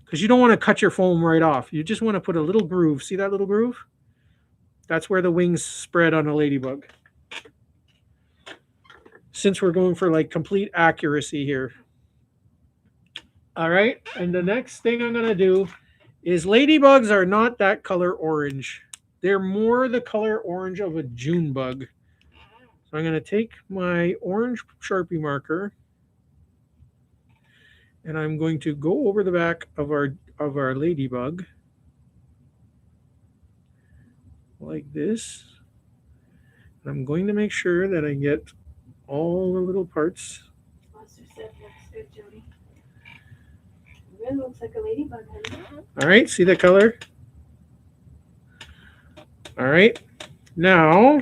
because you don't want to cut your foam right off. You just want to put a little groove. See that little groove? That's where the wings spread on a ladybug. Since we're going for like complete accuracy here. All right, and the next thing I'm going to do is ladybugs are not that color orange. They're more the color orange of a June bug. So I'm going to take my orange Sharpie marker and I'm going to go over the back of our ladybug like this. I'm going to make sure that I get all the little parts. Monster said looks good, Jody. It really looks like a ladybug, honey. All right, see the color? All right, now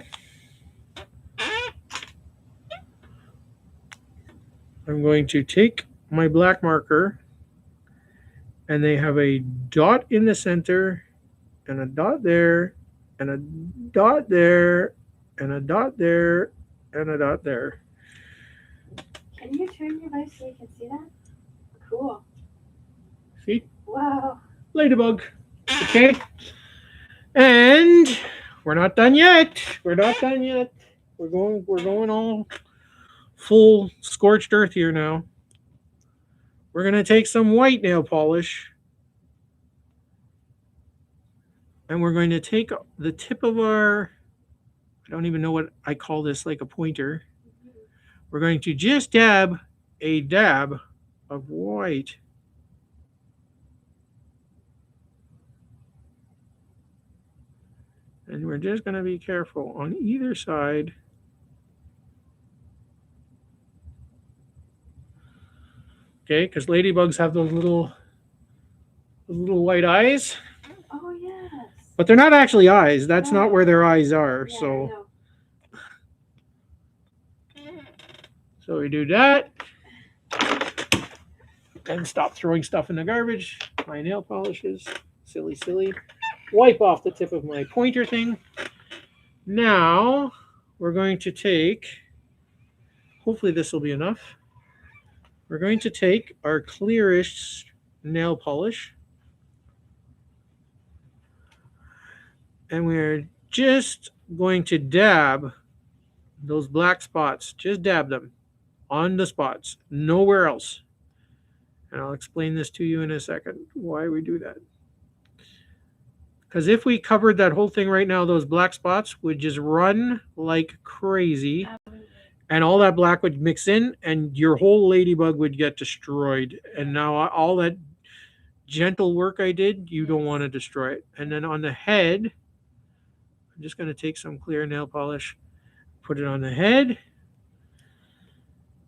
I'm going to take my black marker and they have a dot in the center and a dot there and a dot there and a dot there and a dot there. Can you turn your light so you can see that? Cool. See? Wow. Ladybug. Okay. And we're not done yet. We're not done yet. We're going all full scorched earth here now. We're going to take some white nail polish and we're going to take the tip of our, I don't even know what I call this, like a pointer. We're going to just dab a dab of white. And we're just going to be careful on either side. Okay, because ladybugs have those little white eyes. Oh, yes. But they're not actually eyes. That's not where their eyes are. Yeah, So we do that. And stop throwing stuff in the garbage. My nail polishes. Silly. Wipe off the tip of my pointer thing. Now we're going to take, hopefully this will be enough. We're going to take our clearish nail polish and we're just going to dab those black spots. Just dab them on the spots, nowhere else. And I'll explain this to you in a second, why we do that. Because if we covered that whole thing right now, those black spots would just run like crazy. And all that black would mix in and your whole ladybug would get destroyed. And now all that gentle work I did, you don't want to destroy it. And then on the head, I'm just going to take some clear nail polish, put it on the head.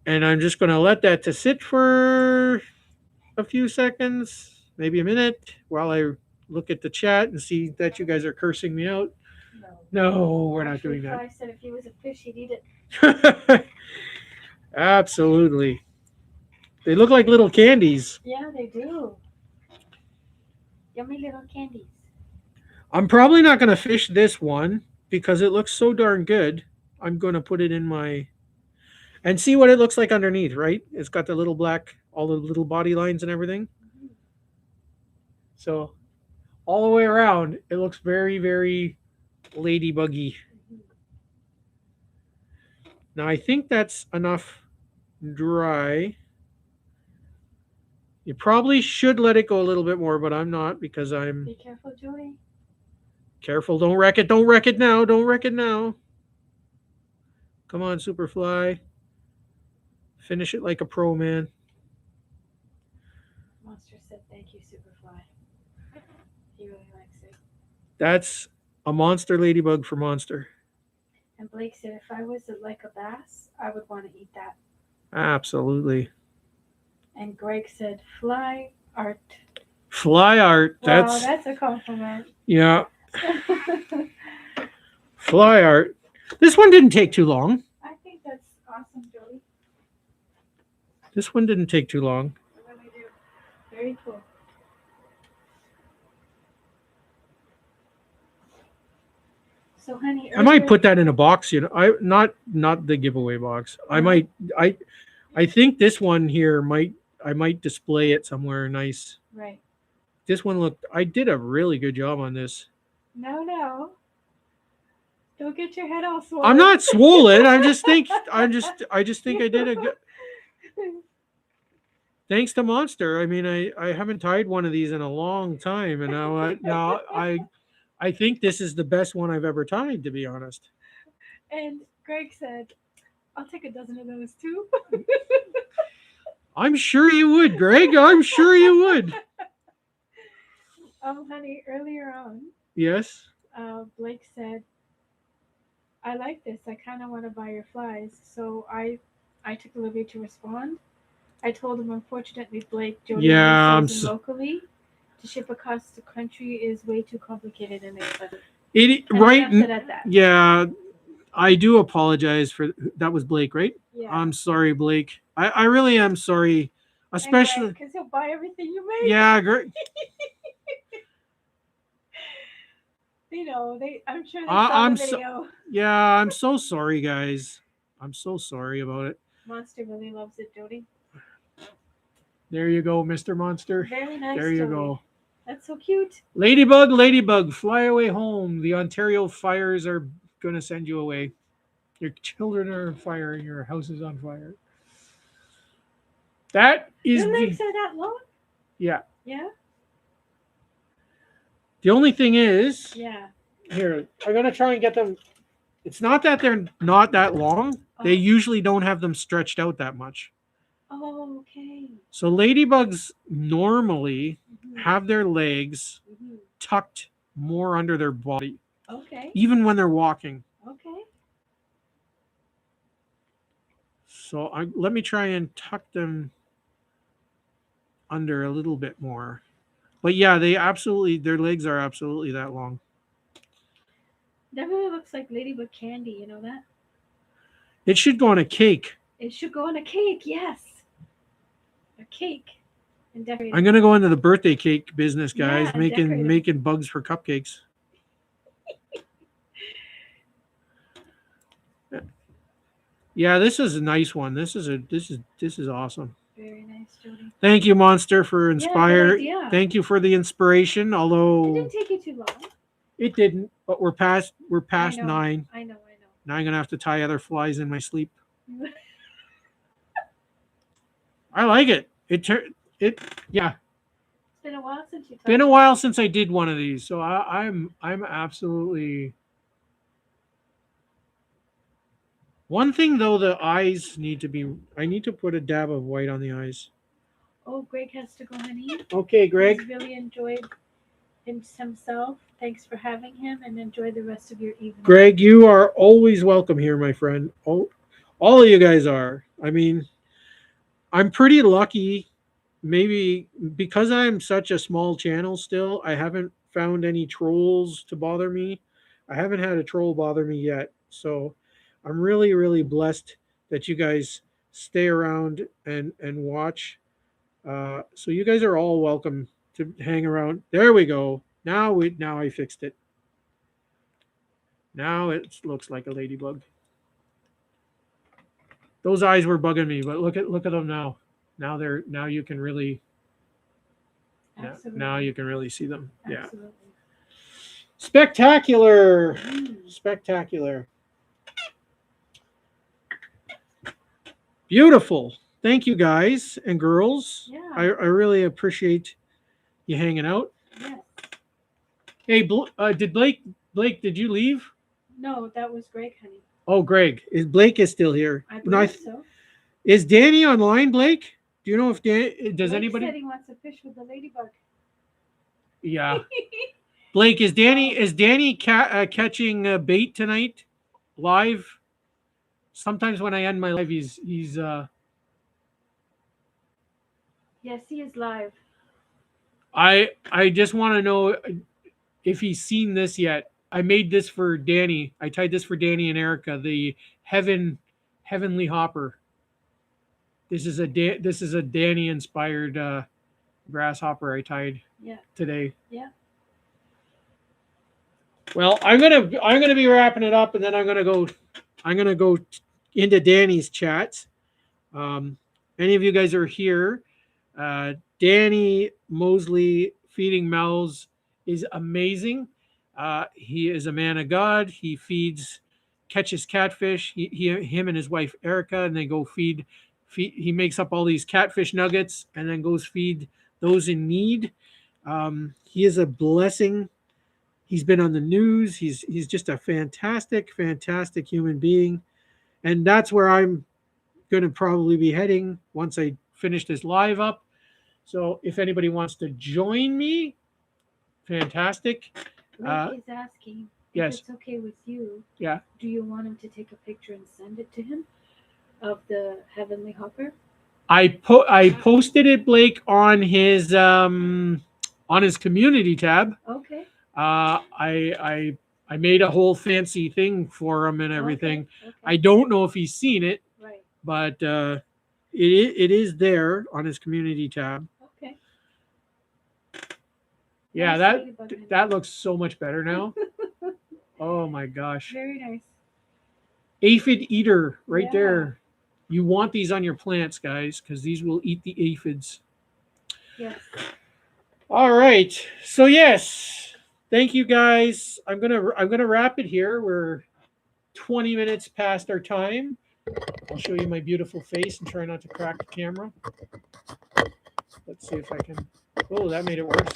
And I'm just going to let that to sit for a few seconds, maybe a minute, while I look at the chat and see that you guys are cursing me out. No, we're not doing that. I said if he was a fish, he'd eat it. Absolutely. They look like little candies. Yeah, they do. Yummy little candies. I'm probably not going to fish this one because it looks so darn good. I'm going to put it in my, and see what it looks like underneath, right? It's got the little black, all the little body lines and everything. So all the way around, it looks very, very ladybuggy. Now I think that's enough dry. You probably should let it go a little bit more, but I'm not because I'm... Be careful, Jody. Careful, don't wreck it. Don't wreck it now. Don't wreck it now. Come on, Superfly. Finish it like a pro, man. Monster said thank you, Superfly. He really likes it. That's a monster ladybug for Monster. And Blake said if I was like a bass, I would want to eat that. Absolutely. And Greg said fly art. Fly art. Wow, that's a compliment. Yeah. Fly art. This one didn't take too long. I think that's awesome, Jody. This one didn't take too long. What do we do? Very cool. So, honey, I might earlier. put that in a box, you know. I not the giveaway box. I Uh-huh. might I think this one here might I might display it somewhere nice. Right. This one looked I did a really good job on this. No, no. Don't get your head all I'm swollen. not swollen. I just think I did a good thanks to Monster. I mean, I haven't tied one of these in a long time, and I think this is the best one I've ever tied, to be honest. And Greg said, I'll take a dozen of those too. I'm sure you would, Greg. I'm sure you would. Honey, earlier on, Yes. Blake said, I like this. I kind of want to buy your flies. So I took a little bit to respond. I told him, unfortunately, Blake, Jody only Yeah, sells them locally. To ship across the country is way too complicated and expensive. it And right. I said at that. Yeah, I do apologize for that. Was Blake, right? Yeah. I'm sorry, Blake. I really am sorry, especially. Because he'll buy everything you make. Yeah, great. You know, I'm sure they I'm saw the video. Yeah, I'm so sorry, guys. I'm so sorry about it. Monster really loves it, Jody. There you go, Mr. Monster. Very nice. There you Jody. go. That's so cute. Ladybug, ladybug, fly away home. The Ontario fires are going to send you away. Your children are on fire and your house is on fire. That is Your legs are that long? Yeah. Yeah? The only thing is, Yeah. here, I'm going to try and get them. It's not that they're not that long. Oh. They usually don't have them stretched out that much. Oh, okay. So ladybugs normally have their legs tucked more under their body. Okay. Even when they're walking. Okay. So let me try and tuck them under a little bit more. But yeah, their legs are absolutely that long. That really looks like ladybug candy, you know that? It should go on a cake. It should go on a cake, yes. A cake. And decorate. I'm gonna go into the birthday cake business, guys, Yeah, making bugs for cupcakes. Yeah, this is a nice one. This is awesome. Very nice, Jody. Thank you, Monster, for inspiring. Yeah, thank you for the inspiration. Although it didn't take you too long. It didn't, but we're past 9. I know. Now I'm gonna have to tie other flies in my sleep. I like it. Yeah. It's been a while since you. Been a while since I did one of these, so I'm absolutely. One thing though, the eyes need to be. I need to put a dab of white on the eyes. Oh, Greg has to go, honey. Okay, Greg. He's really enjoyed himself. Thanks for having him, and enjoy the rest of your evening. Greg, you are always welcome here, my friend. All of you guys are. I mean, I'm pretty lucky. Maybe because I'm such a small channel still, I haven't found any trolls to bother me. I haven't had a troll bother me yet. So I'm really, really blessed that you guys stay around and watch. So you guys are all welcome to hang around. There we go. Now I fixed it. Now it looks like a ladybug. Those eyes were bugging me, but look at them now. Now you can really. Now you can really see them. Absolutely. Yeah. Spectacular. Spectacular. Beautiful. Thank you guys and girls. Yeah. I really appreciate you hanging out. Yes. Hey, did Blake, did you leave? No, that was Greg, honey. Oh, Greg. Blake is still here? I believe so. Is Danny online, Blake? Do you know if Danny, does Blake anybody? said he wants to fish with the ladybug. Yeah. Blake, is Danny catching bait tonight live? Sometimes when I end my live, he's Yes, he is live. I just want to know if he's seen this yet. I made this for Danny. I tied this for Danny and Erica, the heavenly hopper. This is a Danny inspired grasshopper I tied Yeah. today. Yeah. Well, I'm gonna be wrapping it up, and then I'm gonna go into Danny's chats. Um, any of you guys are here? Danny Mosley feeding mouths is amazing. He is a man of God. He catches catfish. Him and his wife Erica, and they go feed. He makes up all these catfish nuggets, and then goes feed those in need. He is a blessing. He's been on the news. He's just a fantastic, fantastic human being, and that's where I'm going to probably be heading once I finish this live up. So if anybody wants to join me, fantastic. Rick is asking if Yes. it's okay with you. Yeah. Do you want him to take a picture and send it to him of the heavenly hopper? I posted it, Blake, on his community tab. Okay. I made a whole fancy thing for him and everything. Okay. I don't know if he's seen it, Right. but it is there on his community tab. Okay. Yeah, Nice that ladybug in that looks so much better now. Oh my gosh. Very nice. Aphid eater right Yeah. there. You want these on your plants, guys, because these will eat the aphids. Yes. All right. So yes, thank you guys. I'm gonna wrap it here. We're 20 minutes past our time. I'll show you my beautiful face and try not to crack the camera. Let's see if I can. Oh, that made it worse.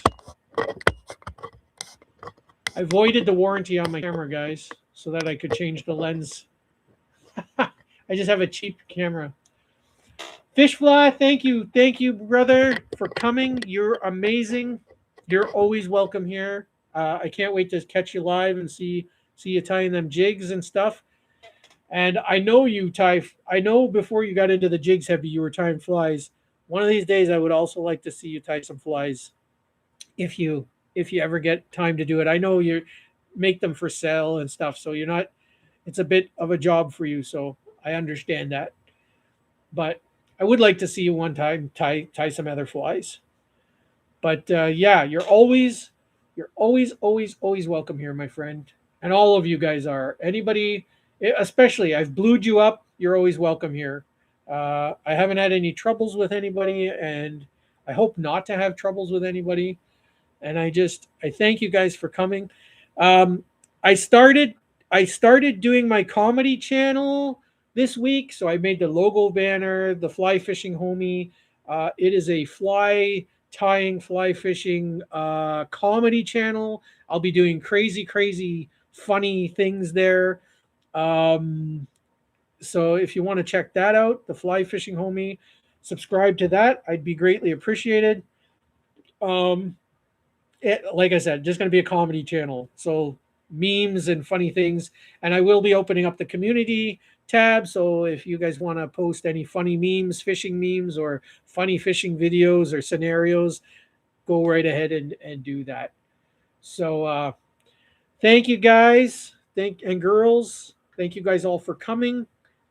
I voided the warranty on my camera, guys, so that I could change the lens. I just have a cheap camera. Fishfly, thank you, brother, for coming. You're amazing. You're always welcome here. I can't wait to catch you live and see you tying them jigs and stuff. And I know you tie. I know before you got into the jigs heavy, you were tying flies. One of these days, I would also like to see you tie some flies, if you ever get time to do it. I know you make them for sale and stuff, so you're not. It's a bit of a job for you, so I understand that. But I would like to see you one time tie some other flies. But yeah, you're always welcome here, my friend, and all of you guys are. Anybody, especially I've blued you up. You're always welcome here. I haven't had any troubles with anybody, and I hope not to have troubles with anybody. And I thank you guys for coming. Um, I started I started doing my comedy channel this week, so I made the logo banner, the fly fishing homie. It is a fly tying, fly fishing comedy channel. I'll be doing crazy, funny things there. Um, so if you want to check that out, the fly fishing homie, subscribe to that. I'd be greatly appreciated. Um, like I said, just going to be a comedy channel. So memes and funny things. And I will be opening up the community tab. So if you guys want to post any funny memes, fishing memes, or funny fishing videos or scenarios, go right ahead and do that. So thank you guys. And girls. Thank you guys all for coming.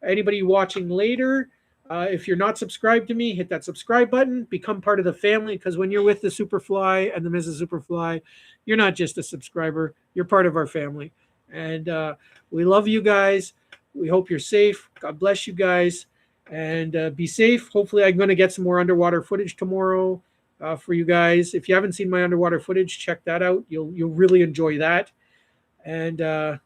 Anybody watching later, if you're not subscribed to me, hit that subscribe button. Become part of the family, because when you're with the Superfly and the Mrs. Superfly, you're not just a subscriber. You're part of our family. And we love you guys. We hope you're safe. God bless you guys. And be safe. Hopefully, I'm going to get some more underwater footage tomorrow for you guys. If you haven't seen my underwater footage, check that out. You'll really enjoy that. And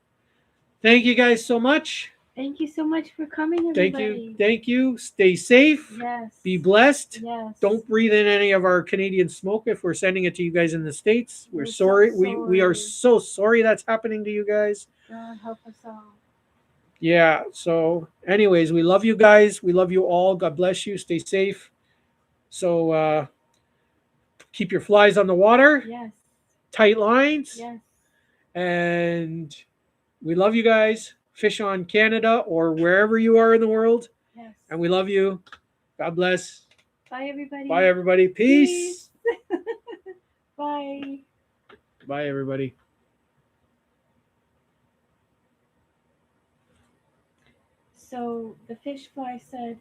thank you guys so much. Thank you so much for coming, everybody. Thank you. Stay safe. Yes. Be blessed. Yes. Don't breathe in any of our Canadian smoke if we're sending it to you guys in the States. We're so sorry. We are so sorry that's happening to you guys. God help us all. Yeah. So, anyways, we love you guys. We love you all. God bless you. Stay safe. So, keep your flies on the water. Yes. Tight lines. Yes. And we love you guys. Fish on Canada or wherever you are in the world. Yes. And we love you. God bless. Bye, everybody. Bye, everybody. Peace. Bye. Bye, everybody. So the fish fly said,